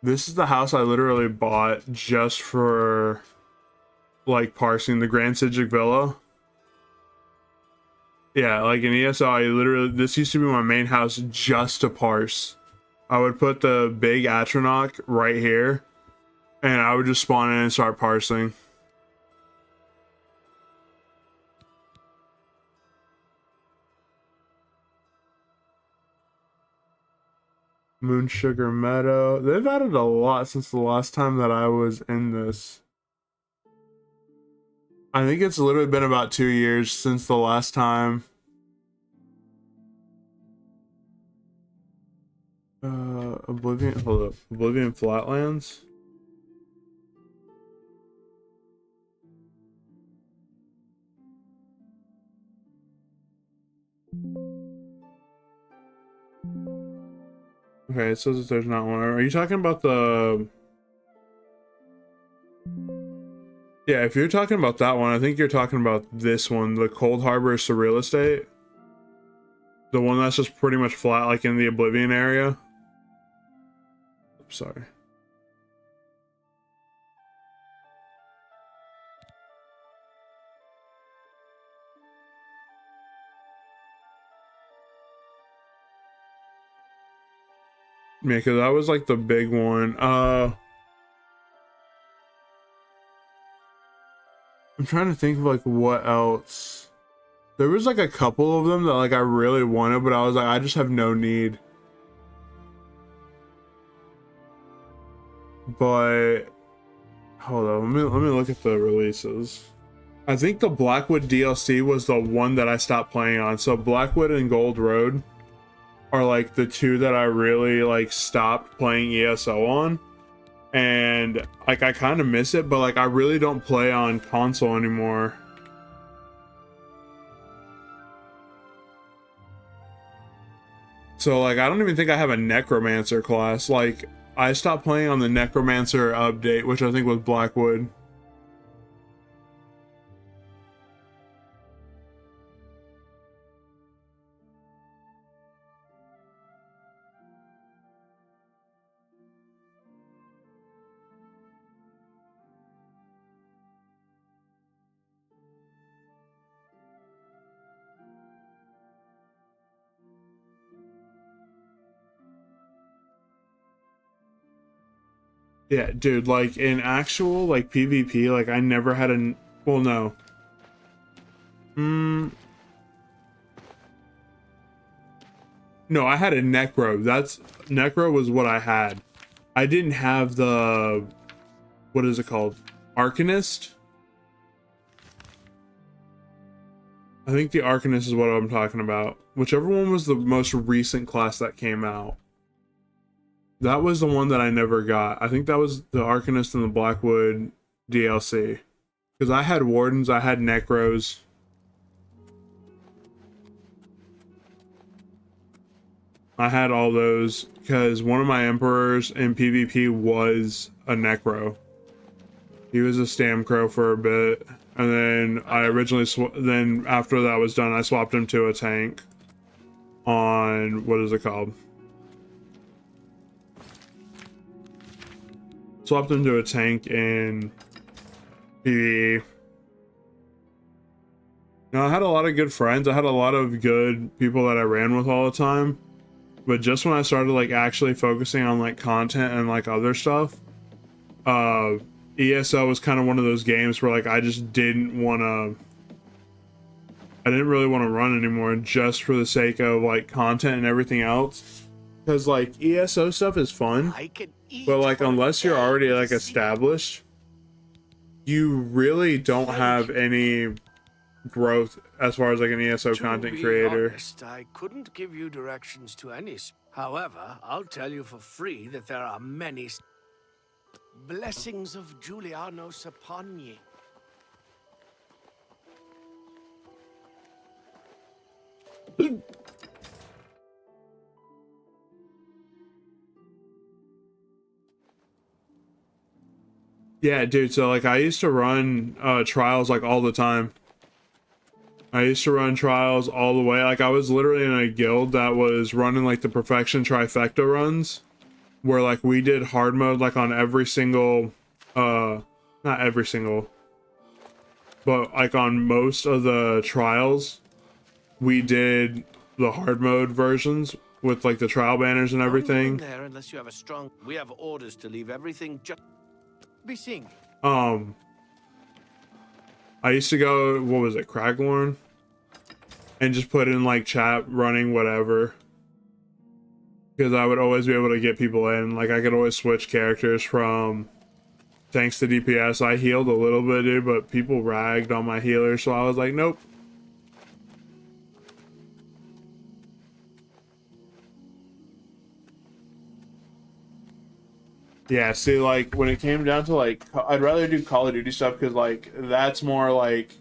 This is the house I literally bought just for, like, parsing the Grand Sigic Villa. Yeah, like in ESO, I literally, this used to be my main house just to parse. I would put the big Atronach right here, and I would just spawn in and start parsing. Moon Sugar Meadow. They've added a lot since the last time that I was in this. I think it's literally been about 2 years since the last time. Oblivion, hold up. Oblivion Flatlands. Okay, it says that there's not one. Are you talking about the... Yeah, if you're talking about that one, I think you're talking about this one, the Cold Harbor Surreal Estate. The one that's just pretty much flat, like in the Oblivion area. Sorry. Yeah, because that was like the big one. I'm trying to think of like what else. There was like a couple of them that like I really wanted, but I was like, I just have no need. But hold on, let me look at the releases. I think the Blackwood DLC was the one that I stopped playing on. So Blackwood and Gold Road are like the two that I really like stopped playing ESO on. And like I kind of miss it, but like I really don't play on console anymore. So like I don't even think I have a Necromancer class. Like I stopped playing on the Necromancer update, which I think was Blackwood. Yeah, dude, like in actual like PvP, like I never had a, well, no. No, I had a Necro. Necro was what I had. I didn't have the, what is it called? Arcanist? I think the Arcanist is what I'm talking about. Whichever one was the most recent class that came out. That was the one that I never got. I think that was the Arcanist and the Blackwood DLC. Because I had Wardens, I had Necros. I had all those because one of my Emperors in PvP was a Necro. He was a Stamcrow for a bit. And then I originally, then after that was done, I swapped him to a tank on, what is it called? Swapped him to a tank in PvE. Now, I had a lot of good friends. I had a lot of good people that I ran with all the time. but just when I started like actually focusing on like content and like other stuff, ESO was kind of one of those games where like I just didn't really want to run anymore, just for the sake of like content and everything else. Because like ESO stuff is fun, but like unless you're already like established, you really don't have any growth as far as like an ESO content creator. Honest, I couldn't give you directions to any. However, I'll tell you for free that there are many blessings of Julianos upon ye. Yeah, dude, so like I used to run trials like all the time. I used to run trials all the way. Like I was literally in a guild that was running like the perfection trifecta runs, where like we did hard mode like on every single not every single, but like on most of the trials we did the hard mode versions with like the trial banners and everything. Don't go in there unless you have a strong. We have orders to leave everything just be seen. I used to go, what was it, Craglorn? And just put in like chat running whatever. Because I would always be able to get people in. Like I could always switch characters from tanks to DPS. I healed a little bit, dude, but people ragged on my healer, so I was like, nope. Yeah, see, like, when it came down to, like, I'd rather do Call of Duty stuff, because, like, that's more, like,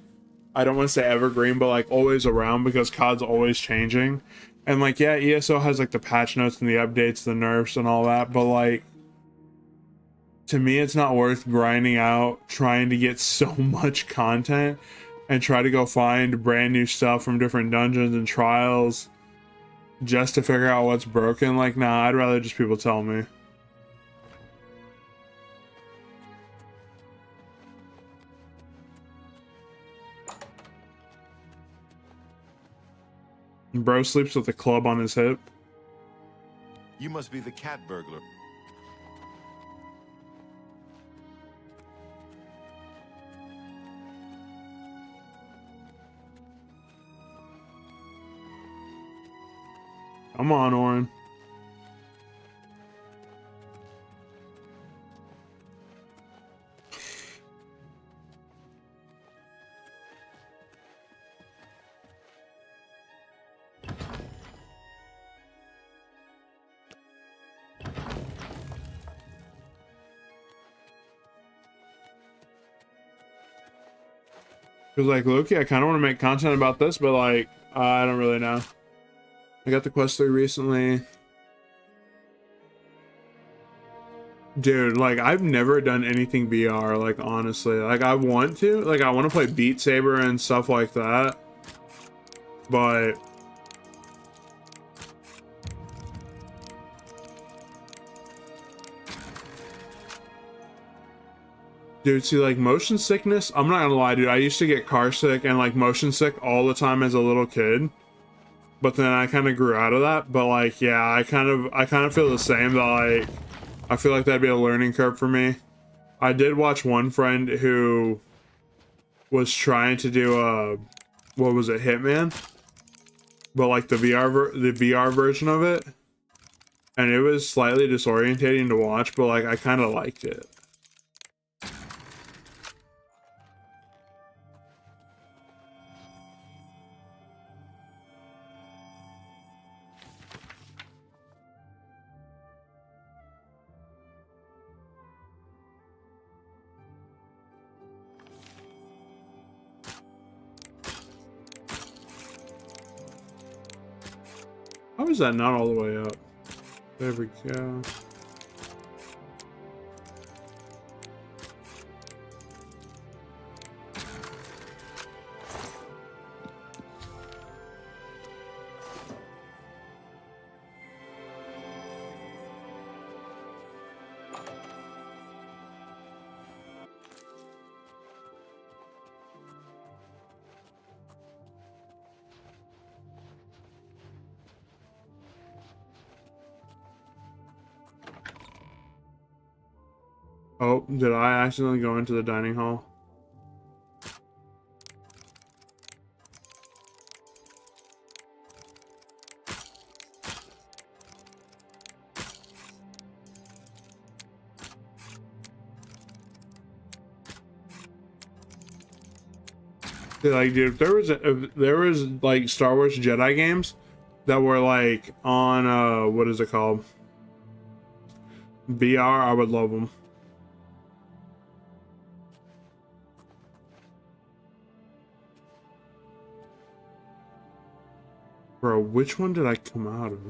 I don't want to say evergreen, but, like, always around, because COD's always changing. And, like, yeah, ESO has, like, the patch notes and the updates, the nerfs and all that, but, like, to me, it's not worth grinding out, trying to get so much content, and try to go find brand new stuff from different dungeons and trials, just to figure out what's broken. Like, nah, I'd rather just people tell me. Bro sleeps with a club on his hip. You must be the cat burglar. Come on, Orin. Because, like, Loki, I kind of want to make content about this, but, like, I don't really know. I got the Quest 3 recently. Dude, like, I've never done anything VR, like, honestly. Like, I want to. Like, I want to play Beat Saber and stuff like that. But... dude, see, like, motion sickness, I'm not gonna lie, dude, I used to get car sick and, like, motion sick all the time as a little kid. But then I kind of grew out of that. But, like, yeah, I kind of feel the same, that, like, I feel like that'd be a learning curve for me. I did watch one friend who was trying to do a, what was it, Hitman? But, like, the VR version of it. And it was slightly disorientating to watch, but, like, I kind of liked it. How is that not all the way up? There we go. Oh, did I accidentally go into the dining hall? Like, dude, if there was like Star Wars Jedi games that were like on what is it called? VR, I would love them. Bro, which one did I come out of?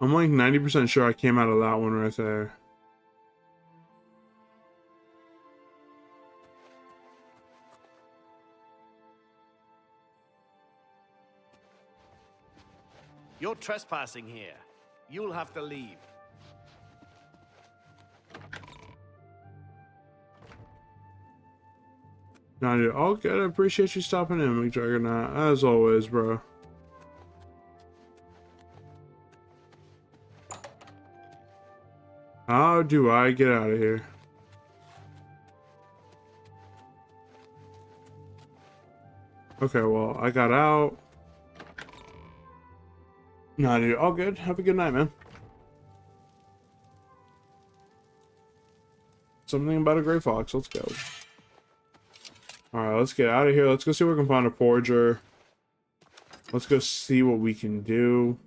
I'm like 90% sure I came out of that one right there. You're trespassing here. You'll have to leave. Nah, dude. Oh, good. I appreciate you stopping in, McJuggernaut. As always, bro. How do I get out of here? Okay, well, I got out. Nah, dude. All good. Have a good night, man. Something about a gray fox. Let's go. Alright, let's get out of here. Let's go see if we can find a forger. Let's go see what we can do.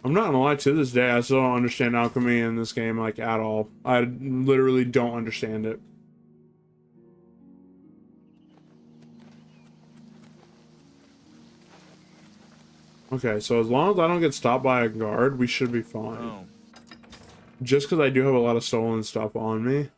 I'm not gonna lie, to this day, I still don't understand alchemy in this game, like, at all. I literally don't understand it. Okay, so as long as I don't get stopped by a guard, we should be fine. Oh. Just because I do have a lot of stolen stuff on me.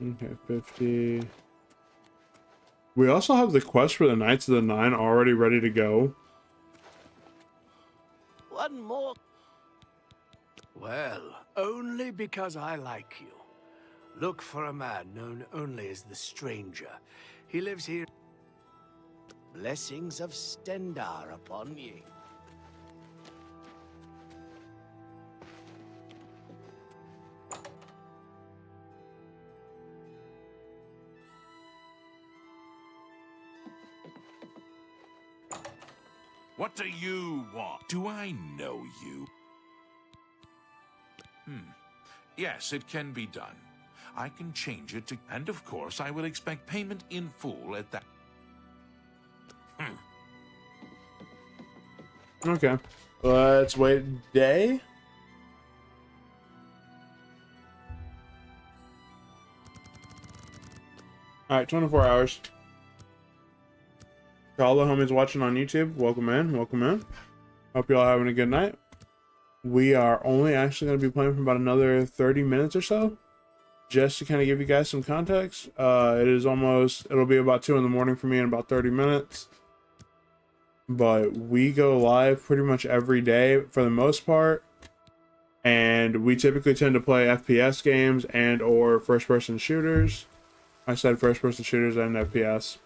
Okay, 50. We also have the quest for the Knights of the Nine already ready to go. One more. Well, only because I like you. Look for a man known only as the Stranger. He lives here. Blessings of Stendar upon ye. What do you want? Do I know you? Yes, it can be done. I can change it to... And of course, I will expect payment in full at that... Okay. Let's wait a day. Alright, 24 hours. For all the homies watching on YouTube, welcome in, welcome in. Hope you're all having a good night. We are only actually going to be playing for about another 30 minutes or so. Just to kind of give you guys some context. It'll be about 2 in the morning for me in about 30 minutes. But we go live pretty much every day for the most part. And we typically tend to play FPS games and or first-person shooters. I said first-person shooters and FPS.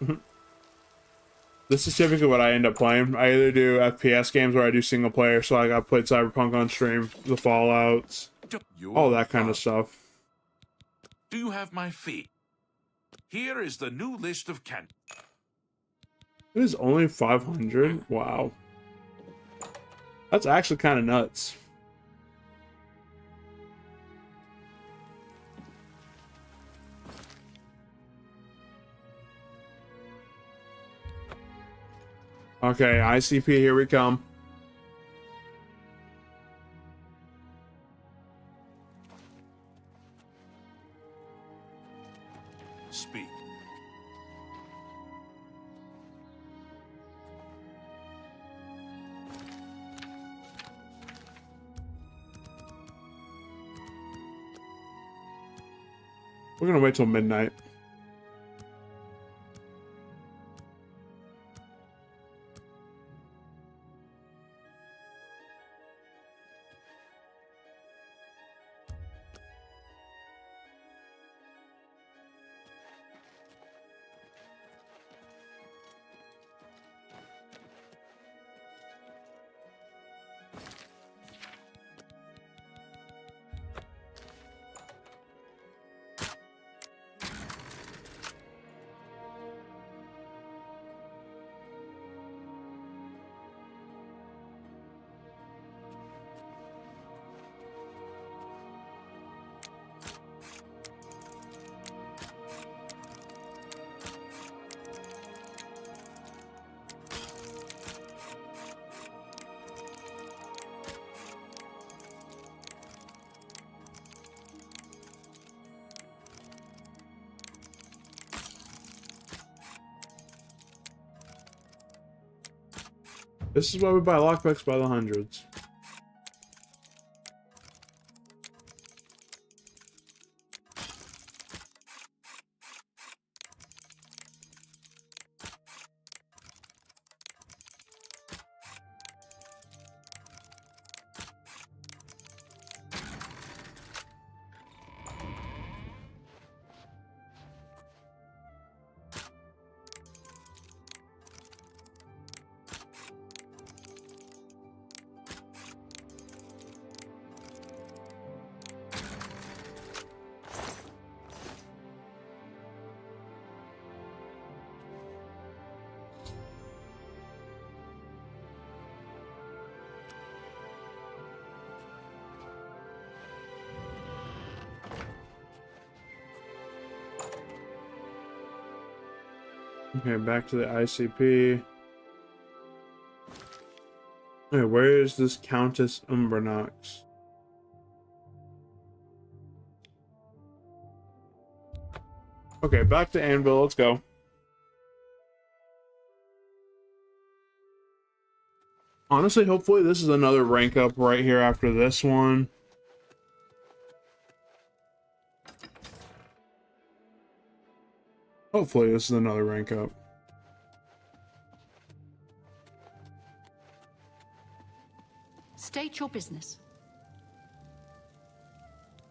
This is typically what I end up playing. I either do FPS games or I do single player. So like I played Cyberpunk on stream, the Fallouts, all that kind of stuff. Do you have my fee? Here is the new list of can. It is only 500. Wow, that's actually kind of nuts. Okay, ICP, here we come. Speak. We're gonna wait till midnight. This is why we buy lockpicks by the hundreds. Okay, back to the ICP. Hey, where is this Countess Umbranox? Okay, back to Anvil. Let's go. Honestly, hopefully this is another rank up right here after this one. Hopefully this is another rank up. State your business.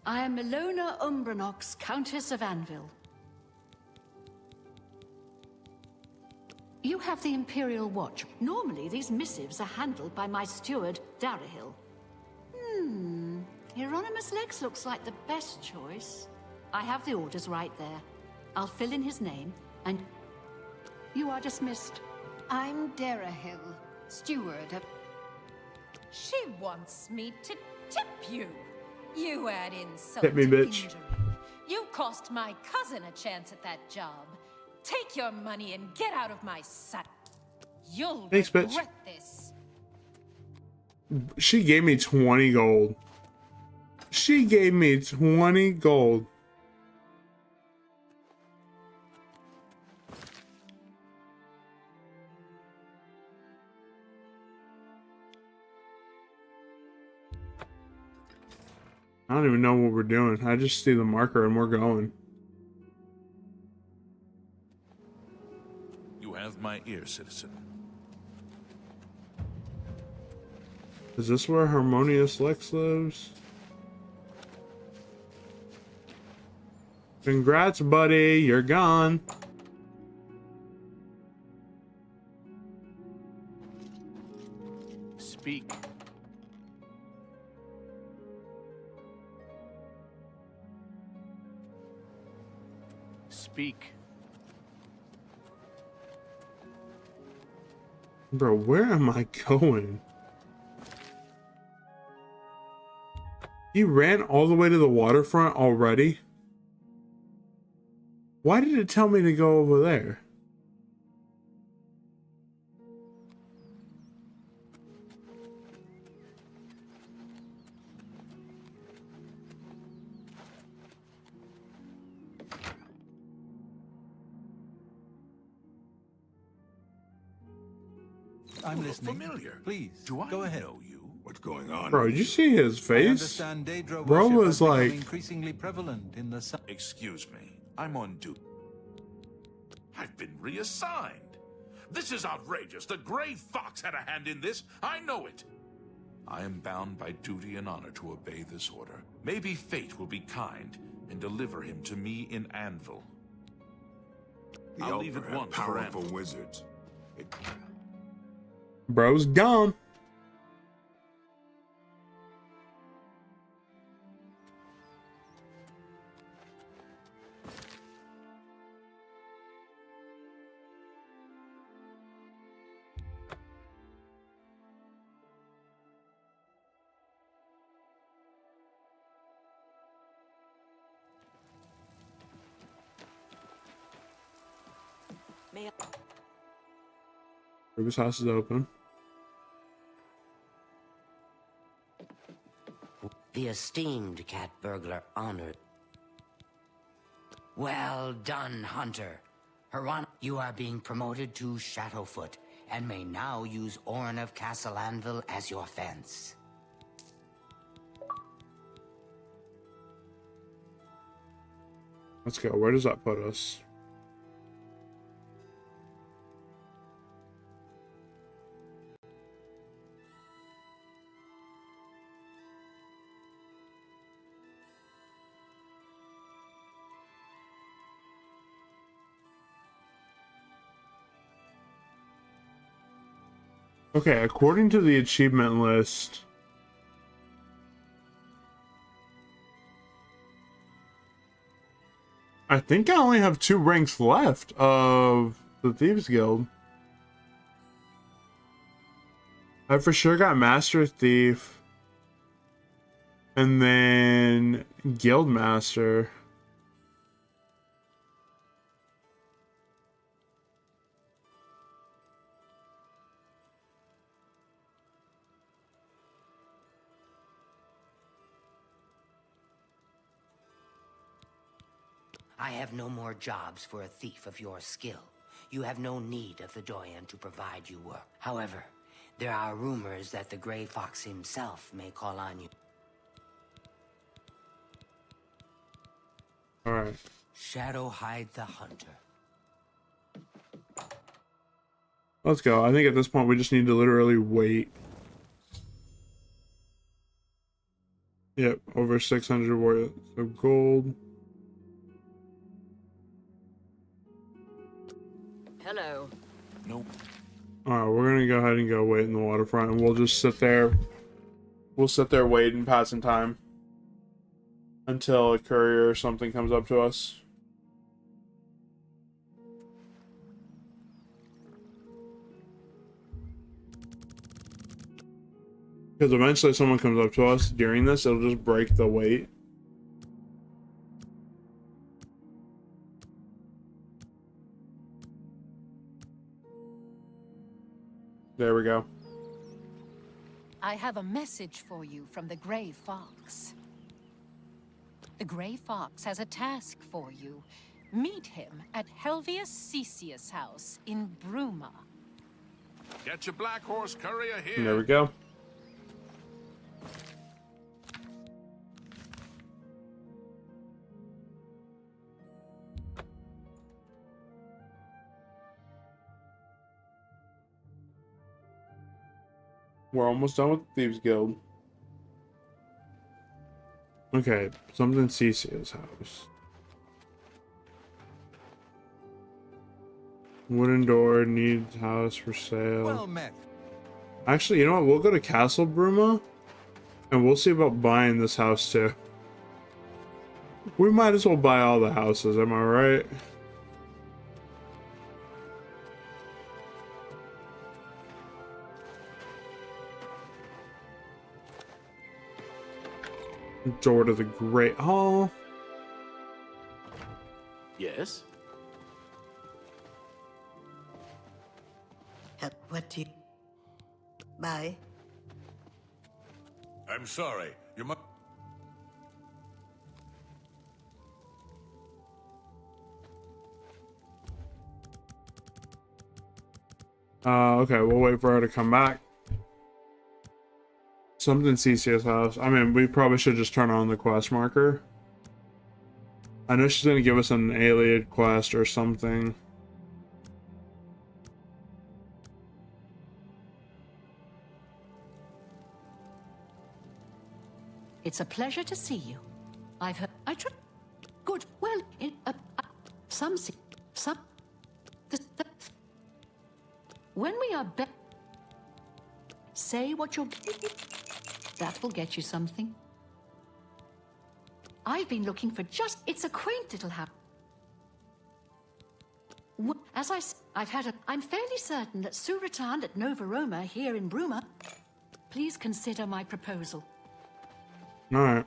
I am Milona Umbranox, Countess of Anvil. You have the Imperial Watch. Normally, these missives are handled by my steward, Darahil. Hieronymus Lex looks like the best choice. I have the orders right there. I'll fill in his name, and you are dismissed. I'm Darahil, steward of... She wants me to tip you. You add insult Hit me, to bitch. injury. You cost my cousin a chance at that job. Take your money and get out of my sight. You'll Thanks, regret bitch. this. She gave me 20 gold. She gave me 20 gold. I don't even know what we're doing. I just see the marker and we're going. You have my ear, citizen. Is this where Harmonious Lex lives? Congrats, buddy. You're gone. Speak. Speak. Bro, where am I going? You ran all the way to the waterfront already? Why did it tell me to go over there? I'm You look listening. familiar. Please, Do I go ahead. know you? what's going on. Bro, did you see his I face? understand Daedra Bro worship was has become like, increasingly prevalent in the sun. Excuse me, I'm on duty. I've been reassigned. This is outrageous. The Gray Fox had a hand in this. I know it. I am bound by duty and honor to obey this order. Maybe fate will be kind and deliver him to me in Anvil. The I'll leave Elper it have once for powerful Anvil. wizards. bro's gone. May I... Ruby's house is open. The esteemed cat burglar honored. Well done, Hunter. Huron, you are being promoted to Shadowfoot and may now use Orin of Castle Anvil as your fence. Let's go. Where does that put us? Okay, according to the achievement list, I think I only have 2 ranks left of the Thieves Guild. I for sure got Master Thief and then Guild Master. I have no more jobs for a thief of your skill. You have no need of the Dorian to provide you work. However, there are rumors that the Gray Fox himself may call on you. Alright. Shadow hide the hunter. Let's go. I think at this point we just need to literally wait. Yep, over 600 worth of gold. Hello. Nope. Alright, we're gonna go ahead and go wait in the waterfront and we'll just sit there. We'll sit there waiting, passing time. Until a courier or something comes up to us. Because eventually if someone comes up to us during this, it'll just break the wait. There we go. I have a message for you from the Gray Fox. The Gray Fox has a task for you. Meet him at Helvius Cecius' house in Bruma. Get your black horse courier here. And there we go. We're almost done with the Thieves Guild. Okay, something Cecia's house. Wooden door needs house for sale. Well met. Actually, you know what? We'll go to Castle Bruma and we'll see about buying this house too. We might as well buy all the houses, am I right? Door to the Great Hall. Yes? What do you... Bye. I'm sorry. You must. Okay, we'll wait for her to come back. Something CC's house. I mean, we probably should just turn on the quest marker. I know she's gonna give us an alien quest or something. It's a pleasure to see you. I've heard. I try. Good. Well, some. When we are back, say what you're. That will get you something. I've been looking for just. It's a quaint little house. As I've had a. I'm fairly certain that Suratan at Nova Roma here in Bruma. Please consider my proposal. All right.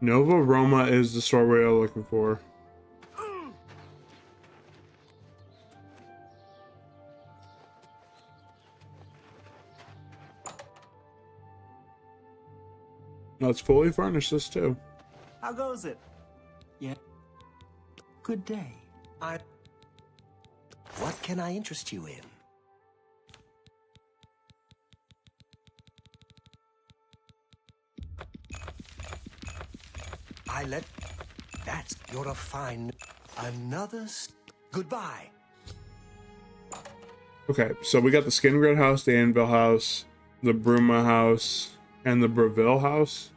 Nova Roma is the store we are looking for. No, it's fully furnished, this too. How goes it? Yeah. Good day. What can I interest you in? You're a fine... Goodbye. Okay, so we got the Skin Grid house, the Anvil house, the Bruma house, and the Breville house.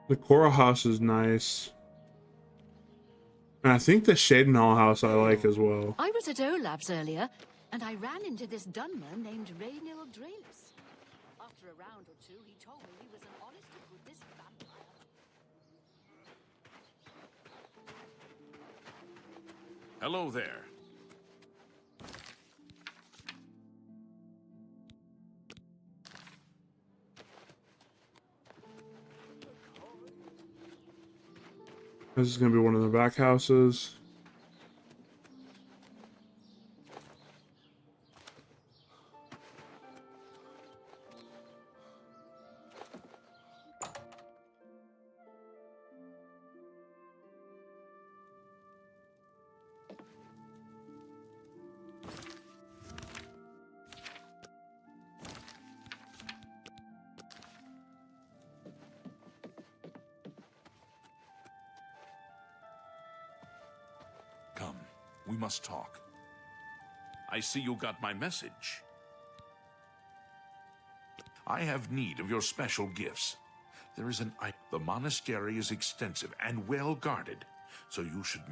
The Cora house is nice. And I think the Shadenhall house I like as well. I was at Olab's earlier, and I ran into this Dunmer named Raynil Draelis. After a round or two, he told me he was an honest to goodness vampire. Hello there. This is going to be one of the back houses. Come, we must talk. I see you got my message. I have need of your special gifts. There is the monastery is extensive and well guarded, so you should...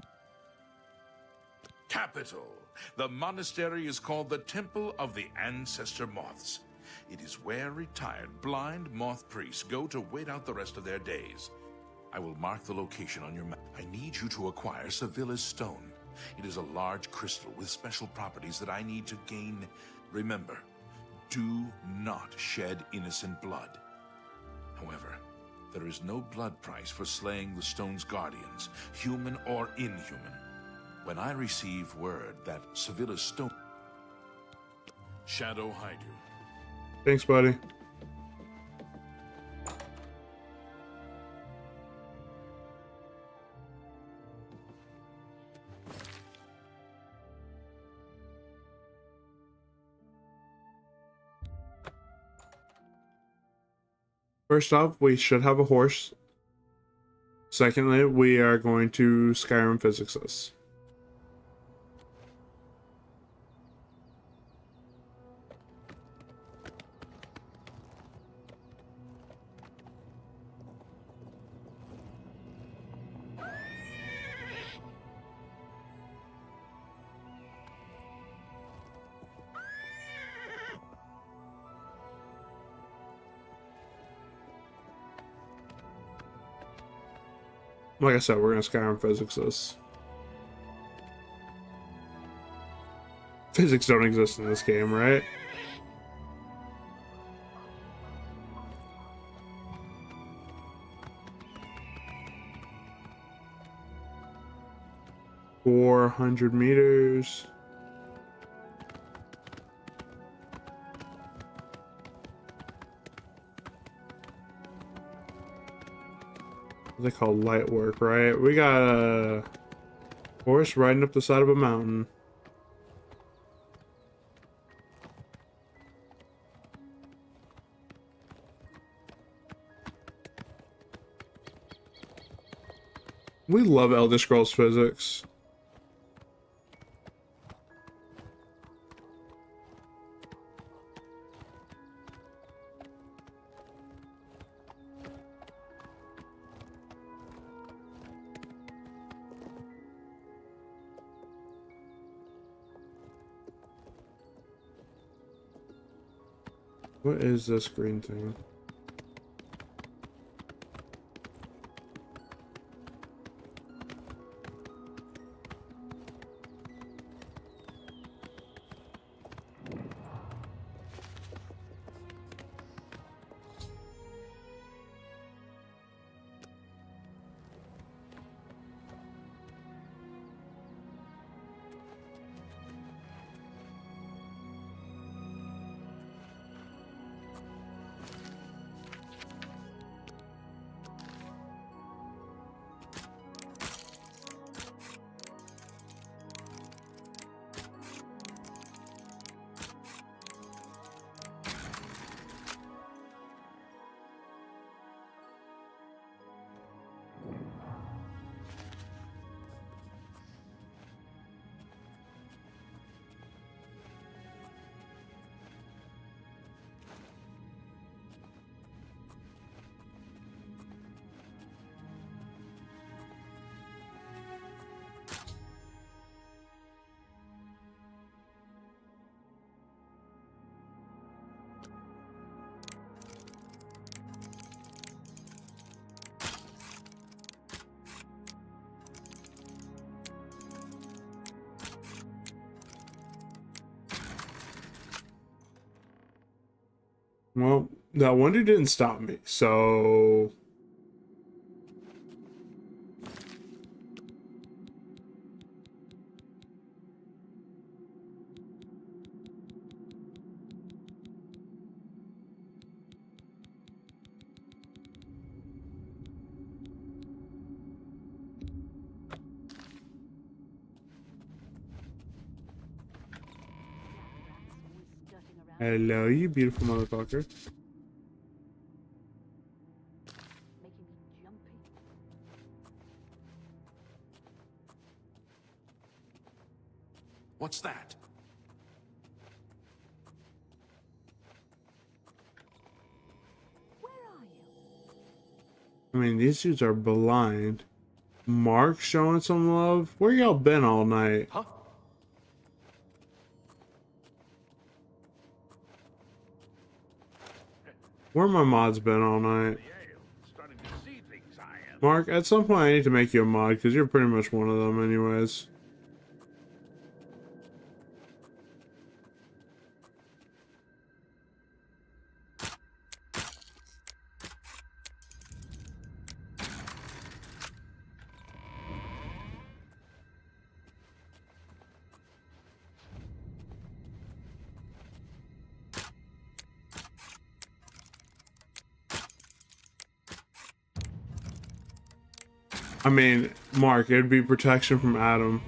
Capital! The monastery is called the Temple of the Ancestor Moths. It is where retired blind moth priests go to wait out the rest of their days. I will mark the location on your map. I need you to acquire Sevilla's stone. It is a large crystal with special properties that I need to gain. Remember, do not shed innocent blood. However, there is no blood price for slaying the stone's guardians, human or inhuman. When I receive word that Sevilla's stone... Shadow Haidu. Thanks, buddy. First off, we should have a horse. Secondly, we are going to Skyrim physics this. Like I said, we're gonna Skyrim physics this. Physics don't exist in this game, right? $400 meters. They call light work, right? We got a horse riding up the side of a mountain. We love Elder Scrolls physics. What is this green thing? Well, that wonder didn't stop me, so... Hello, you beautiful motherfucker. What's that? I mean, these dudes are blind. Mark showing some love? Where y'all been all night? Huh? Where my mods been all night? Starting to see things I am. Mark, at some point I need to make you a mod because you're pretty much one of them anyways. I mean, Mark, it'd be protection from Adam.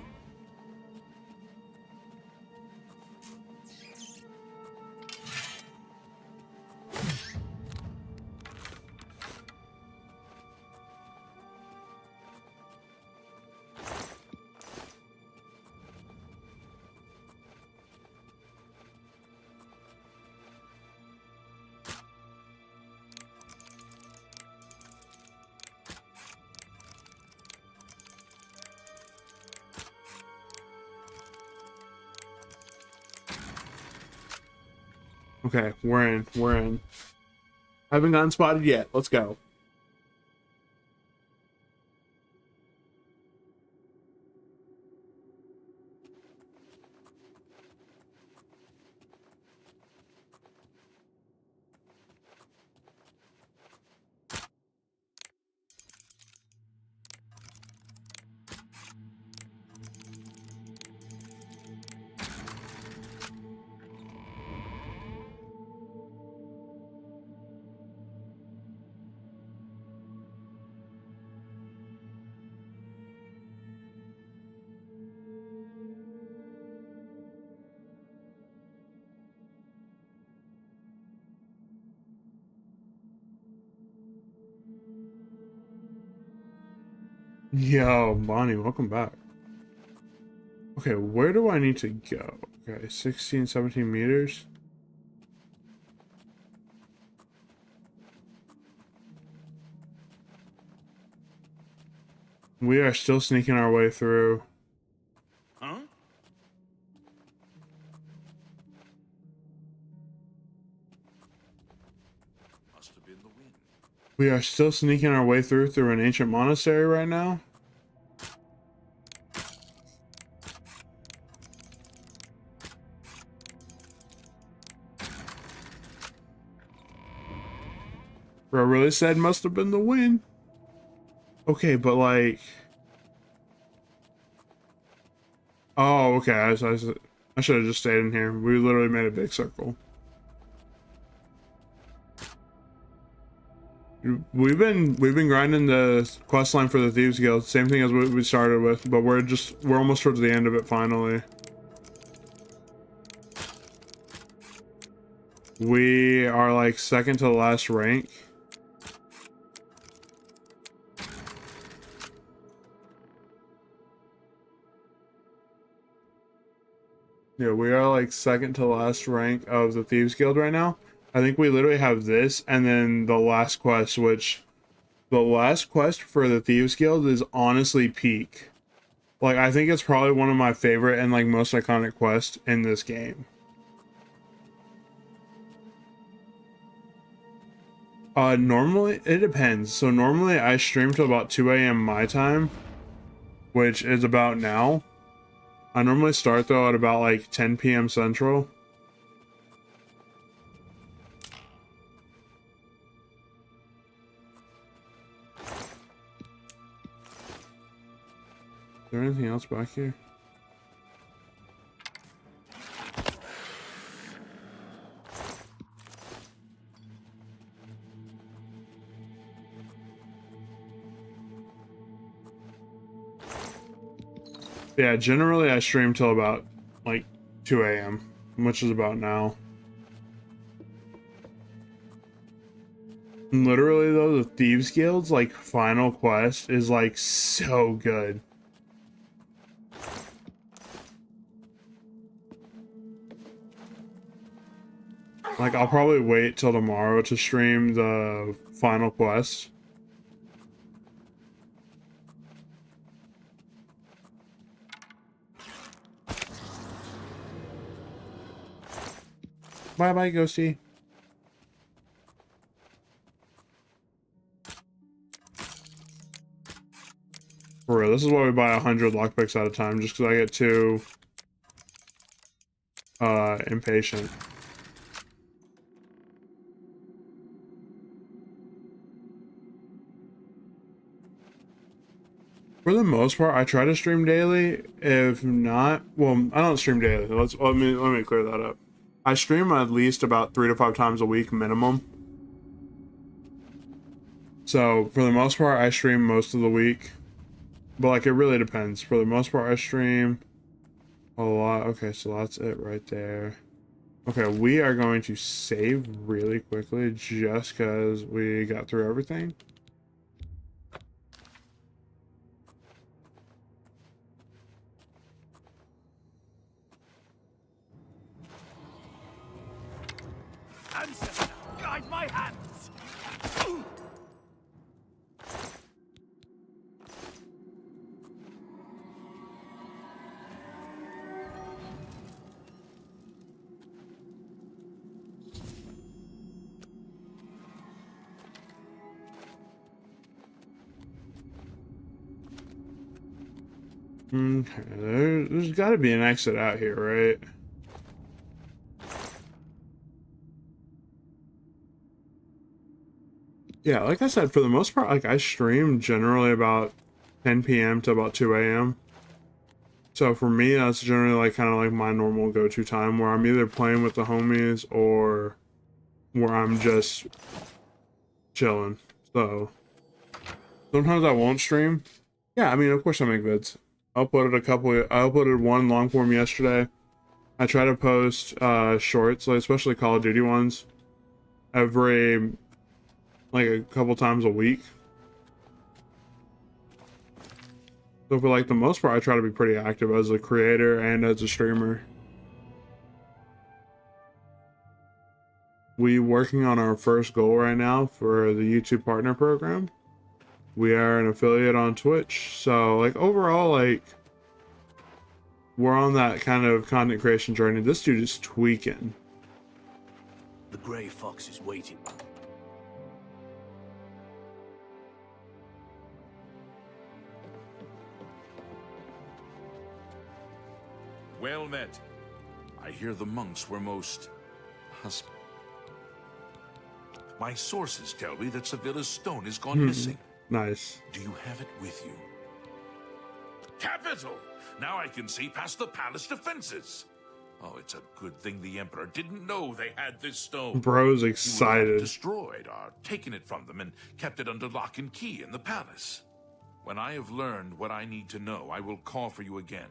Okay, we're in. Haven't gotten spotted yet. Let's go. Yo, Bonnie, welcome back. Okay, where do I need to go? Okay, 16, 17 meters. We are still sneaking our way through. Huh? Must have been the wind. We are still sneaking our way through an ancient monastery right now. Bro really said must have been the wind. Okay, but like... Oh, okay, I should have just stayed in here. We literally made a big circle. We've been grinding the quest line for the Thieves Guild, same thing as what we started with, but we're almost towards the end of it finally. We are like second to the last rank. Yeah, we are like second to last rank of the Thieves Guild right now. I think we literally have this and then the last quest, which the last quest for the Thieves Guild is honestly peak. Like, I think it's probably one of my favorite and like most iconic quests in this game. Normally it depends. So normally I stream till about 2 a.m. my time, which is about now. I normally start though at about like 10 p.m. Central. Is there anything else back here? Yeah, generally I stream till about like 2 a.m., which is about now. Literally though, the Thieves Guild's like final quest is like so good. Like, I'll probably wait till tomorrow to stream the final quest. Bye-bye, Ghosty. For real, this is why we buy 100 lockpicks at a time, just because I get too impatient. For the most part, I try to stream daily. If not, well, I don't stream daily. Let me clear that up. I stream at least about 3 to 5 times a week minimum. So for the most part, I stream most of the week. But like, it really depends. For the most part, I stream a lot. Okay, so that's it right there. Okay, we are going to save really quickly just because we got through everything. Ancestor, guide my hands! Okay, there's got to be an exit out here, right? Yeah, like I said, for the most part, like I stream generally about 10 p.m. to about 2 a.m. So for me, that's generally like kind of like my normal go-to time where I'm either playing with the homies or where I'm just chilling. So sometimes I won't stream. Yeah, I mean, of course I make vids. I uploaded one long form yesterday. I try to post shorts, like especially Call of Duty ones, every like a couple times a week. So for like the most part, I try to be pretty active as a creator and as a streamer. We working on our first goal right now for the YouTube partner program. We are an affiliate on Twitch. So like overall, like we're on that kind of content creation journey. This dude is tweaking. The Grey Fox is waiting. Well met. I hear the monks were most My sources tell me that Sevilla's stone has gone missing. Nice. Do you have it with you? Capital! Now I can see past the palace defenses. Oh, it's a good thing the Emperor didn't know they had this stone. Bro's He would excited. have destroyed or taken it from them and kept it under lock and key in the palace. When I have learned what I need to know, I will call for you again.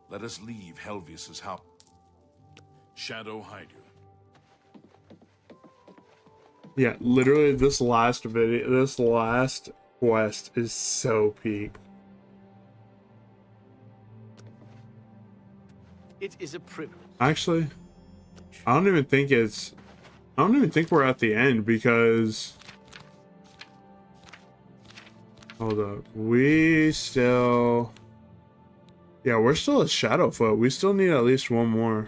Let us leave Helvius's house. Shadow hide you. Yeah, literally this last quest is so peak. It is a privilege. Actually, I don't even think we're at the end because hold up. We're still at Shadowfoot. We still need at least one more.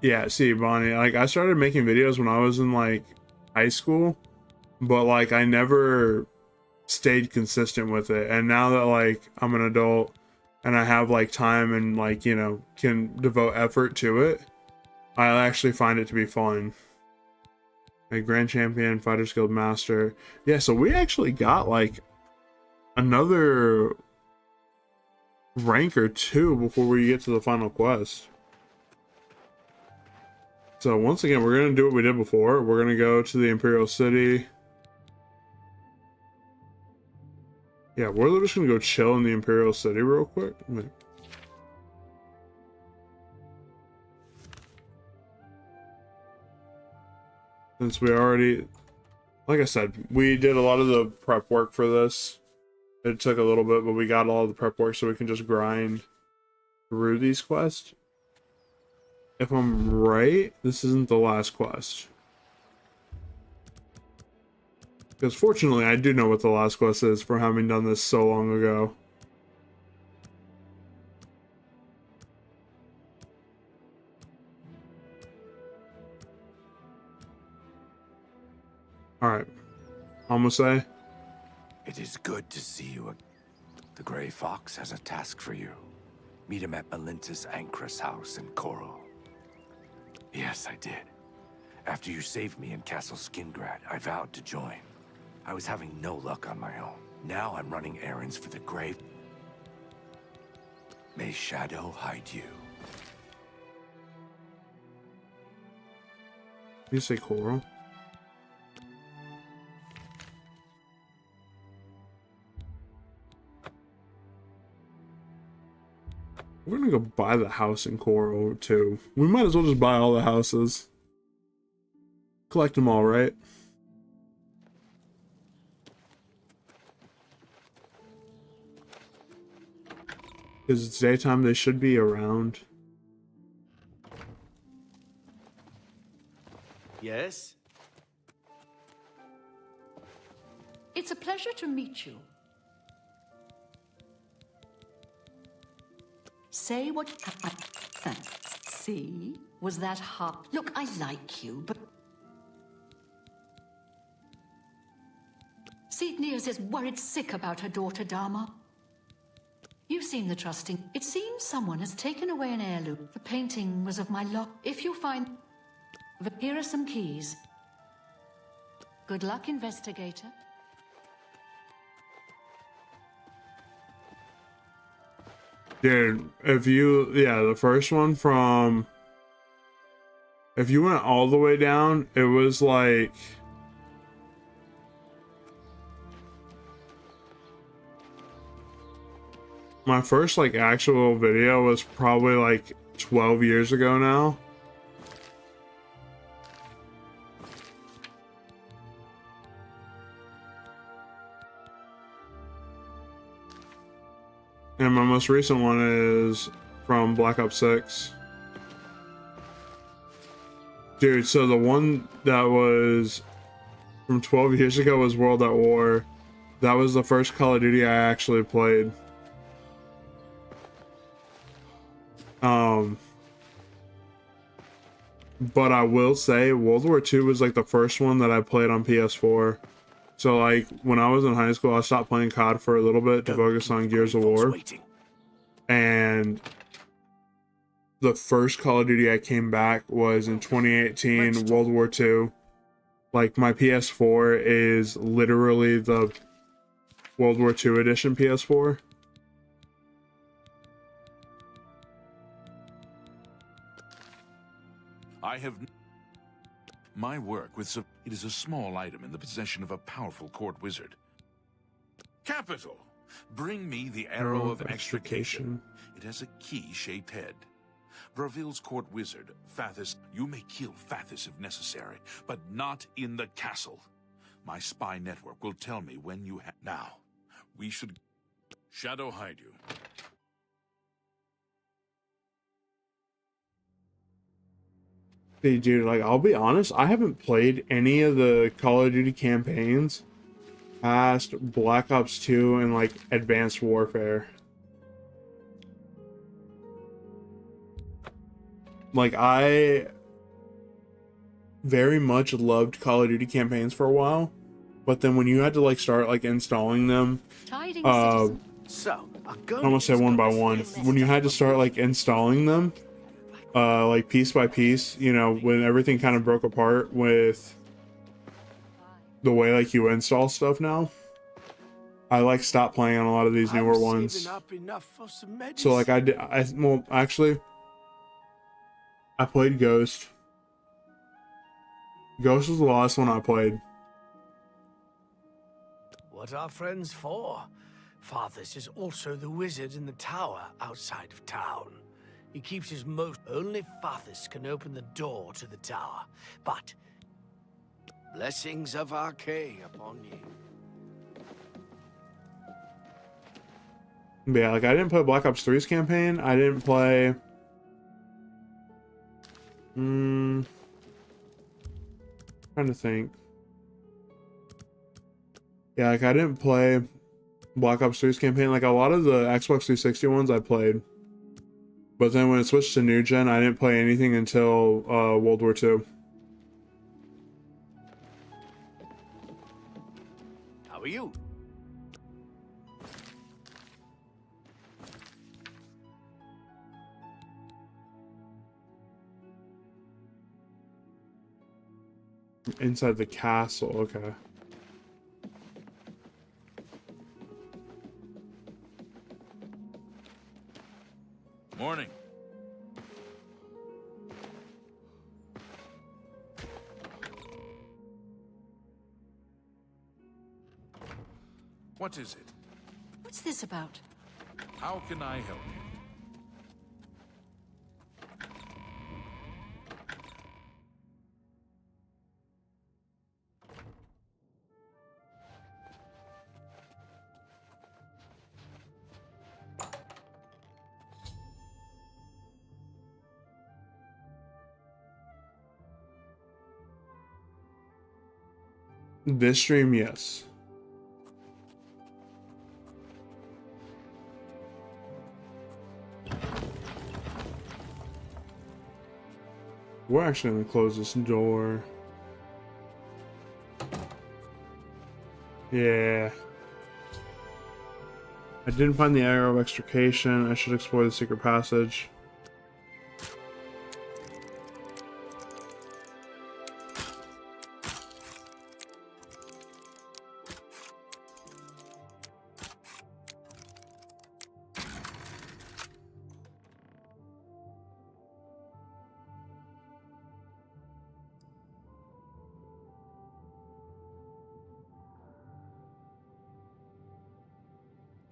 Yeah, see, Bonnie, like I started making videos when I was in like high school, but like I never stayed consistent with it. And now that like I'm an adult and I have like time and like, you know, can devote effort to it, I actually find it to be fun. A Grand Champion, Fighters Guild Master. Yeah, so we actually got like another rank or two before we get to the final quest. So once again, we're going to do what we did before. We're going to go to the Imperial City. Yeah, we're just going to go chill in the Imperial City real quick. Wait. Since we already, like I said, we did a lot of the prep work for this. It took a little bit, but we got all the prep work so we can just grind through these quests. If I'm right, this isn't the last quest. Because fortunately, I do know what the last quest is for having done this so long ago. say. It is good to see you. The Grey Fox has a task for you. Meet him at Melintus Ancrus' house in Coral. Yes, I did. After you saved me in Castle Skingrad, I vowed to join. I was having no luck on my own. Now I'm running errands for the Grey. May Shadow hide you. Did you say Coral? We're gonna go buy the house in Coral too. We might as well just buy all the houses. Collect them all, right? Because it's daytime, they should be around. Yes? It's a pleasure to meet you. Say what... Thanks. See? Was that hard? Look, I like you, but... Seednears is worried sick about her daughter, Dharma. You seem the trusting. It seems someone has taken away an heirloom. The painting was of my lock. If you find... Here are some keys. Good luck, investigator. Dude, if you... Yeah, the first one from... If you went all the way down, it was like... My first, like, actual video was probably, like, 12 years ago now. And my most recent one is from Black Ops 6. Dude, so the one that was from 12 years ago was World at War. That was the first Call of Duty I actually played. But I will say World War II was like the first one that I played on PS4. So like when I was in high school, I stopped playing COD for a little bit to focus on Gears of War. And the first Call of Duty I came back was in 2018, World War II. Like my PS4 is literally the World War II edition PS4. I have... My work with... It is a small item in the possession of a powerful court wizard. Capital! Bring me the Arrow of Extrication. It has a key-shaped head. Braville's court wizard, Fathis... You may kill Fathis if necessary, but not in the castle. My spy network will tell me when you have... Now, we should... Shadow hide you. Hey, dude, like, I'll be honest, I haven't played any of the Call of Duty campaigns past Black Ops 2 and, like, Advanced Warfare. Like, I very much loved Call of Duty campaigns for a while, but then when you had to, like, start, like, installing them, I'm gonna say one by one. When you had to start, like, installing them, like piece by piece, you know, when everything kind of broke apart with the way like you install stuff now, I like stopped playing on a lot of these newer ones. So like well, actually I played Ghost. Ghost was the last one I played. What are friends for? Fathers is also the wizard in the tower outside of town. He keeps his most... Only Fathers can open the door to the tower. But... blessings of Archay upon you. But yeah, like I didn't play Black Ops 3's campaign. I didn't play... trying to think. Yeah, like I didn't play Black Ops 3's campaign. Like a lot of the Xbox 360 ones I played. But then when it switched to New Gen, I didn't play anything until World War II. How are you? Inside the castle, okay. Morning. What is it? What's this about? How can I help you? This stream, yes. We're actually gonna close this door. Yeah. I didn't find the arrow of extrication. I should explore the secret passage.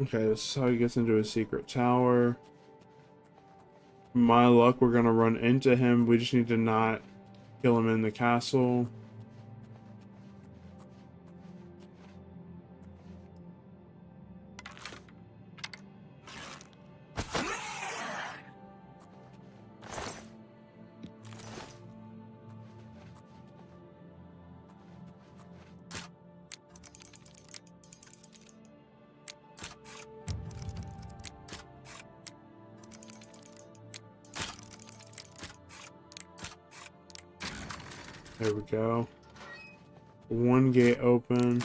Okay, this is how he gets into his secret tower. My luck, we're gonna run into him. We just need to not kill him in the castle. There we go. One gate open.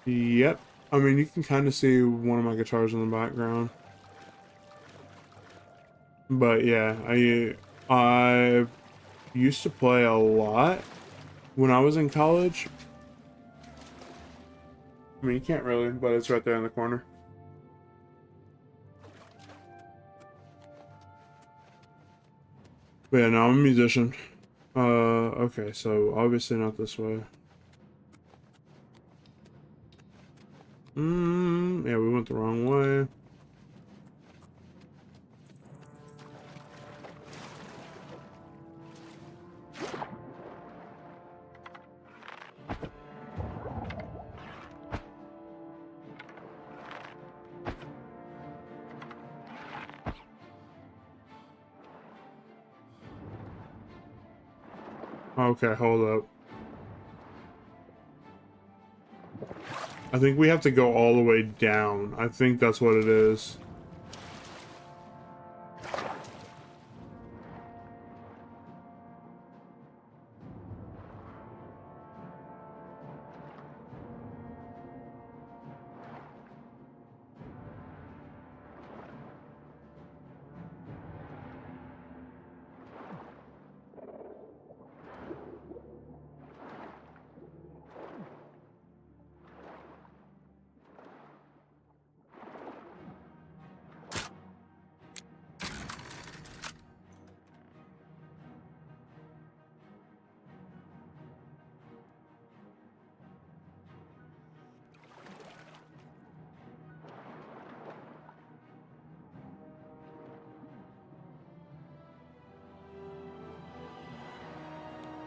Yep. I mean, you can kind of see one of my guitars in the background. But yeah, I used to play a lot when I was in college. I mean, you can't really, but it's right there in the corner. But yeah, now I'm a musician. Okay, so obviously not this way. Yeah, we went the wrong way. Okay, hold up. I think we have to go all the way down. I think that's what it is.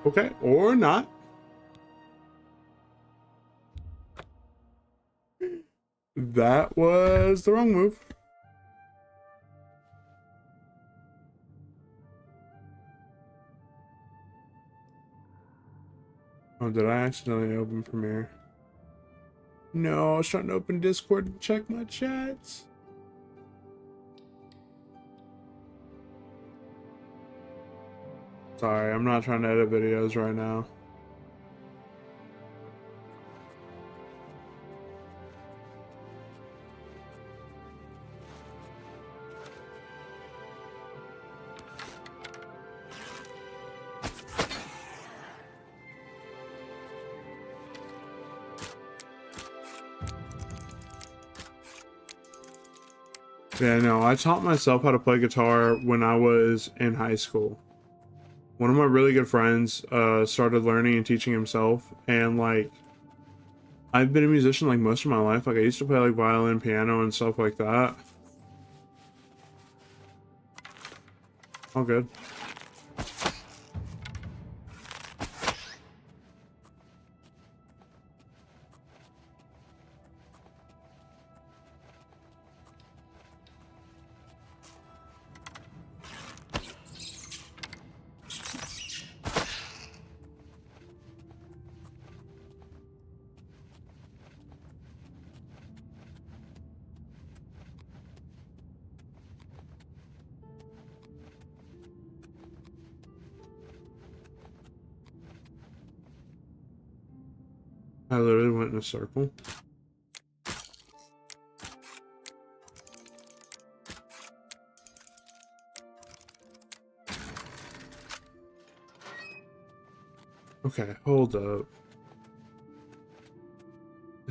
Okay, or not. That was the wrong move. Oh, did I accidentally open Premiere? No, I was trying to open Discord to check my chats. Sorry, I'm not trying to edit videos right now. Yeah, no, I taught myself how to play guitar when I was in high school. One of my really good friends started learning and teaching himself, and like I've been a musician like most of my life. Like I used to play like violin, piano, and stuff like that. All good. I literally went in a circle. Okay, hold up.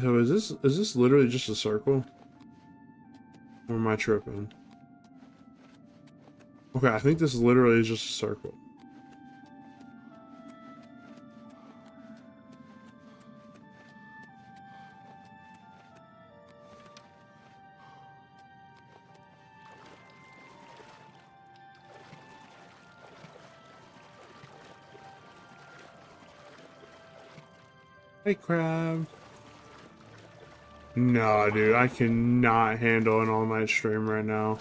So is this literally just a circle? Or am I tripping? Okay, I think this literally is just a circle. Hey, crab. Nah, dude, I cannot handle an all-night stream right now.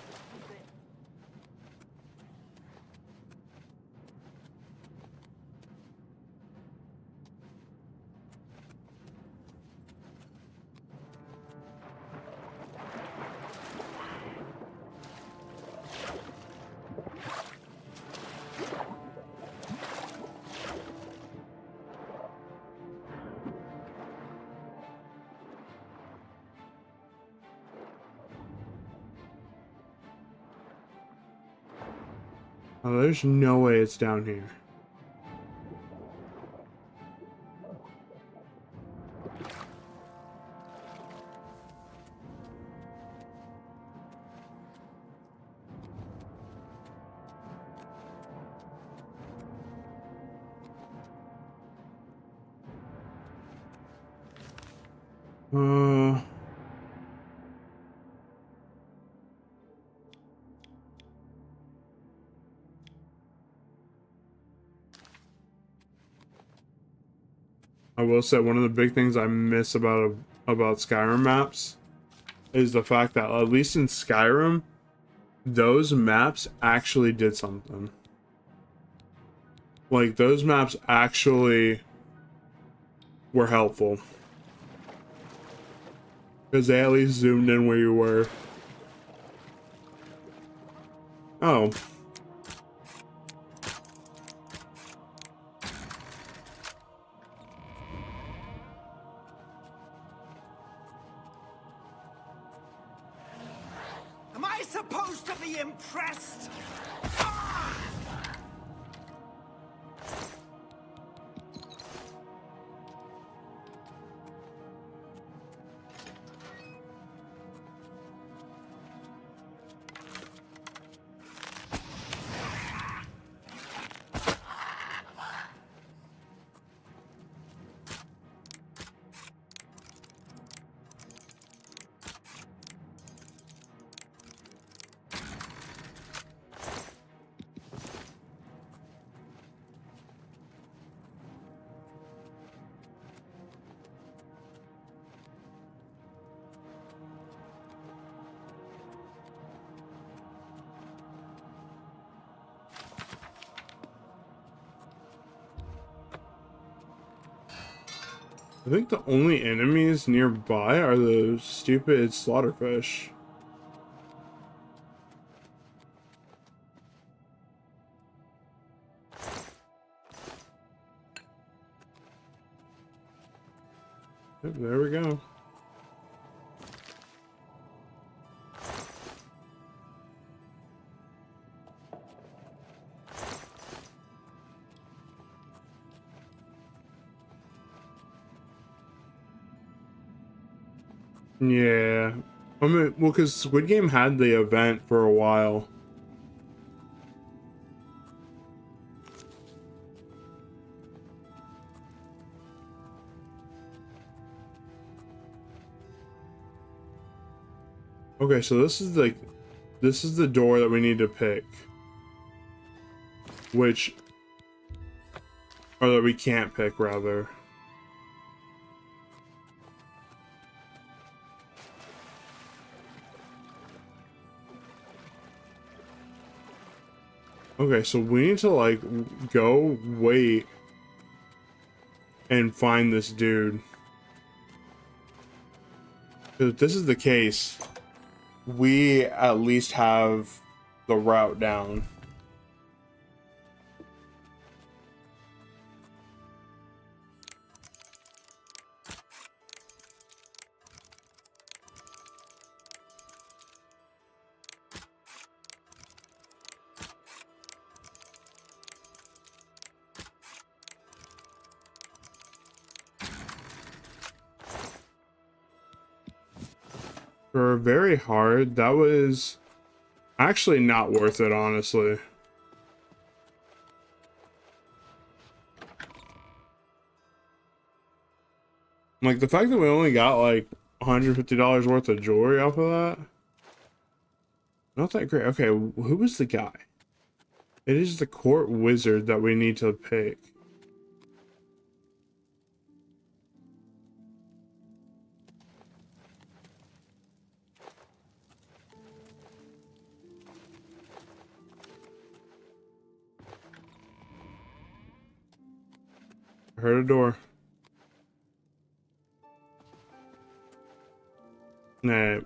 Oh, there's no way it's down here. I will say one of the big things I miss about Skyrim maps is the fact that at least in Skyrim, those maps actually did something. Like those maps actually were helpful because they at least zoomed in where you were. Oh. Am I supposed to be impressed? I think the only enemies nearby are the stupid slaughterfish. Yep, there we go. Yeah. I mean, well, because Squid Game had the event for a while. Okay, so this is the door that we need to pick. Which, or that we can't pick, rather. Okay, so we need to, like, go wait and find this dude. Because if this is the case, we at least have the route down. For very hard, that was actually not worth it, honestly. Like, the fact that we only got like $150 worth of jewelry off of that, not that great. Okay, who was the guy? It is the court wizard that we need to pick. I heard a door. Nah.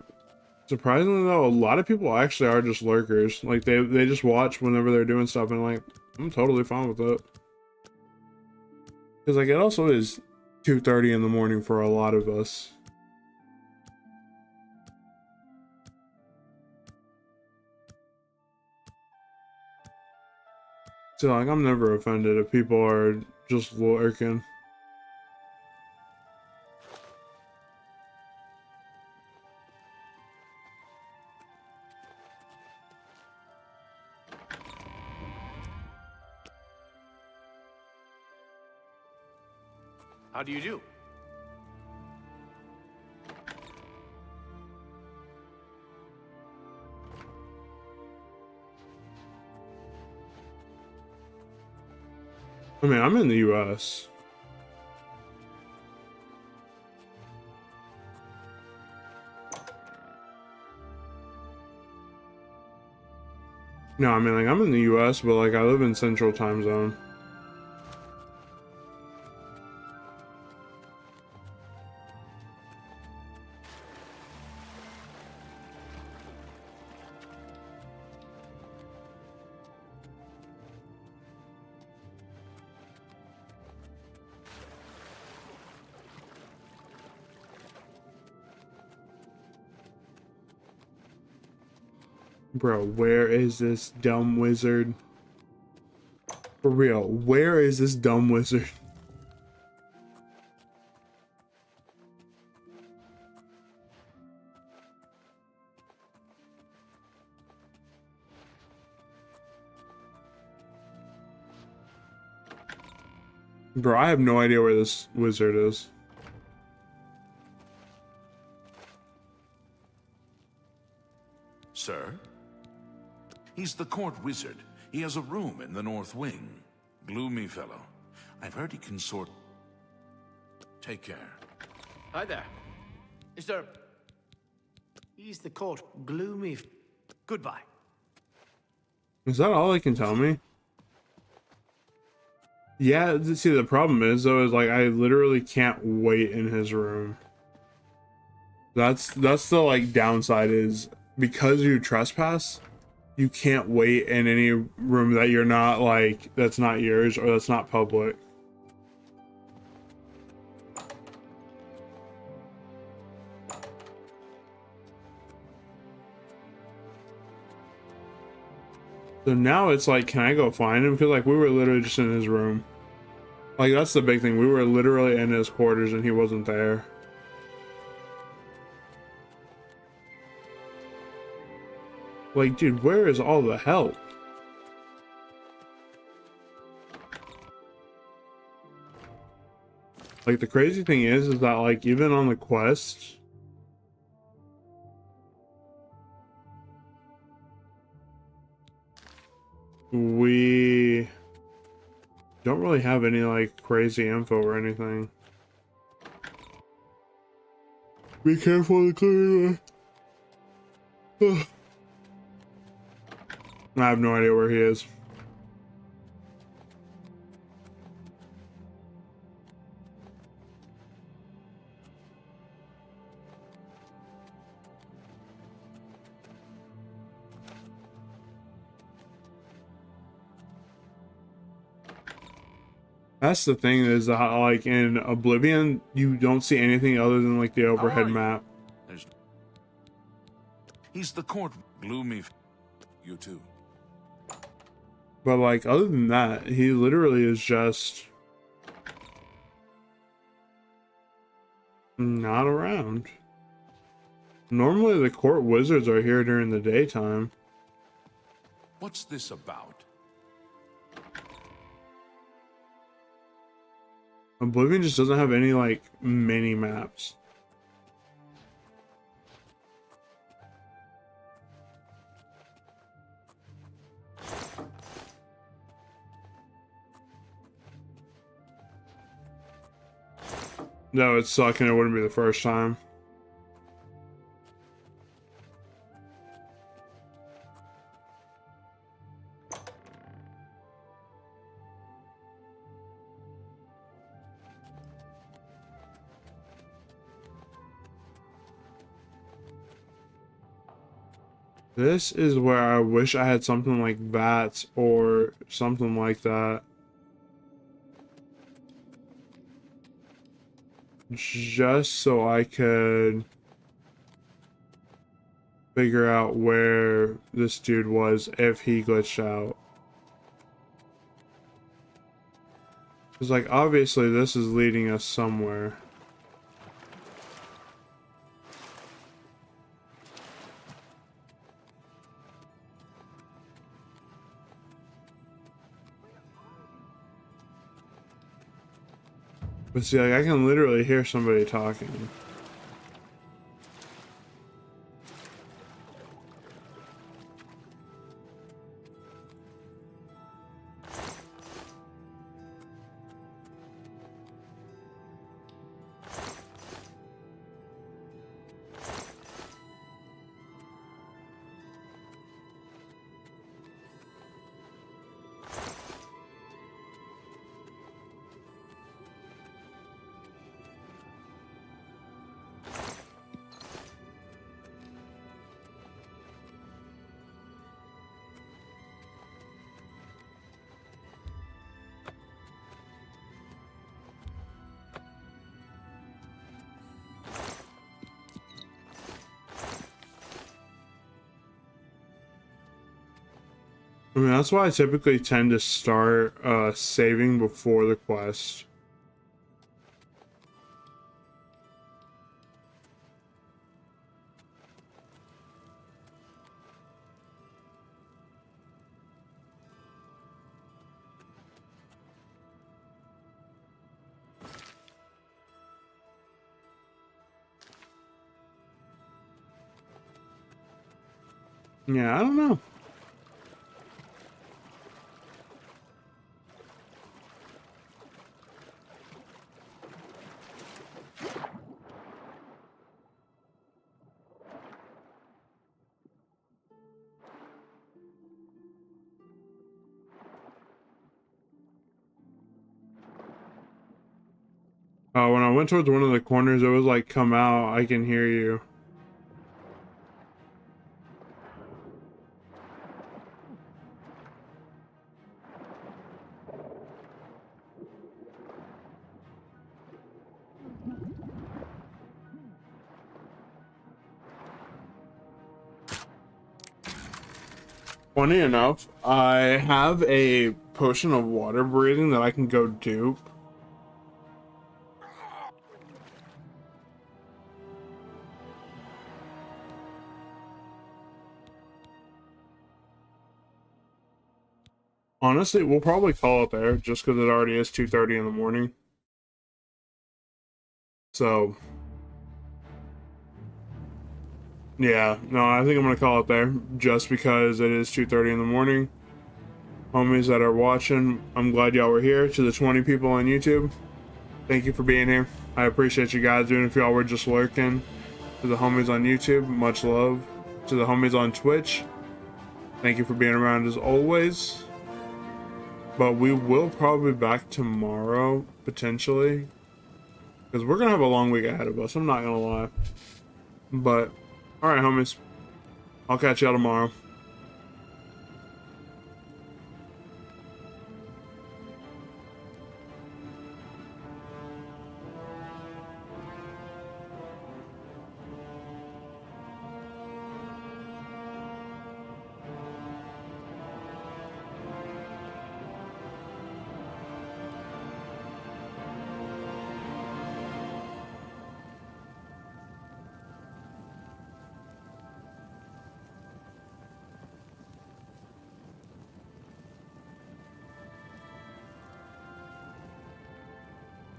Surprisingly though, a lot of people actually are just lurkers. Like they just watch whenever they're doing stuff, and like, I'm totally fine with it. Because like, it also is 2:30 in the morning for a lot of us. So like, I'm never offended if people are just lurking. How do you do? I mean, I'm in the US. No, I mean, like, I'm in the US, but like, I live in Central Time Zone. Bro, where is this dumb wizard? For real, where is this dumb wizard? Bro, I have no idea where this wizard is. Sir? He's the court wizard. He has a room in the north wing. Gloomy fellow. I've heard he can sort... Take care. Hi there. Is there... He's the court gloomy... Goodbye. Is that all they can tell me? Yeah, see, the problem is though, is like I literally can't wait in his room. That's the like downside, is because you trespass, you can't wait in any room that you're not like, that's not yours or that's not public. So now it's like, can I go find him? Because like we were literally just in his room. Like that's the big thing. We were literally in his quarters and he wasn't there. Like, dude, where is all the help? Like the crazy thing is that like even on the quest, we don't really have any like crazy info or anything. Be careful of the clear. I have no idea where he is. That's the thing, is that like in Oblivion, you don't see anything other than like the overhead map. He's the court gloomy. You too. But like other than that, he literally is just not around. Normally the court wizards are here during the daytime. What's this about? Oblivion just doesn't have any like mini maps. No, it's sucking. It wouldn't be the first time. This is where I wish I had something like bats or something like that. Just so I could figure out where this dude was if he glitched out. Because like obviously this is leading us somewhere. But see, like, I can literally hear somebody talking. I mean, that's why I typically tend to start saving before the quest. Yeah, I don't know. When I went towards one of the corners, it was like, come out, I can hear you. Funny enough, I have a potion of water breathing that I can go dupe. Honestly, we'll probably call it there just because it already is 2:30 in the morning. So, yeah, no, I think I'm going to call it there just because it is 2:30 in the morning. Homies that are watching, I'm glad y'all were here. To the 20 people on YouTube, thank you for being here. I appreciate you guys, even if y'all were just lurking. To the homies on YouTube, much love. To the homies on Twitch, thank you for being around as always. But we will probably be back tomorrow, potentially. Because we're going to have a long week ahead of us, I'm not going to lie. But, alright homies. I'll catch y'all tomorrow.